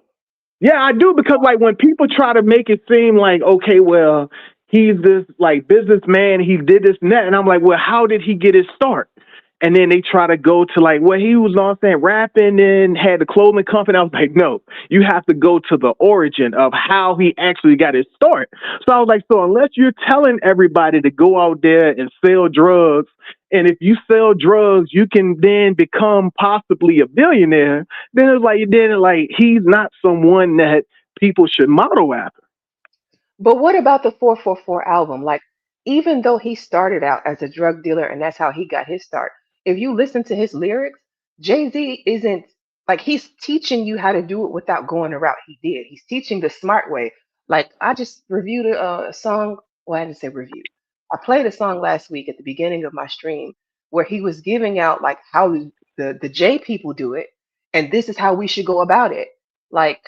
Yeah, I do because like when people try to make it seem like, okay, well, he's this like businessman, he did this and that, and I'm like, well, how did he get his start? And then they try to go to like, well, he was on saying rapping and had the clothing company. I was like, no, you have to go to the origin of how he actually got his start. So I was like, so unless you're telling everybody to go out there and sell drugs, and if you sell drugs, you can then become possibly a billionaire, then it's like he's not someone that people should model after. But what about the 444 album? Like, even though he started out as a drug dealer and that's how he got his start, if you listen to his lyrics, Jay-Z isn't like he's teaching you how to do it without going the route he did. He's teaching the smart way. Like, I just reviewed a song. Well, I didn't say review. I played a song last week at the beginning of my stream where he was giving out like how the J people do it, and this is how we should go about it. Like,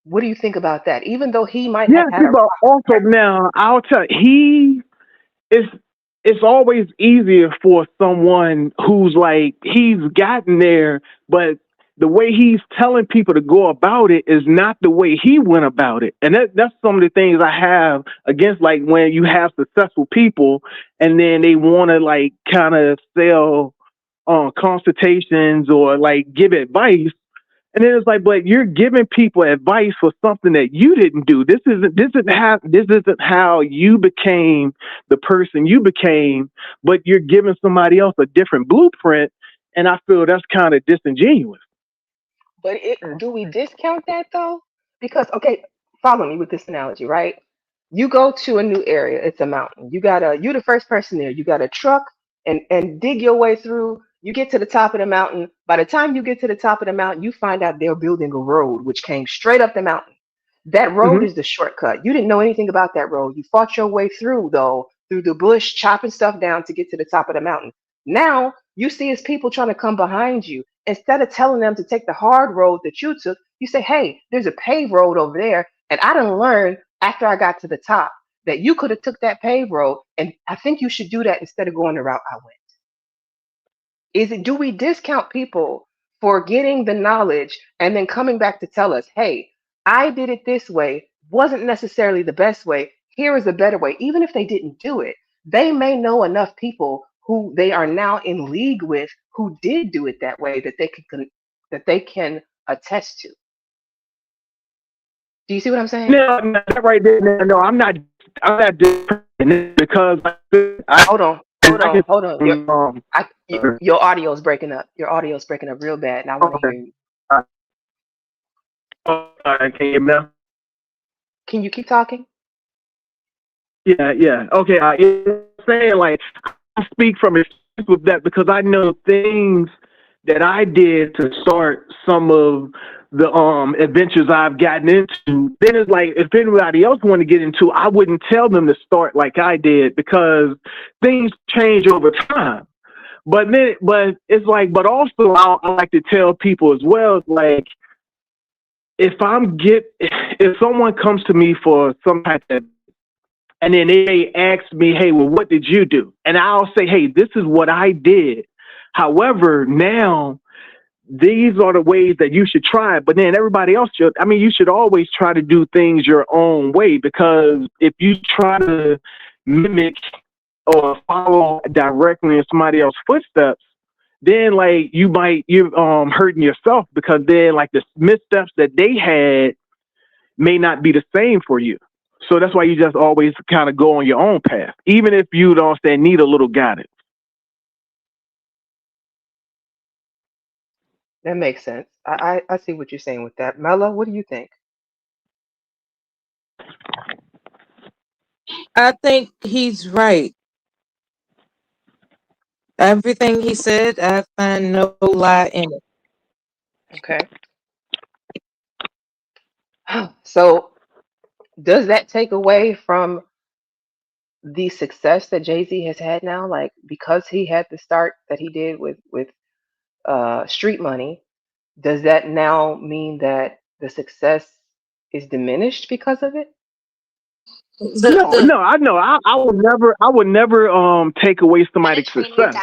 what do you think about that? Even though he might Yeah, have had a people also now I'll tell you, it's always easier for someone who's like he's gotten there, but the way he's telling people to go about it is not the way he went about it. And that's some of the things I have against like when you have successful people and then they want to like kind of sell consultations or like give advice. And then it's like, but you're giving people advice for something that you didn't do. This isn't how you became the person you became, but you're giving somebody else a different blueprint. And I feel that's kind of disingenuous. But do we discount that though? Because okay, follow me with this analogy, right? You go to a new area, it's a mountain. You're the first person there. You got a truck and dig your way through. You get to the top of the mountain. By the time you get to the top of the mountain, you find out they're building a road which came straight up the mountain. That road is the shortcut. You didn't know anything about that road. You fought your way through though, through the bush, chopping stuff down to get to the top of the mountain. Now you see as people trying to come behind you. Instead of telling them to take the hard road that you took, you say, hey, there's a paved road over there. And I didn't learn after I got to the top. that you could have took that paved road, and I think you should do that instead of going the route I went. Do we discount people for getting the knowledge and then coming back to tell us, hey, I did it this way, wasn't necessarily the best way. Here is a better way. Even if they didn't do it, they may know enough people who they are now in league with who did do it that way that they can attest to. Do you see what I'm saying? No, not right there. No, I'm not different because Hold on. Your audio is breaking up. Your audio is breaking up real bad, and I want to hear you. Can you hear me now? Can you keep talking? Yeah. Okay. I'm saying, like, I speak from experience with that because I know things that I did to start some of the adventures I've gotten into. Then it's like, if anybody else wanted to get into, I wouldn't tell them to start like I did because things change over time. But it's like, but also I like to tell people as well, like, if someone comes to me for some type of, and then they ask me, hey, well, what did you do? And I'll say, hey, this is what I did. However, now these are the ways that you should try it. But then everybody else you should always try to do things your own way, because if you try to mimic or follow directly in somebody else's footsteps, then like you're hurting yourself, because then like the missteps that they had may not be the same for you. So that's why you just always kind of go on your own path, even if you don't need a little guidance. That makes sense. I see what you're saying with that. Mella, what do you think? I think he's right. Everything he said, I find no lie in it. Okay. So does that take away from the success that Jay-Z has had now? Like, because he had the start that he did with Street Money, does that now mean that the success is diminished because of it? No, I know. I would never take away somebody's success.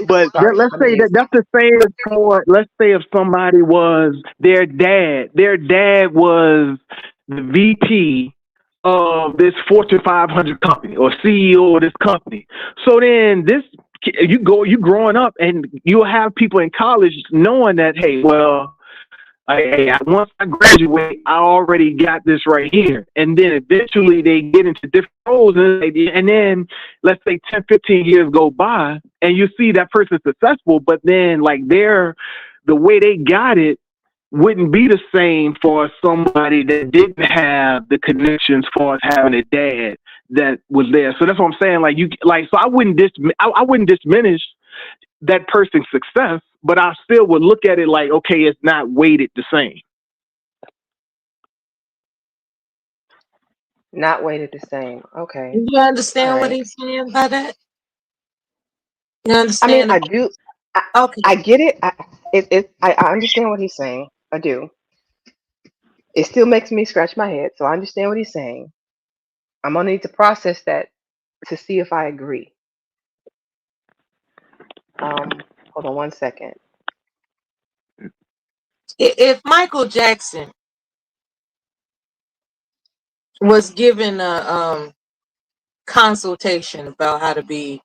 But let's say that's the same for, let's say if somebody was their dad was the VP of this Fortune 500 company or CEO of this company. So then you growing up and you'll have people in college knowing that, hey, well, once I graduate, I already got this right here. And then eventually they get into different roles. And then let's say 10, 15 years go by and you see that person's successful, but then like the way they got it wouldn't be the same for somebody that didn't have the connections for us having a dad that was there. So that's what I'm saying. So I wouldn't diminish that person's success, but I still would look at it like, okay, it's not weighted the same. Not weighted the same. Okay. Do you understand what he's saying by that? You understand? I mean, I do. Okay. I get it. I understand what he's saying. I do. It still makes me scratch my head, so I understand what he's saying. I'm gonna need to process that to see if I agree. Hold on one second. If Michael Jackson was given a consultation about how to be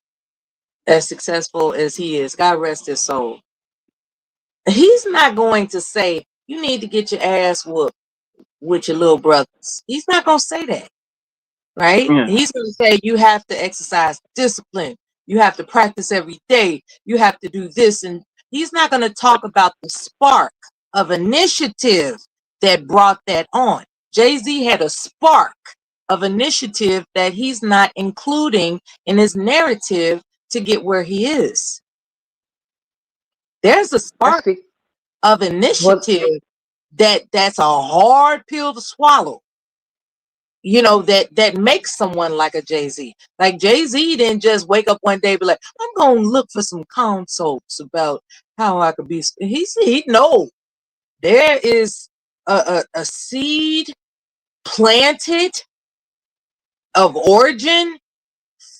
as successful as he is, God rest his soul, he's not going to say, you need to get your ass whooped with your little brothers. He's not going to say that, right? Yeah. He's going to say, you have to exercise discipline. You have to practice every day. You have to do this. And he's not going to talk about the spark of initiative that brought that on. Jay-Z had a spark of initiative that he's not including in his narrative to get where he is. There's a spark of initiative that's a hard pill to swallow. You know, that makes someone like a Jay-Z. Like Jay-Z didn't just wake up one day and be like, I'm going to look for some consults about how I could be. He know there is a seed planted of origin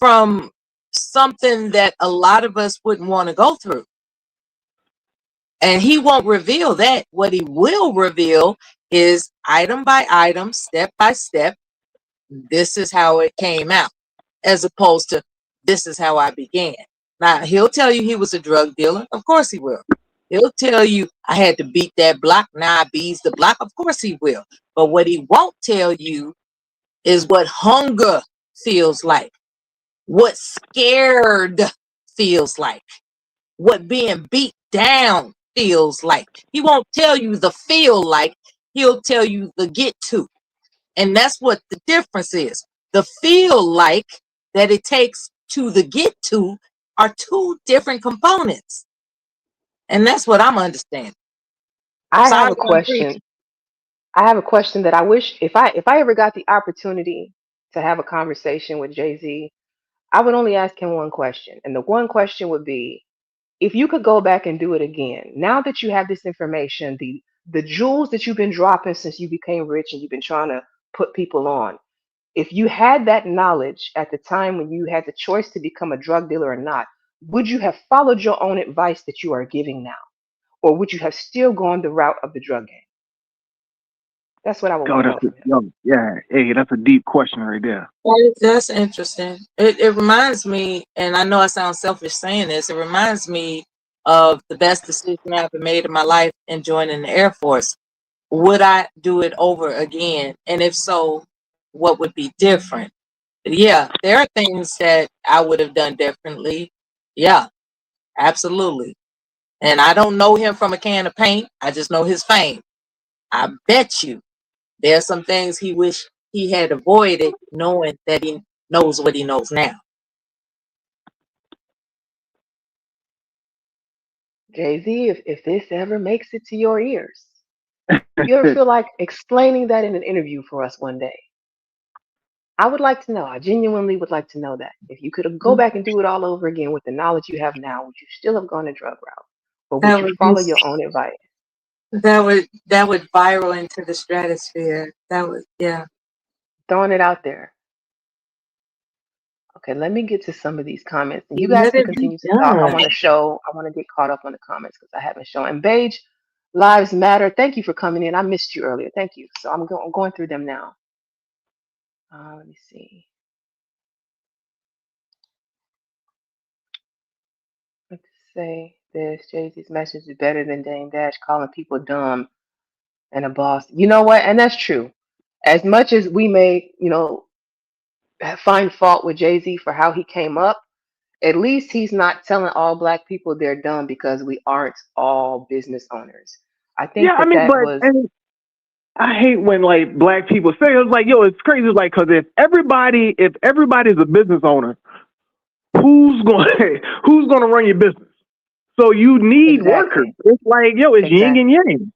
from something that a lot of us wouldn't want to go through. And he won't reveal that. What he will reveal is item by item, step by step. This is how it came out, as opposed to this is how I began. Now, he'll tell you he was a drug dealer. Of course he will. He'll tell you I had to beat that block. Now I beats the block. Of course he will. But what he won't tell you is what hunger feels like, what scared feels like, what being beat down feels like. He won't tell you the feel like, he'll tell you the get to. And that's what the difference is. The feel like that it takes to the get to are two different components. And that's what I'm understanding. I Sorry have a if I'm question. preaching. I have a question that I wish if I ever got the opportunity to have a conversation with Jay-Z, I would only ask him one question. And the one question would be, if you could go back and do it again, now that you have this information, the jewels that you've been dropping since you became rich and you've been trying to put people on, if you had that knowledge at the time when you had the choice to become a drug dealer or not, would you have followed your own advice that you are giving now? Or would you have still gone the route of the drug game? That's what I would Oh, want to that's know from him. yo, yeah. Hey, that's a deep question right there. That's interesting. It reminds me, and I know I sound selfish saying this, it reminds me of the best decision I ever made in my life in joining the Air Force. Would I do it over again? And if so, what would be different? Yeah, there are things that I would have done differently. Yeah, absolutely. And I don't know him from a can of paint. I just know his fame. I bet you there are some things he wish he had avoided, knowing that he knows what he knows now. Jay-Z, if this ever makes it to your ears, you ever feel like explaining that in an interview for us one day? I would like to know. I genuinely would like to know that. If you could go back and do it all over again with the knowledge you have now, would you still have gone the drug route? Or would That you would be follow your own advice? that would viral into the stratosphere. That would, yeah. Throwing it out there. Okay, let me get to some of these comments. And you guys Let can it be continue to talk. done. I want to get caught up on the comments because I haven't shown. And Beige, Lives Matter. Thank you for coming in. I missed you earlier. Thank you. So I'm going through them now. Let me see. Let's say this. Jay-Z's message is better than Dame Dash calling people dumb and a boss. You know what? And that's true. As much as we may, find fault with Jay-Z for how he came up, at least he's not telling all black people they're dumb because we aren't all business owners. I think Yeah, I mean, that but was and I hate when like black people say it's like, yo, it's crazy. It's like, because if everybody's a business owner, who's going who's going to run your business? So you need workers. exactly. It's like, yo, it's yin and yang.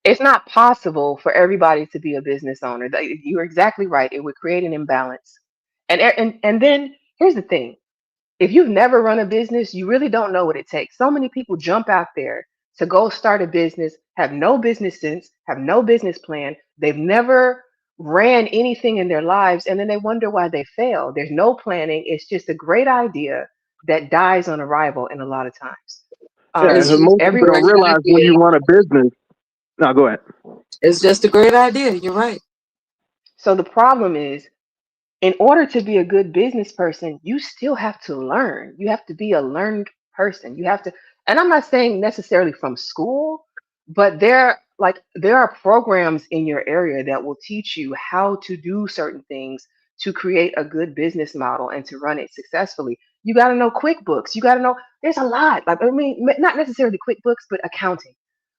It's not possible for everybody to be a business owner. You're exactly right. It would create an imbalance. And then here's the thing. If you've never run a business, you really don't know what it takes. So many people jump out there to go start a business, have no business sense, have no business plan. They've never ran anything in their lives, and then they wonder why they fail. There's no planning. It's just a great idea that dies on arrival in a lot of times. Yeah, and most people Everyone, don't realize when you run a business. No, go ahead. It's just a great idea. You're right. so the problem is, in order to be a good business person, you still have to learn. You have to be a learned person. You have to, and I'm not saying necessarily from school, but there are programs in your area that will teach you how to do certain things to create a good business model and to run it successfully. You got to know QuickBooks. You got to know there's a lot. Like, I mean, not necessarily QuickBooks, but accounting.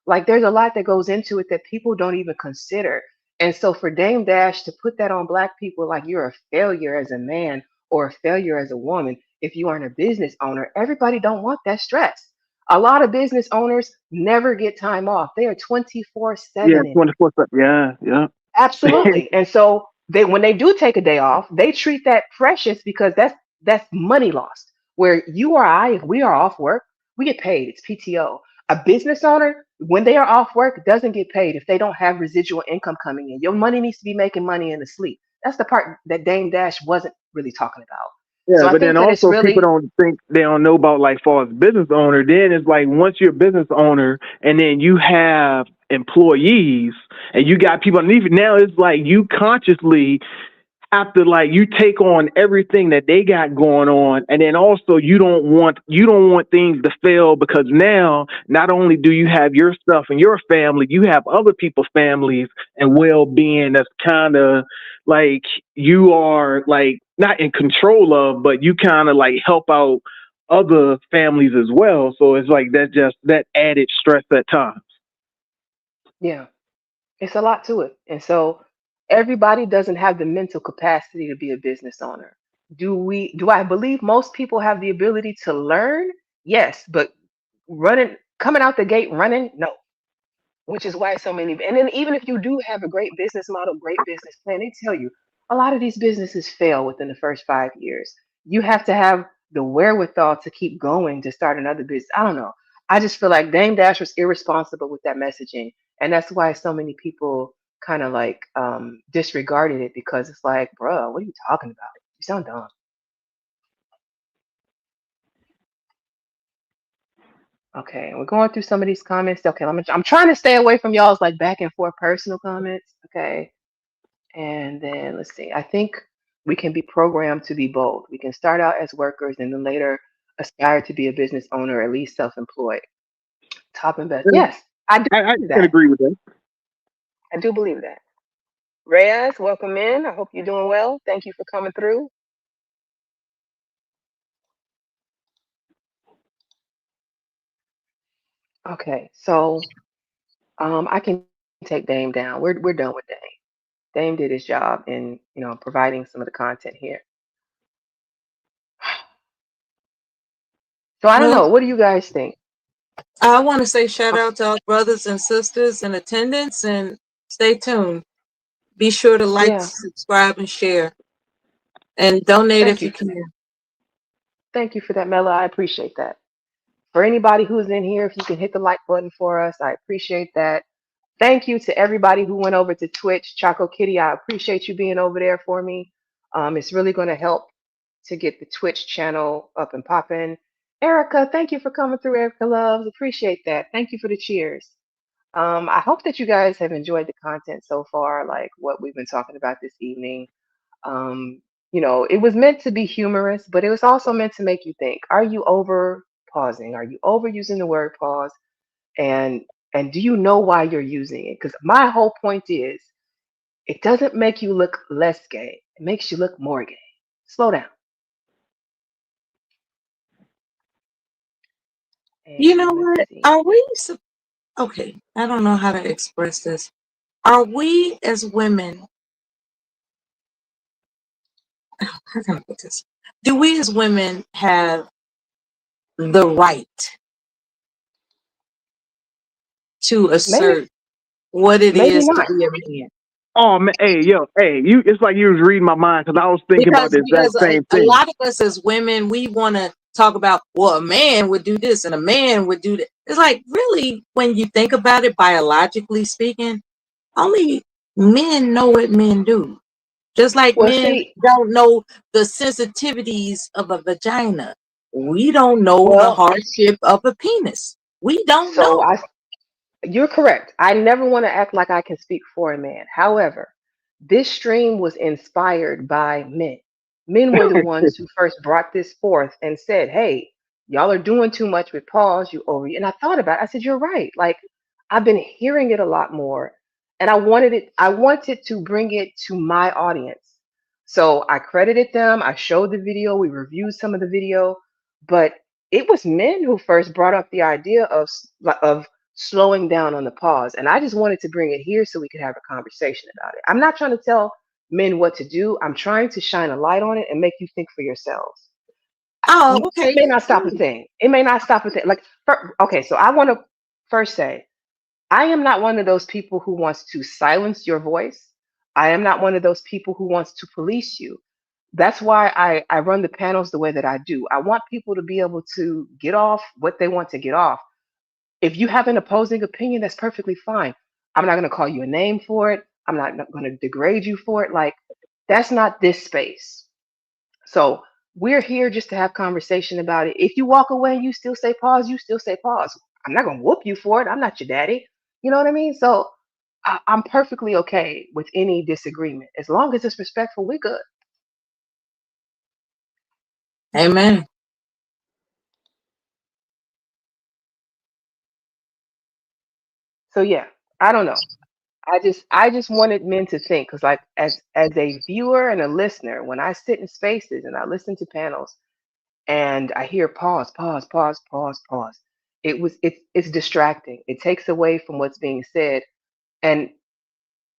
Like, there's a lot that goes into it that people don't even consider. And so for Dame Dash to put that on black people, like you're a failure as a man or a failure as a woman, if you aren't a business owner, everybody don't want that stress. A lot of business owners never get time off. They are 24/7 Yeah, in it. 24/7. Yeah, yeah. Absolutely. And so when they do take a day off, they treat that precious because that's money lost. Where you or I, if we are off work, we get paid. It's PTO. A business owner, when they are off work, doesn't get paid if they don't have residual income coming in. Your money needs to be making money in the sleep. That's the part that Dame Dash wasn't really talking about. So Yeah, I but think then that it's also people really, don't think they don't know about like far as business owner. Then it's like once you're a business owner and then you have employees and you got people underneath it, now it's like you consciously have to like you take on everything that they got going on, and then also you don't want things to fail because now not only do you have your stuff and your family, you have other people's families and well-being that's kind of like you are like not in control of, but you kind of like help out other families as well. So it's like that just that added stress at times. yeah, it's a lot to it. And so everybody doesn't have the mental capacity to be a business owner. Do I believe most people have the ability to learn? Yes, but coming out the gate running, no. Which is why so many, and then even if you do have a great business model, great business plan, they tell you a lot of these businesses fail within the first 5 years. You have to have the wherewithal to keep going to start another business. I don't know. I just feel like Dame Dash was irresponsible with that messaging, and that's why so many people kind of like disregarded it because it's like, bruh, what are you talking about? You sound dumb. Okay, we're going through some of these comments. Okay, I'm trying to stay away from y'all's like back and forth personal comments. Okay. And then let's see. I think we can be programmed to be both. We can start out as workers and then later aspire to be a business owner or at least self-employed. Top invest. And Yes, I do I believe can that. agree with that. I do believe that. Reyes, welcome in. I hope you're doing well. Thank you for coming through. Okay, so I can take Dame down. We're done with Dame. Dame did his job in providing some of the content here. So I don't Well, know. What do you guys think? I want to say shout out to our brothers and sisters in attendance and stay tuned. Be sure to like, Yeah, subscribe, and share. And donate thank if you you for that. can. Thank you for that, Mela. I appreciate that. For anybody who's in here, if you can hit the like button for us, I appreciate that. Thank you to everybody who went over to Twitch. Choco Kitty, I appreciate you being over there for me. It's really going to help to get the Twitch channel up and popping. Erica, thank you for coming through, Erica Loves. Appreciate that. Thank you for the cheers. I hope that you guys have enjoyed the content so far, like what we've been talking about this evening. Um, it was meant to be humorous, but it was also meant to make you think. Are you over pausing? Are you over using the word pause? And do you know why you're using it? Because my whole point is it doesn't make you look less gay. It makes you look more gay. Slow down. You know And let's what? see. Are we okay? I don't know how to express this. Are we as women? How can I put this? Do we as women have the right to Maybe, assert what it maybe is to not. be a man? Oh man, hey yo, hey you. It's like you was reading my mind because I was thinking about Because the exact same a thing. lot of us as women, we want to talk about, well, a man would do this and a man would do that. It's like, really, when you think about it, biologically speaking, only men know what men do. Just like Well, men see, don't know the sensitivities of a vagina. We don't know the well, hardship of a penis. We don't so know. you're correct. I never want to act like I can speak for a man. However, this stream was inspired by men. Men were the ones who first brought this forth and said, "Hey, y'all are doing too much with pause. You over." And I thought about it. I said, "You're right. Like I've been hearing it a lot more, and I wanted it. I wanted to bring it to my audience. So I credited them. I showed the video. We reviewed some of the video, but it was men who first brought up the idea of slowing down on the pause. And I just wanted to bring it here so we could have a conversation about it. I'm not trying to tell men what to do. I'm trying to shine a light on it and make you think for yourselves. Oh, It okay. may not stop a thing. It may not stop a thing. Like, okay, so I want to first say, I am not one of those people who wants to silence your voice. I am not one of those people who wants to police you. That's why I run the panels the way that I do. I want people to be able to get off what they want to get off. If you have an opposing opinion, that's perfectly fine. I'm not going to call you a name for it. I'm not going to degrade you for it. Like, That's not this space. So we're here just to have conversation about it. If you walk away and you still say pause, you still say pause. I'm not gonna whoop you for it. I'm not your daddy. You know what I mean? So I'm perfectly okay with any disagreement as long as it's respectful. We're good. Amen. So yeah, I don't know. I just wanted men to think because like as a viewer and a listener, when I sit in spaces and I listen to panels and I hear pause, pause, pause, pause, pause. It's distracting. It takes away from what's being said. And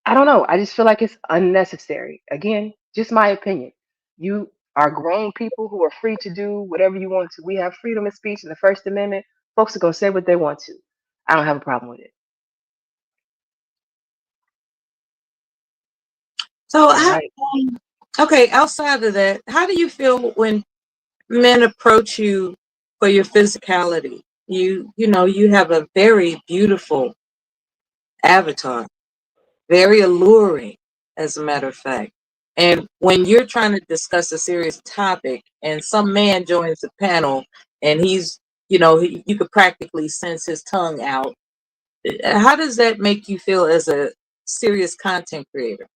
I don't know. I just feel like it's unnecessary. Again, just my opinion. You are grown people who are free to do whatever you want to. We have freedom of speech in the First Amendment. Folks are gonna say what they want to. I don't have a problem with it. So, Right. okay, outside of that, how do you feel when men approach you for your physicality? You know, you have a very beautiful avatar, very alluring, as a matter of fact. And when you're trying to discuss a serious topic and some man joins the panel and he's, you know, you could practically sense his tongue out, how does that make you feel as a serious content creator?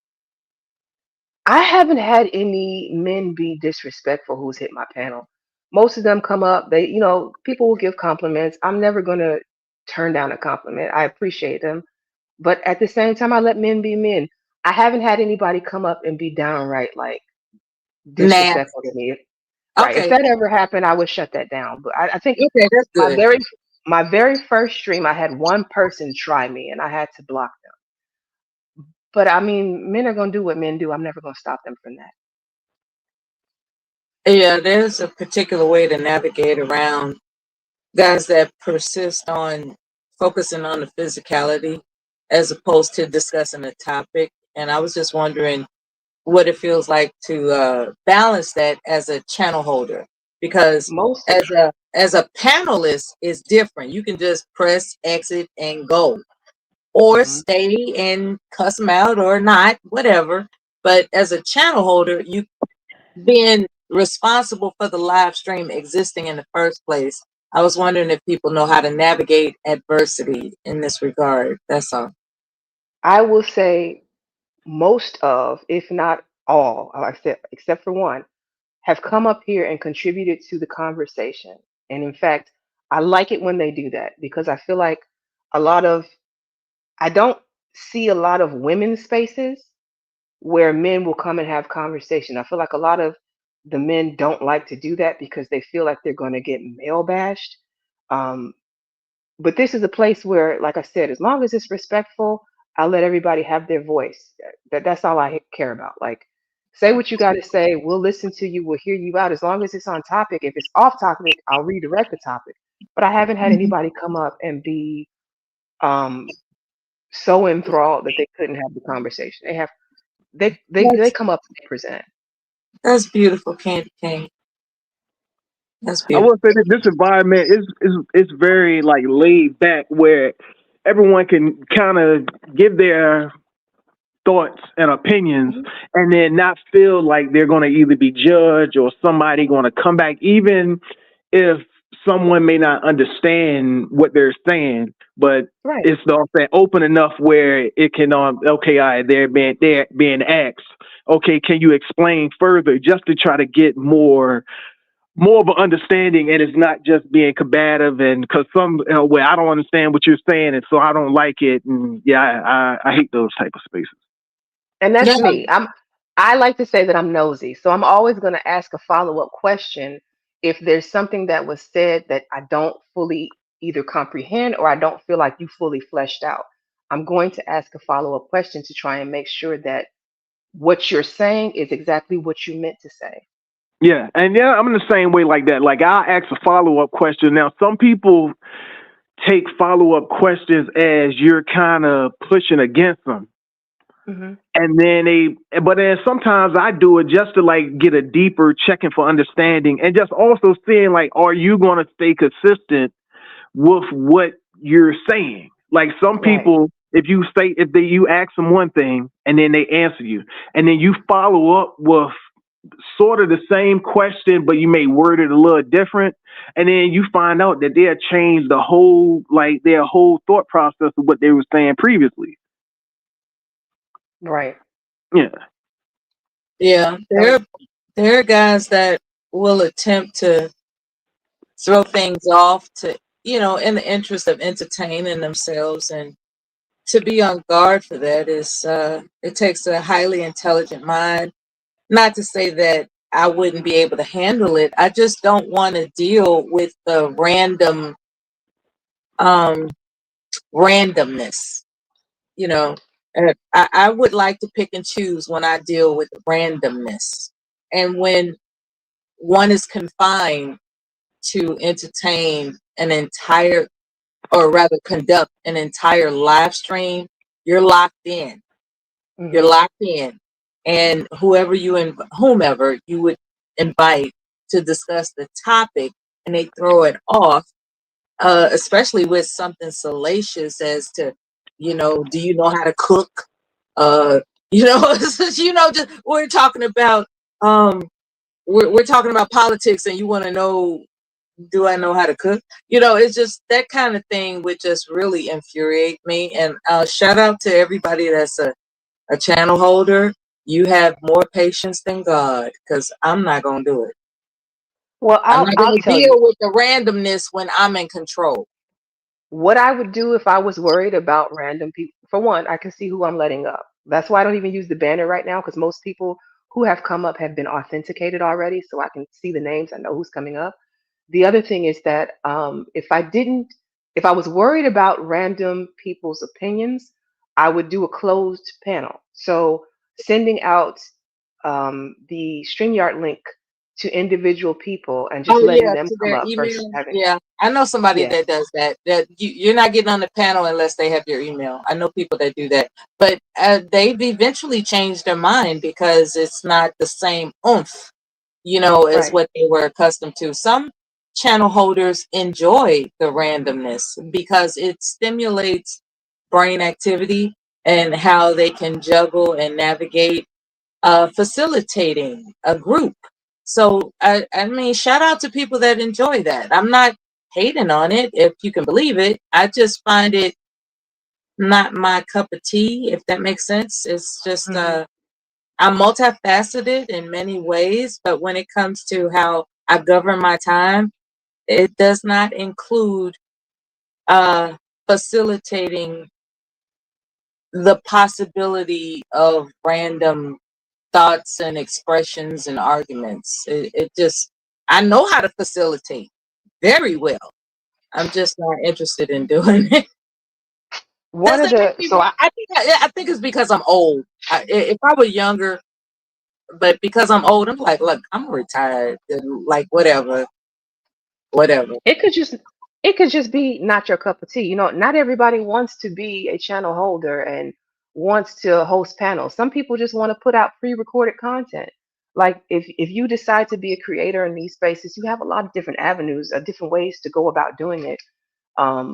I haven't had any men be disrespectful who's hit my panel. Most of them come up, people will give compliments. I'm never going to turn down a compliment. I appreciate them. But at the same time, I let men be men. I haven't had anybody come up and be downright like Nah. disrespectful to me. Right. If Okay. that ever happened, I would shut that down. But I think Okay, that's my good. very first stream, I had one person try me and I had to block them. But I mean, men are gonna do what men do. I'm never gonna stop them from that. Yeah, there's a particular way to navigate around guys that persist on focusing on the physicality as opposed to discussing a topic. And I was just wondering what it feels like to balance that as a channel holder, because Most as a panelist is different. You can just press exit and go, or stay and cuss them out or not, whatever. But as a channel holder, you being responsible for the live stream existing in the first place. I was wondering if people know how to navigate adversity in this regard. That's all. I will say most of, if not all, like I said, except for one, have come up here and contributed to the conversation. And in fact, I like it when they do that because I feel like a lot of, I don't see a lot of women's spaces where men will come and have conversation. I feel like a lot of the men don't like to do that because they feel like they're going to get male bashed. Um, but this is a place where, like I said, as long as it's respectful, I'll let everybody have their voice. That's all I care about. Like, say what you got to say. We'll listen to you. We'll hear you out. As long as it's on topic. If it's off topic, I'll redirect the topic. But I haven't had anybody come up and be um, so enthralled that they couldn't have the conversation. They come up and they present. That's beautiful, Candy Cane. That's I beautiful. will say that this environment is very like laid back where everyone can kind of give their thoughts and opinions and then not feel like they're going to either be judged or somebody going to come back, even if someone may not understand what they're saying, but Right. it's open enough where it can okay, all right, they're being asked, okay, can you explain further, just to try to get more of an understanding, and it's not just being combative and because well, I don't understand what you're saying and so I don't like it, and yeah, I hate those type of spaces. And that's Yeah. me. I like to say that I'm nosy. So I'm always going to ask a follow-up question if there's something that was said that I don't fully either comprehend or I don't feel like you fully fleshed out. I'm going to ask a follow-up question to try and make sure that what you're saying is exactly what you meant to say. Yeah, and yeah, I'm in the same way like that. Like I'll ask a follow-up question. Now, some people take follow-up questions as you're kind of pushing against them. And then but then sometimes I do it just to like get a deeper checking for understanding and just also seeing like, are you going to stay consistent with what you're saying? Like some people If you ask them one thing and then they answer you, and then you follow up with sort of the same question, but you may word it a little different, and then you find out that they have changed their whole thought process of what they were saying previously. Right. Yeah. Yeah, there are guys that will attempt to throw things off to, in the interest of entertaining themselves, and to be on guard for that is it takes a highly intelligent mind. Not to say that I wouldn't be able to handle it. I just don't want to deal with the randomness. I would like to pick and choose when I deal with randomness, and when one is confined to entertain an entire, or rather conduct an entire live stream, you're locked in. You're locked in, and whomever you would invite to discuss the topic, and they throw it off, especially with something salacious as to, do you know how to cook? Just we're talking about we're talking about politics, and you want to know, do I know how to cook? It's just that kind of thing would just really infuriate me. And shout out to everybody that's a channel holder. You have more patience than God, because I'm not gonna do it. Well, I'm not I'll gonna tell deal you with the randomness when I'm in control. what I would do if I was worried about random people. For one, I can see who I'm letting up. That's why I don't even use the banner right now, because most people who have come up have been authenticated already, so I can see the names. I know who's coming up. The other thing is that if I was worried about random people's opinions, I would do a closed panel. So sending out the StreamYard link to individual people and just Oh letting yeah, them to come their up versus email. having, Yeah, I know somebody yeah, that does that. That you're not getting on the panel unless they have your email. I know people that do that, but they've eventually changed their mind because it's not the same oomph, as right. what they were accustomed to. Some channel holders enjoy the randomness because it stimulates brain activity and how they can juggle and navigate facilitating a group. So I mean, shout out to people that enjoy that. I'm not hating on it, if you can believe it. I just find it not my cup of tea, if that makes sense. It's just I'm multifaceted in many ways, but when it comes to how I govern my time, it does not include uh, facilitating the possibility of random thoughts and expressions and arguments. It just, I know how to facilitate very well. I'm just not interested in doing it. One of the so I, I think it's because I'm old. If I were younger, but because I'm old, I'm like, look, I'm retired. Like whatever. it could just be not your cup of tea. Not everybody wants to be a channel holder and wants to host panels. Some people just want to put out pre-recorded content. Like if you decide to be a creator in these spaces, you have a lot of different avenues, different ways to go about doing it. um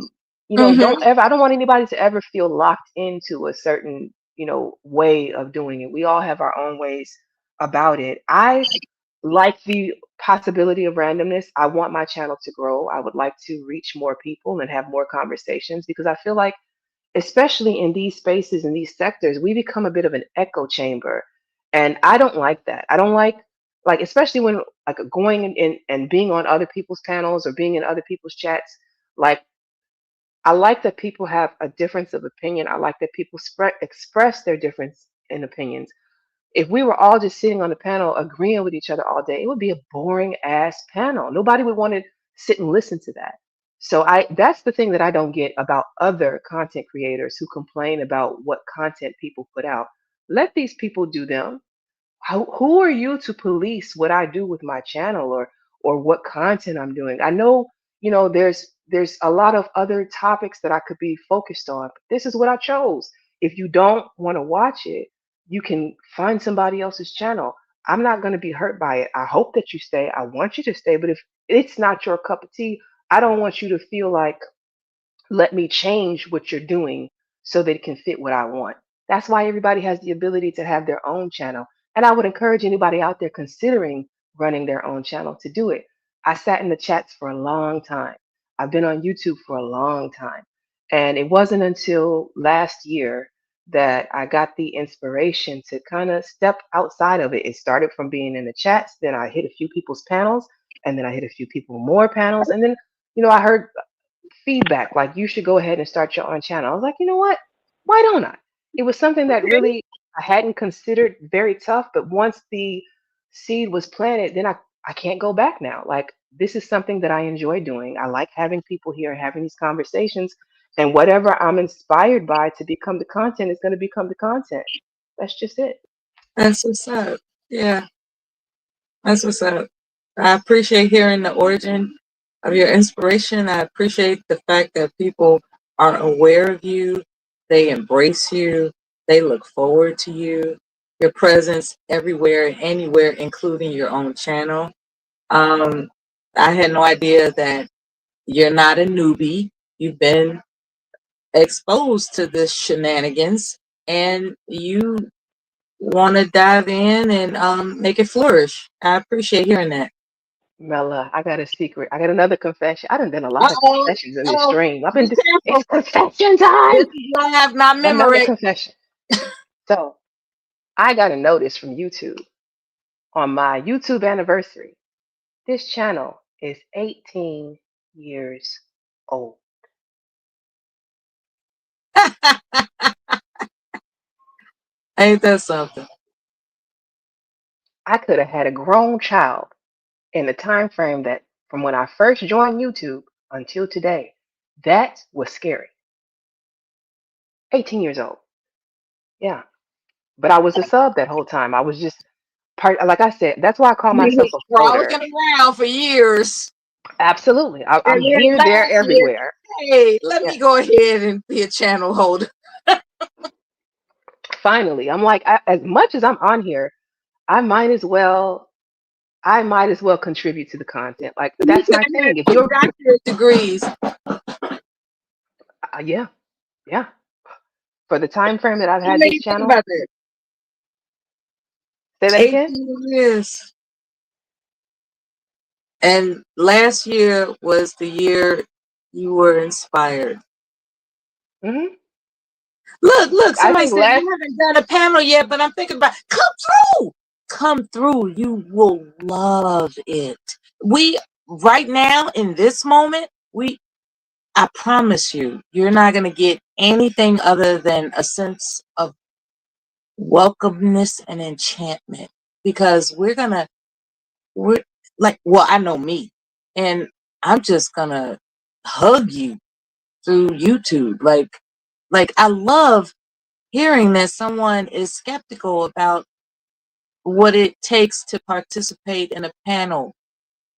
Mm-hmm. I don't want anybody to ever feel locked into a certain way of doing it. We all have our own ways about it. I like the possibility of randomness. I want my channel to grow. I would like to reach more people and have more conversations, because I feel like, especially in these spaces, in these sectors, we become a bit of an echo chamber. And I don't like that. I don't like especially when, like, going in and being on other people's panels or being in other people's chats. Like, I like that people have a difference of opinion. I like that people express their difference in opinions. If we were all just sitting on the panel agreeing with each other all day, it would be a boring ass panel. Nobody would want to sit and listen to that. So that's the thing that I don't get about other content creators who complain about what content people put out. Let these people do them. Who are you to police what I do with my channel, or what content I'm doing? I know, there's a lot of other topics that I could be focused on, but this is what I chose. If you don't want to watch it, you can find somebody else's channel. I'm not going to be hurt by it. I hope that you stay. I want you to stay, but if it's not your cup of tea, I don't want you to feel like, let me change what you're doing so that it can fit what I want. That's why everybody has the ability to have their own channel. And I would encourage anybody out there considering running their own channel to do it. I sat in the chats for a long time. I've been on YouTube for a long time. And it wasn't until last year that I got the inspiration to kind of step outside of it. It started from being in the chats, then I hit a few people's panels, and then I hit a few people more panels. And then, I heard feedback like, you should go ahead and start your own channel. I was like, you know what? Why don't I? It was something that really I hadn't considered, very tough, but once the seed was planted, then I can't go back now. Like, this is something that I enjoy doing. I like having people here, having these conversations, and whatever I'm inspired by to become the content is going to become the content. That's just it. That's what's up. Yeah, that's what's up. I appreciate hearing the origin of your inspiration. I appreciate the fact that people are aware of you, they embrace you, they look forward to you, your presence everywhere and anywhere, including your own channel. I had no idea that you're not a newbie. You've been exposed to this shenanigans and you want to dive in and make it flourish. I appreciate hearing that. Mela, I got a secret. I got another confession. I done done a lot of confessions in this stream. I've been it's confession time. This is why I have not Another memory. confession. So I got a notice from YouTube on my YouTube anniversary. This channel is 18 years old. Ain't that something? I could have had a grown child in the time frame that from when I first joined YouTube until today. That was scary. 18 years old. Yeah. But I was a sub that whole time. I was just part, like I said, that's why I call myself a floater. Frolicking around for years. Absolutely. I'm And then here, there, last year, everywhere. hey, let Yeah. me go ahead and be a channel holder. Finally, I'm like, as much as I'm on here, I might as well contribute to the content. Like, that's my thing. If you're doctorate degrees, yeah, for the time frame that I've what had made this you think channel, about that? say that again. 18 years. And last year was the year you were inspired. Hmm. Look, I somebody think said you haven't done a panel yet, but I'm thinking about come through. You will love it. We right now in this moment, I promise you, you're not gonna get anything other than a sense of welcomeness and enchantment because we're like, well, I know me, and I'm just gonna hug you through YouTube. Like I love hearing that someone is skeptical about what it takes to participate in a panel.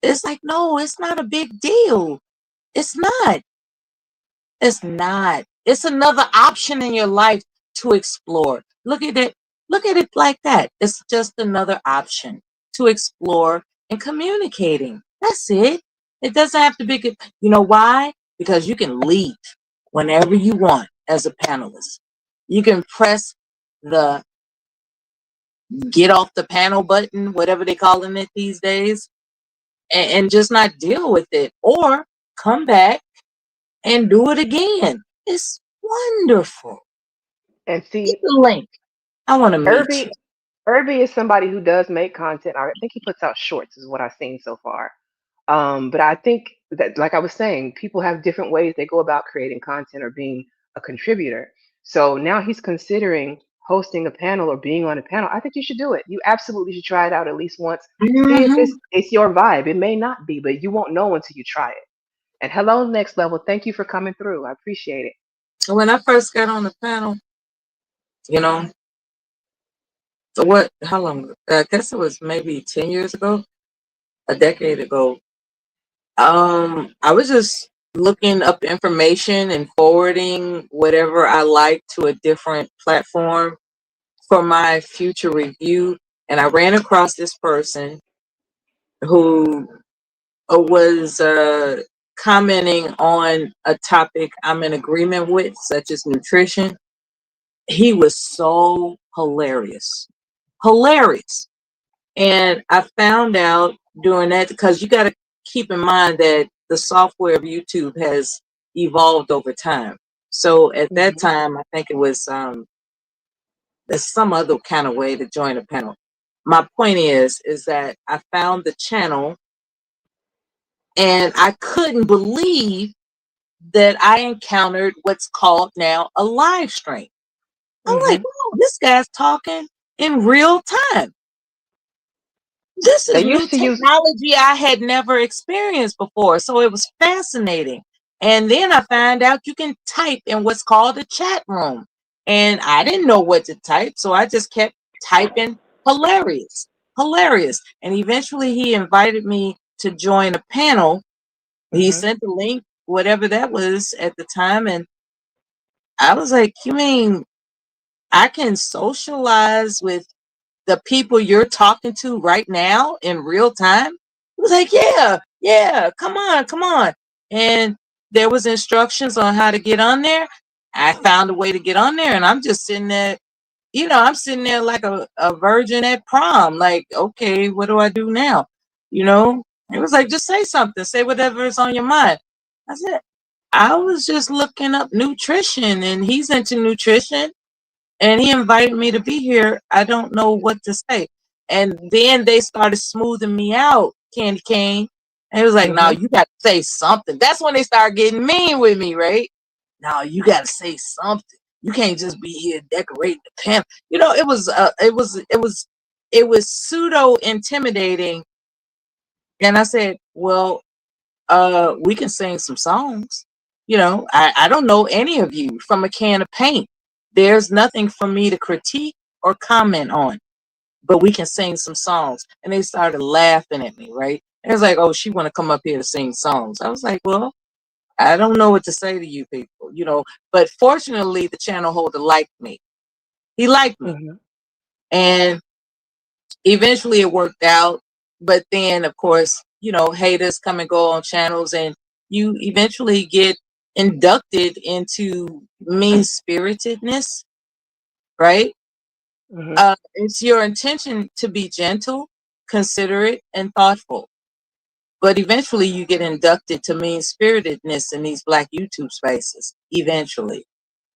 It's like, no, it's not a big deal. It's not. It's not. It's another option in your life to explore. Look at it. Look at it like that. It's just another option to explore and communicating. That's it. It doesn't have to be good. You know why? Because you can leave whenever you want as a panelist. You can press the get off the panel button, whatever they're calling it these days, and just not deal with it. Or come back and do it again. It's wonderful. And see, Get the link. I want to meet you. Irby is somebody who does make content. I think he puts out shorts, is what I've seen so far. But I think that, like I was saying, people have different ways they go about creating content or being a contributor. So now he's considering hosting a panel or being on a panel. I think you should do it. You absolutely should try it out at least once. See if it's your vibe. It may not be, but you won't know until you try it. And hello, Next Level. Thank you for coming through. I appreciate it. When I first got on the panel, how long? I guess it was maybe 10 years ago, a decade ago. I was just looking up information and forwarding whatever I like to a different platform for my future review. And I ran across this person who was commenting on a topic I'm in agreement with, such as nutrition. He was so hilarious. Hilarious. And I found out during that, because you got to keep in mind that the software of YouTube has evolved over time. So at that time, I think it was there's some other kind of way to join a panel. My point is that I found the channel and I couldn't believe that I encountered what's called now a live stream. I'm like, oh, this guy's talking in real time. This is new technology I had never experienced before. So it was fascinating. And then I found out you can type in what's called a chat room. And I didn't know what to type. So I just kept typing hilarious, hilarious. And eventually he invited me to join a panel. He sent the link, whatever that was at the time. And I was like, you mean I can socialize with the people you're talking to right now in real time? He was like, yeah, come on. And there was instructions on how to get on there. I found a way to get on there, and I'm just sitting there, I'm sitting there like a virgin at prom. Like, okay, what do I do now? It was like, just say something, say whatever is on your mind. I said, I was just looking up nutrition, and he's into nutrition. And he invited me to be here. I don't know what to say. And then they started smoothing me out, Candy Cane. And it was like, no, you got to say something. That's when they started getting mean with me, right? No, you got to say something. You can't just be here decorating the panel. It was pseudo intimidating. And I said, well, we can sing some songs. I don't know any of you from a can of paint. There's nothing for me to critique or comment on, but we can sing some songs. And they started laughing at me, right? And it was like, oh, she want to come up here to sing songs. I was like, well, I don't know what to say to you people, but fortunately the channel holder liked me. He liked me. And eventually it worked out. But then of course, haters come and go on channels, and you eventually get inducted into mean-spiritedness, right? It's your intention to be gentle, considerate, and thoughtful. But eventually you get inducted to mean-spiritedness in these Black YouTube spaces. Eventually.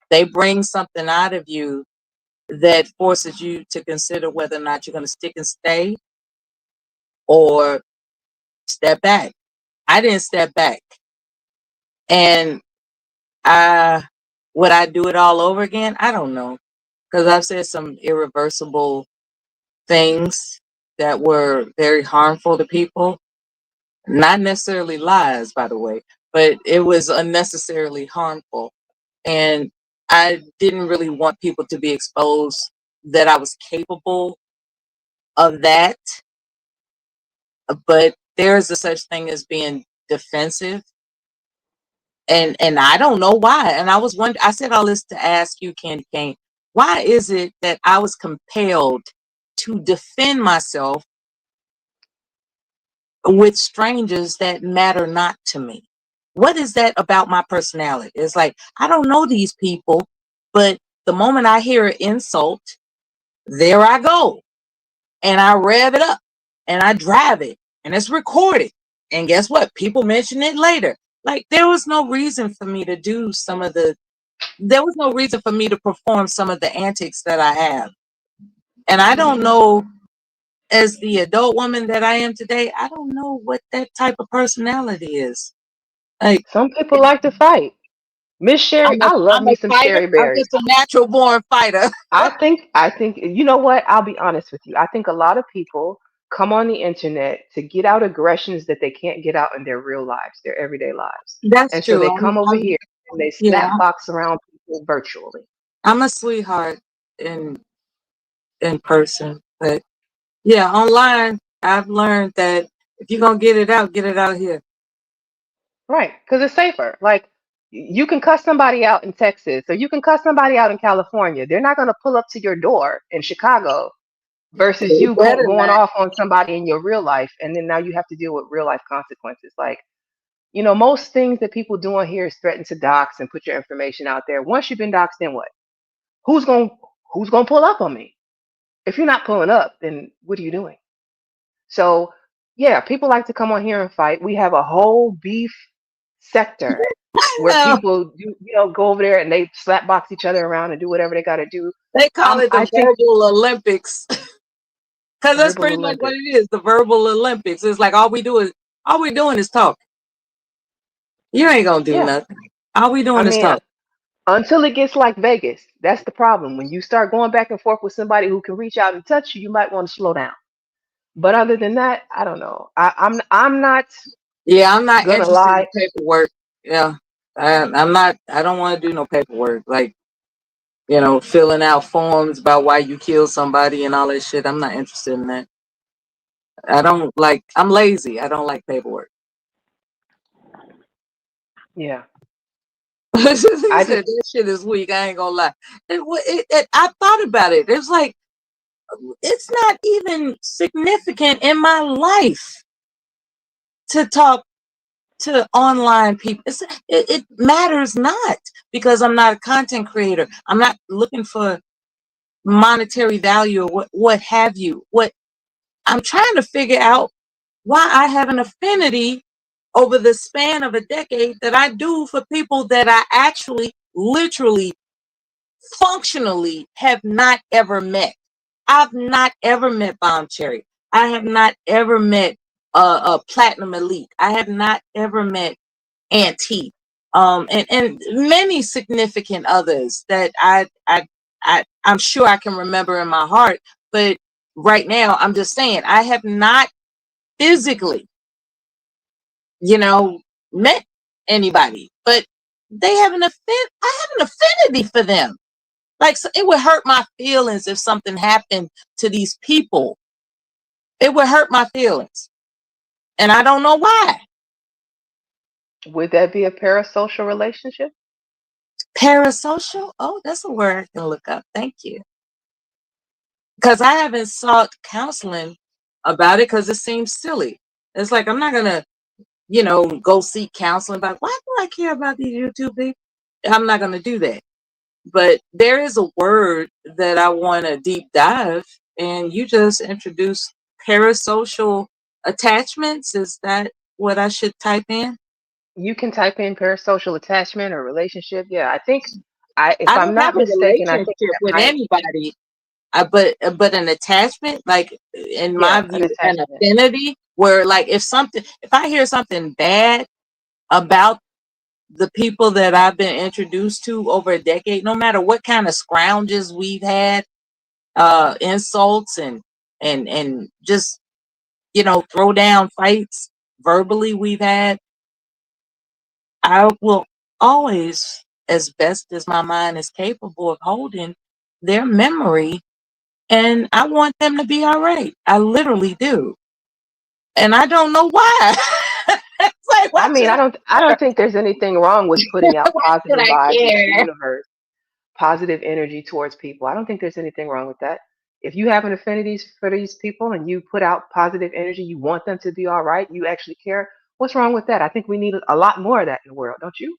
They bring something out of you that forces you to consider whether or not you're going to stick and stay or step back. I didn't step back. And would I do it all over again? I don't know. Because I've said some irreversible things that were very harmful to people. Not necessarily lies, by the way, but it was unnecessarily harmful. And I didn't really want people to be exposed that I was capable of that. But there is a such thing as being defensive. And I don't know why. And I was wondering, I said all this to ask you, Candy Cane, why is it that I was compelled to defend myself with strangers that matter not to me? What is that about my personality? It's like, I don't know these people, but the moment I hear an insult, there I go. And I rev it up and I drive it and it's recorded. And guess what? People mention it later. Like, there was no reason for me to do there was no reason for me to perform some of the antics that I have. And I don't know, as the adult woman that I am today, I don't know what that type of personality is. Like, some people like to fight. Miss Sherry, I love me some Sherry Berry. I'm just a natural born fighter. I think, you know what? I'll be honest with you. I think a lot of people come on the internet to get out aggressions that they can't get out in their real lives, their everyday lives. That's and true. so they come over here and they snap box around people virtually. I'm a sweetheart in person, but yeah, online I've learned that if you're gonna get it out here. Right, because it's safer. Like, you can cuss somebody out in Texas, or you can cuss somebody out in California. They're not gonna pull up to your door in Chicago versus you going off on somebody in your real life, and then now you have to deal with real life consequences. Like, You know, most things that people do on here is threaten to dox and put your information out there. Once you've been doxed, then what? Who's going who's going to pull up on me? If you're not pulling up, then what are you doing? So, yeah, people like to come on here and fight. We have a whole beef sector where people go over there and they slap box each other around and do whatever they got to do. They call it the verbal Olympics. Because that's Verbal pretty much what it is, the verbal Olympics. It's like all we're doing is talk. You ain't gonna do nothing. All we doing is talk. Until it gets like Vegas. That's the problem. When you start going back and forth with somebody who can reach out and touch you, you might want to slow down. But other than that, I don't know. I'm not. Yeah, I'm not gonna interested lie. in paperwork. Yeah, I'm not. I don't want to do no paperwork. Like, filling out forms about why you killed somebody and all that shit. I'm not interested in that. I'm lazy. I don't like paperwork. Yeah. I said that shit is weak. I ain't gonna lie. I thought about it. It's like, it's not even significant in my life to talk to online people. It matters not, because I'm not a content creator. I'm not looking for monetary value or what have you. What I'm trying to figure out why I have an affinity over the span of a decade that I do for people that I actually, literally, functionally have not ever met. I've not ever met Bomb Cherry. I have not ever met Platinum Elite. I have not ever met Auntie. And many significant others that I'm sure I can remember in my heart. But right now, I'm just saying, I have not physically, met anybody, but they have I have an affinity for them. Like, so it would hurt my feelings if something happened to these people. It would hurt my feelings. And I don't know why. Would that be a parasocial relationship? Parasocial? Oh, that's a word I can look up. Thank you. Because I haven't sought counseling about it because it seems silly. It's like, I'm not going to, go seek counseling about, why do I care about these YouTube people? I'm not going to do that. But there is a word that I want to deep dive, and you just introduced parasocial attachments. Is that what I should type in? You can type in parasocial attachment or relationship. Yeah, I think if I I'm don't have not a mistaken, I think relationship that with might. anybody. But an attachment, like in my Yeah, an view, an attachment. affinity, where like if I hear something bad about the people that I've been introduced to over a decade, no matter what kind of scrounges we've had, insults and just throw down fights verbally we've had, I will always, as best as my mind is capable of holding, their memory, and I want them to be all right. I literally do, and I don't know why. It's like, I mean, I don't think there's anything wrong with putting out positive vibes into the universe, positive energy towards people. I don't think there's anything wrong with that. If you have an affinity for these people and you put out positive energy, you want them to be all right, you actually care. What's wrong with that? I think we need a lot more of that in the world, don't you?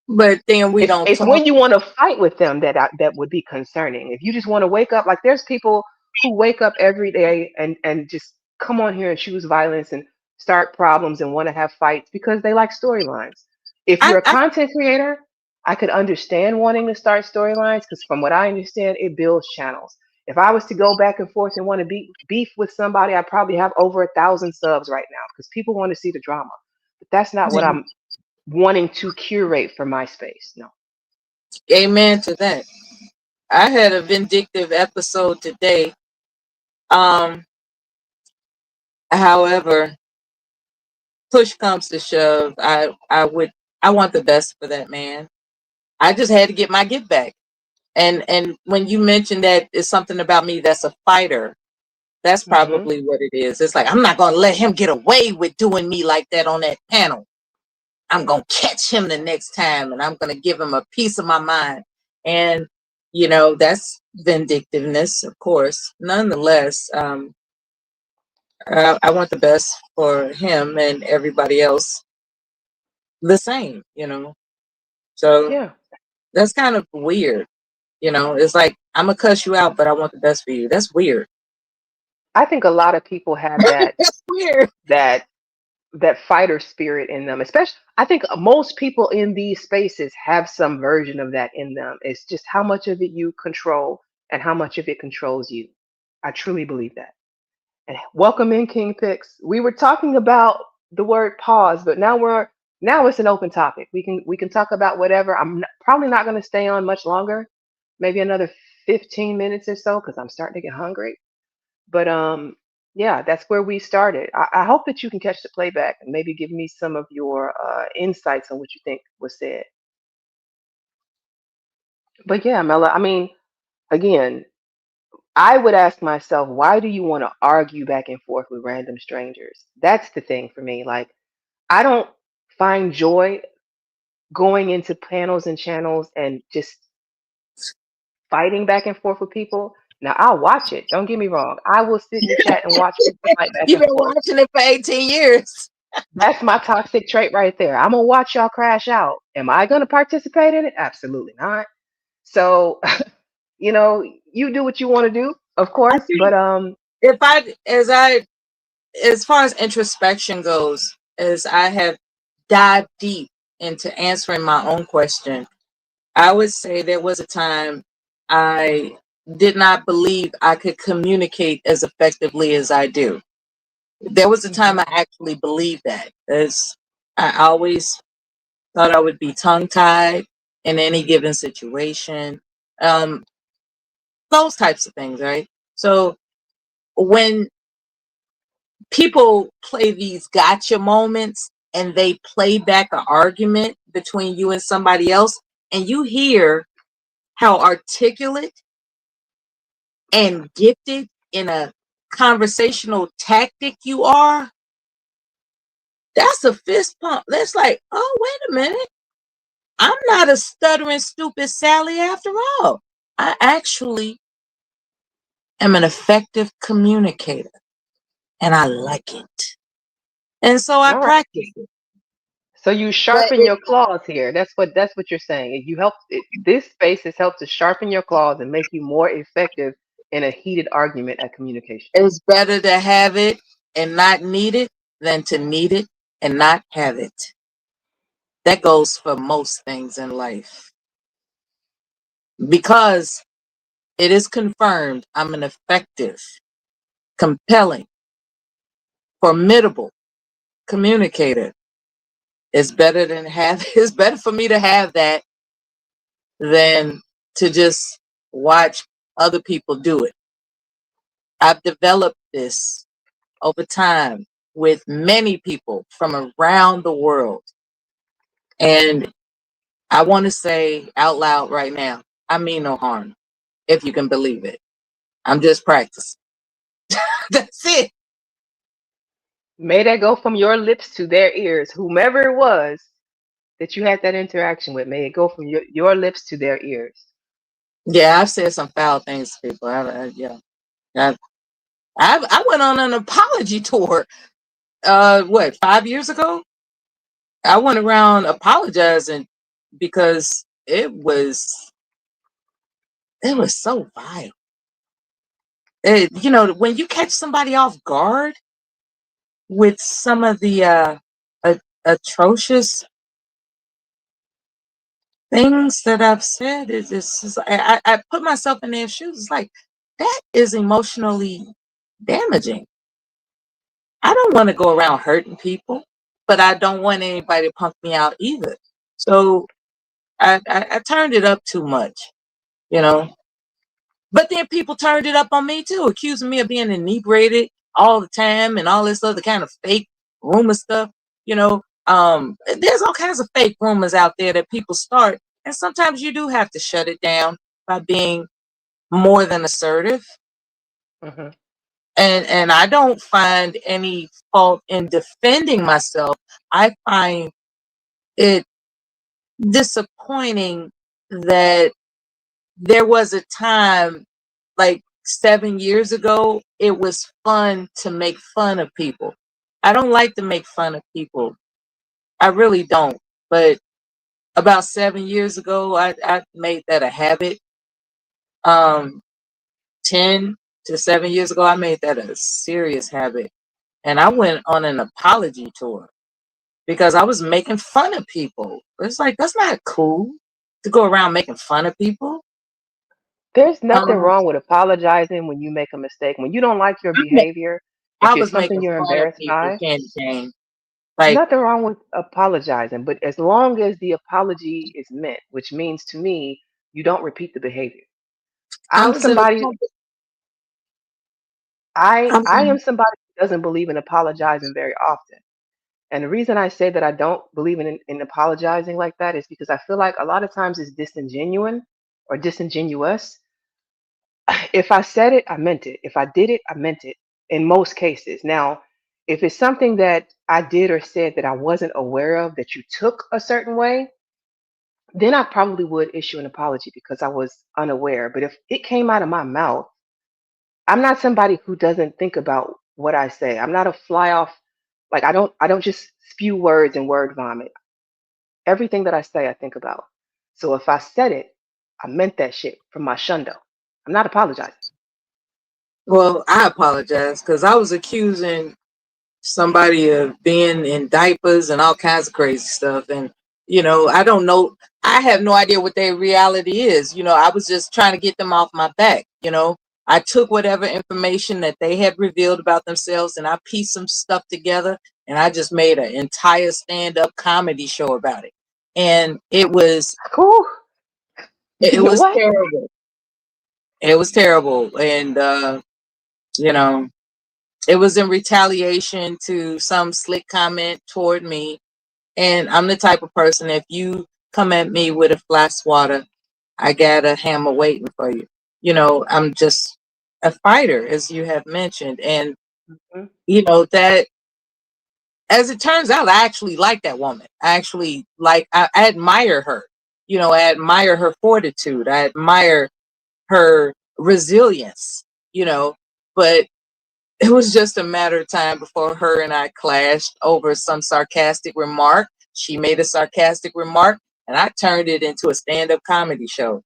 But then we don't It's talk. when you want to fight with them that would be concerning. If you just want to wake up, like there's people who wake up every day and just come on here and choose violence and start problems and want to have fights because they like storylines. If you're a content creator, I could understand wanting to start storylines because from what I understand, it builds channels. If I was to go back and forth and want to beef with somebody, I probably have over 1,000 subs right now because people want to see the drama. But that's not what I'm wanting to curate for my space. No. Amen to that. I had a vindictive episode today. However, push comes to shove, I want the best for that man. I just had to get my get back. And when you mentioned that it's something about me that's a fighter, that's probably what it is. It's like, I'm not gonna let him get away with doing me like that on that panel. I'm gonna catch him the next time and I'm gonna give him a piece of my mind. And that's vindictiveness, of course. Nonetheless, I want the best for him and everybody else the same, you know. So Yeah. that's kind of weird, you know. It's like I'm gonna cuss you out, but I want the best for you. That's weird. I think a lot of people have that That's weird. that that fighter spirit in them. Especially, I think most people in these spaces have some version of that in them. It's just how much of it you control and how much of it controls you. I truly believe that. And welcome in, King Picks. We were talking about the word pause, but now it's an open topic. We can talk about whatever. Probably not going to stay on much longer, maybe another 15 minutes or so, because I'm starting to get hungry. But yeah, that's where we started. I hope that you can catch the playback and maybe give me some of your insights on what you think was said. But yeah, Mela, I mean, again, I would ask myself, why do you want to argue back and forth with random strangers? That's the thing for me. Like, I don't find joy going into panels and channels and just fighting back and forth with people. Now, I'll watch it. Don't get me wrong. I will sit in the chat and watch people fight back You've and been forth. watching it for 18 years. That's my toxic trait right there. I'm gonna watch y'all crash out. Am I gonna participate in it? Absolutely not. So, you do what you want to do, of I course, but think as far as introspection goes, as I have dived deep into answering my own question, I would say there was a time I did not believe I could communicate as effectively as I do. There was a time I actually believed that, as I always thought I would be tongue tied in any given situation. Um, those types of things, right? So when people play these gotcha moments and they play back an argument between you and somebody else, and you hear how articulate and gifted in a conversational tactic you are, that's a fist pump. That's like, oh, wait a minute. I'm not a stuttering, stupid Sally after all. I actually am an effective communicator and I like it. And so I all right. practice it. So you But sharpen your claws here. That's what you're saying. This space has helped to sharpen your claws and make you more effective in a heated argument at communication. it's better to have it and not need it than to need it and not have it. That goes for most things in life. Because it is confirmed I'm an effective, compelling, formidable communicator. It's better than have it's better for me to have that than to just watch other people do it. I've developed this over time with many people from around the world. And I want to say out loud right now, I mean no harm, if you can believe it. I'm just practicing. That's it. May that go from your lips to their ears, whomever it was that you had that interaction with. May it go from your lips to their ears. Yeah, I've said some foul things to people. Yeah, I went on an apology tour. What, 5 years ago? I went around apologizing because it was so vile. When you catch somebody off guard with some of the atrocious things that I've said, I put myself in their shoes. It's like that is emotionally damaging. I don't want to go around hurting people, but I don't want anybody to punk me out either. So I turned it up too much, you know. But then people turned it up on me too, accusing me of being inebriated all the time and all this other kind of fake rumor stuff. There's all kinds of fake rumors out there that people start, and sometimes you do have to shut it down by being more than assertive. Hmm. And I don't find any fault in defending myself. I find it disappointing that there was a time like 7 years ago, it was fun to make fun of people. I don't like to make fun of people. I really don't. but about 7 years ago, I made that a habit. 10 to 7 years ago, I made that a serious habit. And I went on an apology tour because I was making fun of people. It's like, that's not cool to go around making fun of people. There's nothing Um, wrong with apologizing when you make a mistake. When you don't like your I, ma- behavior, I if it's was something making you're fun of embarrassed people, by, Candy Cane. Like, nothing wrong with apologizing. But as long as the apology is meant, which means to me, you don't repeat the behavior. I I'm was in the somebody public. I am somebody who doesn't believe in apologizing very often. And the reason I say that I don't believe in apologizing like that is because I feel like a lot of times it's disingenuine or disingenuous. If I said it, I meant it. If I did it, I meant it in most cases. Now, if it's something that I did or said that I wasn't aware of that you took a certain way, then I probably would issue an apology because I was unaware. But if it came out of my mouth, I'm not somebody who doesn't think about what I say. I'm not a fly off, like I don't just spew words and word vomit. Everything that I say, I think about. So if I said it, I meant that shit from my shundo. I'm not apologizing. Well, I apologize because I was accusing somebody of being in diapers and all kinds of crazy stuff. And, I don't know. I have no idea what their reality is. I was just trying to get them off my back. I took whatever information that they had revealed about themselves and I pieced some stuff together and I just made an entire stand-up comedy show about it. And it was Cool. it You know was what? terrible. It was terrible. And you know, it was in retaliation to some slick comment toward me. And I'm the type of person, if you come at me with a flat swatter, I got a hammer waiting for you. I'm just a fighter, as you have mentioned. And, Mhm. that, as it turns out, I actually like that woman. I actually I admire her. I admire her fortitude. I admire her resilience, but it was just a matter of time before her and I clashed over some sarcastic remark. She made a sarcastic remark, and I turned it into a stand-up comedy show.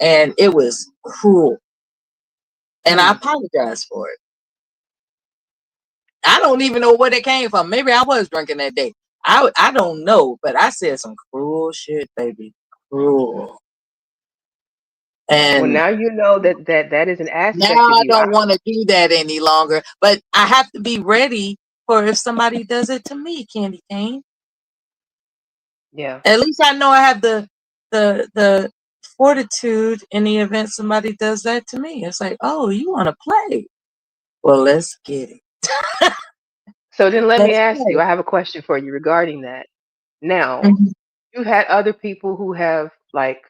And it was cruel. And I apologize for it. I don't even know where it came from. Maybe I was drinking that day. I don't know, but I said some cruel shit, baby. Cruel. Well, And now you know that is an now aspect of I you. don't want to do that any longer. But I have to be ready for if somebody does it to me, Candy Cane. Yeah. At least I know I have the fortitude in the event somebody does that to me. It's like, oh, you want to play? Well, let's get it. So then let me Let's ask you, play. I have a question for you regarding that. Now, Mhm. you had other people who have like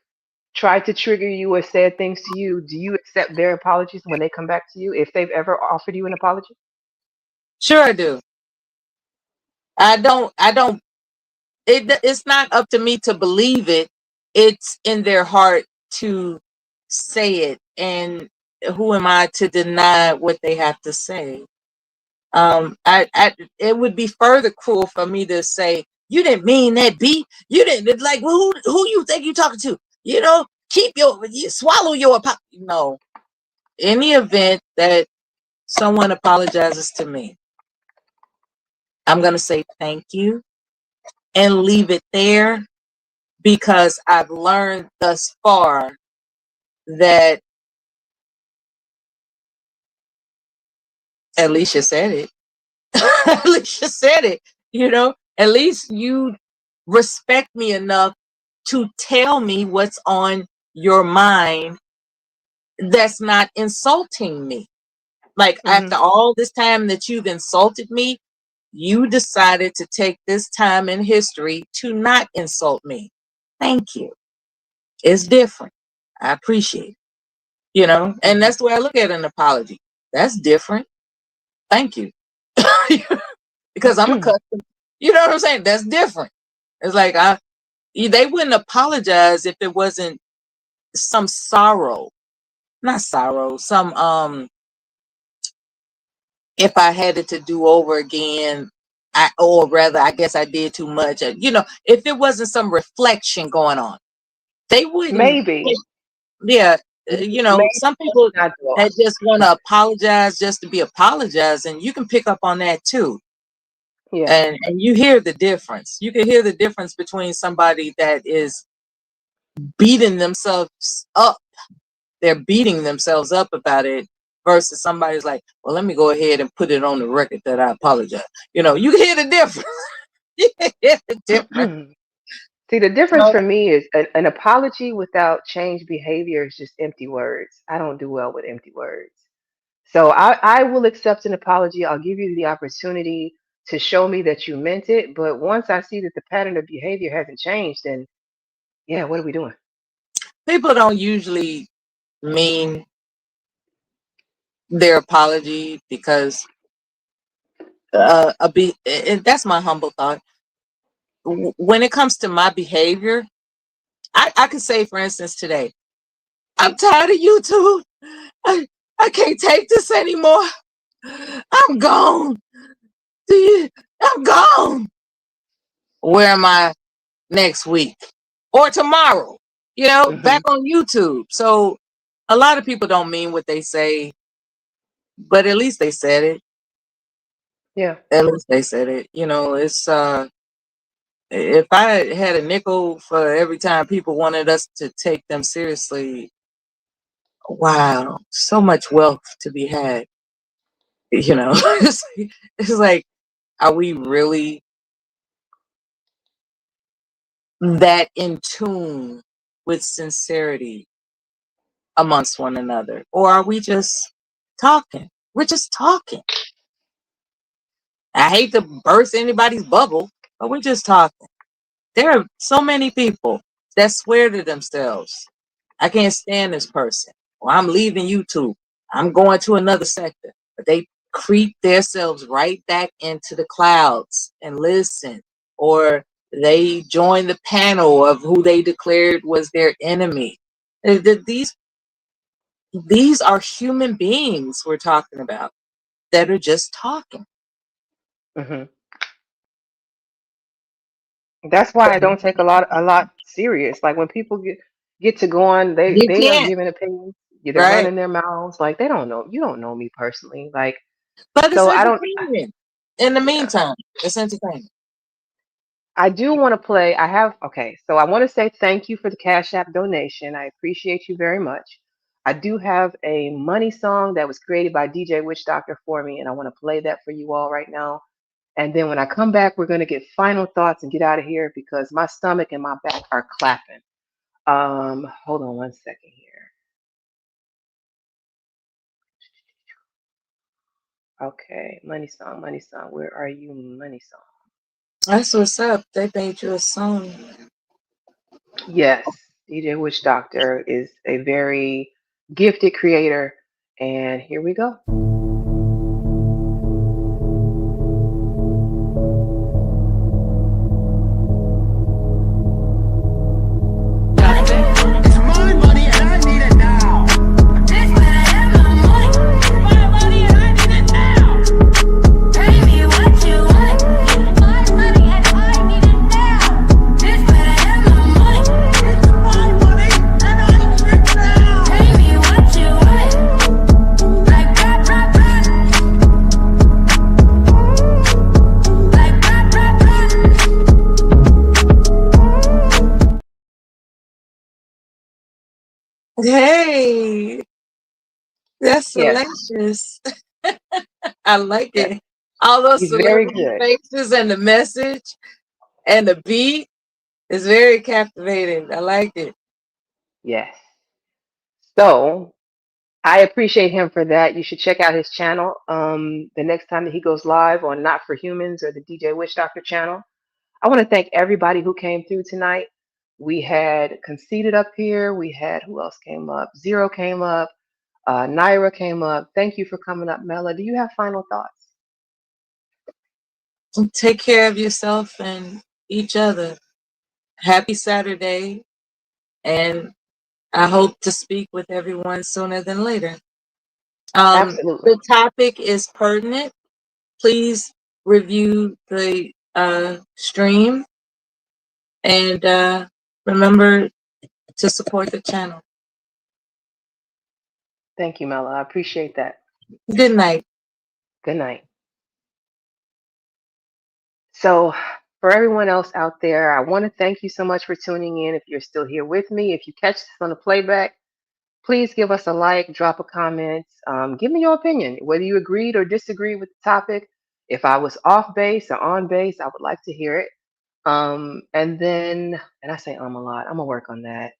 tried to trigger you or said things to you. Do you accept their apologies when they come back to you if they've ever offered you an apology? Sure, I do. I don't. It's not up to me to believe it. It's in their heart to say it, and who am I to deny what they have to say? It would be further cruel for me to say you didn't mean that, B. You didn't, like, well, who you think you talking to? Keep you swallow your no. In the event that someone apologizes to me, I'm gonna say thank you and leave it there because I've learned thus far that Alicia said it. Alicia said it. At least you respect me enough to tell me what's on your mind that's not insulting me. Like, after all this time that you've insulted me, you decided to take this time in history to not insult me. Thank you. It's different. I appreciate it. And that's the way I look at an apology. That's different. Thank you. Because I'm accustomed. You know what I'm saying? That's different. It's like they wouldn't apologize if it wasn't some sorrow. Not sorrow. If I had it to do over again, or rather, I guess I did too much. You know, if it wasn't some reflection going on, they wouldn't. Maybe. Yeah, you know, Maybe some people not though. that just want to apologize just to be apologizing. You can pick up on that too. Yeah. And you hear the difference. You can hear the difference between somebody that is beating themselves up. They're beating themselves up about it versus somebody's like, well, let me go ahead and put it on the record that I apologize. You know, you can hear the difference. You can hear the difference. See, the difference for me is an apology without changed behavior is just empty words. I don't do well with empty words. So I will accept an apology. I'll give you the opportunity to show me that you meant it. But once I see that the pattern of behavior hasn't changed, then yeah, what are we doing? People don't usually mean their apology because and that's my humble thought. When it comes to my behavior, I could say, for instance, today, I'm tired of YouTube. I can't take this anymore. I'm gone. I'm gone. Where am I next week or tomorrow? You know, back on YouTube. So a lot of people don't mean what they say, but at least they said it. Yeah. At least they said it. You know, it's if I had a nickel for every time people wanted us to take them seriously, wow, so much wealth to be had. You know, it's like, are we really that in tune with sincerity amongst one another? Or are we just talking? We're just talking. I hate to burst anybody's bubble, but we're just talking. There are so many people that swear to themselves, I can't stand this person, or I'm leaving YouTube, I'm going to another sector. But they creep themselves right back into the clouds and listen, or they join the panel of who they declared was their enemy. These are human beings we're talking about that are just talking. That's why I don't take a lot serious. Like when people get to going, You they are can't, giving opinions. They're right? running their mouths like they don't know. You don't know me personally. Like, But it's so I don't. entertainment. In the meantime, it's entertainment. I do want to play. I have, okay, so I want to say thank you for the Cash App donation. I appreciate you very much. I do have a money song that was created by DJ Witch Doctor for me, and I want to play that for you all right now. And then when I come back, we're going to get final thoughts and get out of here because my stomach and my back are clapping. Hold on one second here. Okay, money song, money song. Where are you, money song? That's what's up. They made you a song. Yes, DJ Witch Doctor is a very gifted creator. And here we go. Hey, that's Yes. delicious. I like Yes. it. All those He's very celebrity good. faces and the message and the beat is very captivating. I like it. Yes. So I appreciate him for that. You should check out his channel. The next time that he goes live on Not for Humans or the DJ Witch Doctor channel. I want to thank everybody who came through tonight. We had Conceited up here. We had, who else came up? Zero came up. Naira came up. Thank you for coming up, Mela. Do you have final thoughts? Take care of yourself and each other. Happy Saturday. And I hope to speak with everyone sooner than later. Absolutely. The topic is pertinent. Please review the stream, and remember to support the channel. Thank you, Mela. I appreciate that. Good night. Good night. So, for everyone else out there, I want to thank you so much for tuning in. If you're still here with me, if you catch this on the playback, please give us a like, drop a comment, give me your opinion, whether you agreed or disagreed with the topic. If I was off base or on base, I would like to hear it. And then, and I say a lot, I'm gonna work on that.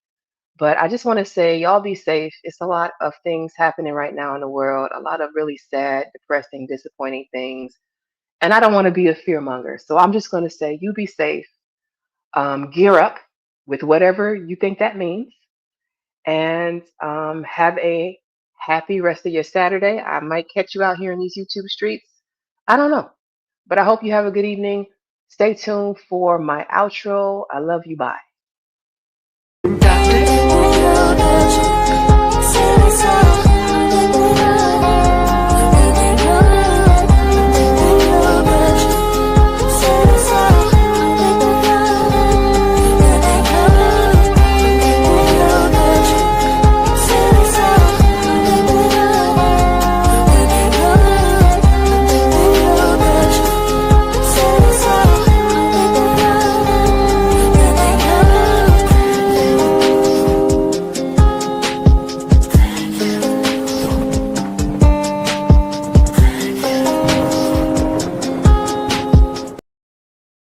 But I just want to say, y'all be safe. It's a lot of things happening right now in the world, a lot of really sad, depressing, disappointing things. And I don't want to be a fear monger. So I'm just going to say, you be safe, gear up with whatever you think that means, and have a happy rest of your Saturday. I might catch you out here in these YouTube streets. I don't know. But I hope you have a good evening. Stay tuned for my outro. I love you. Bye.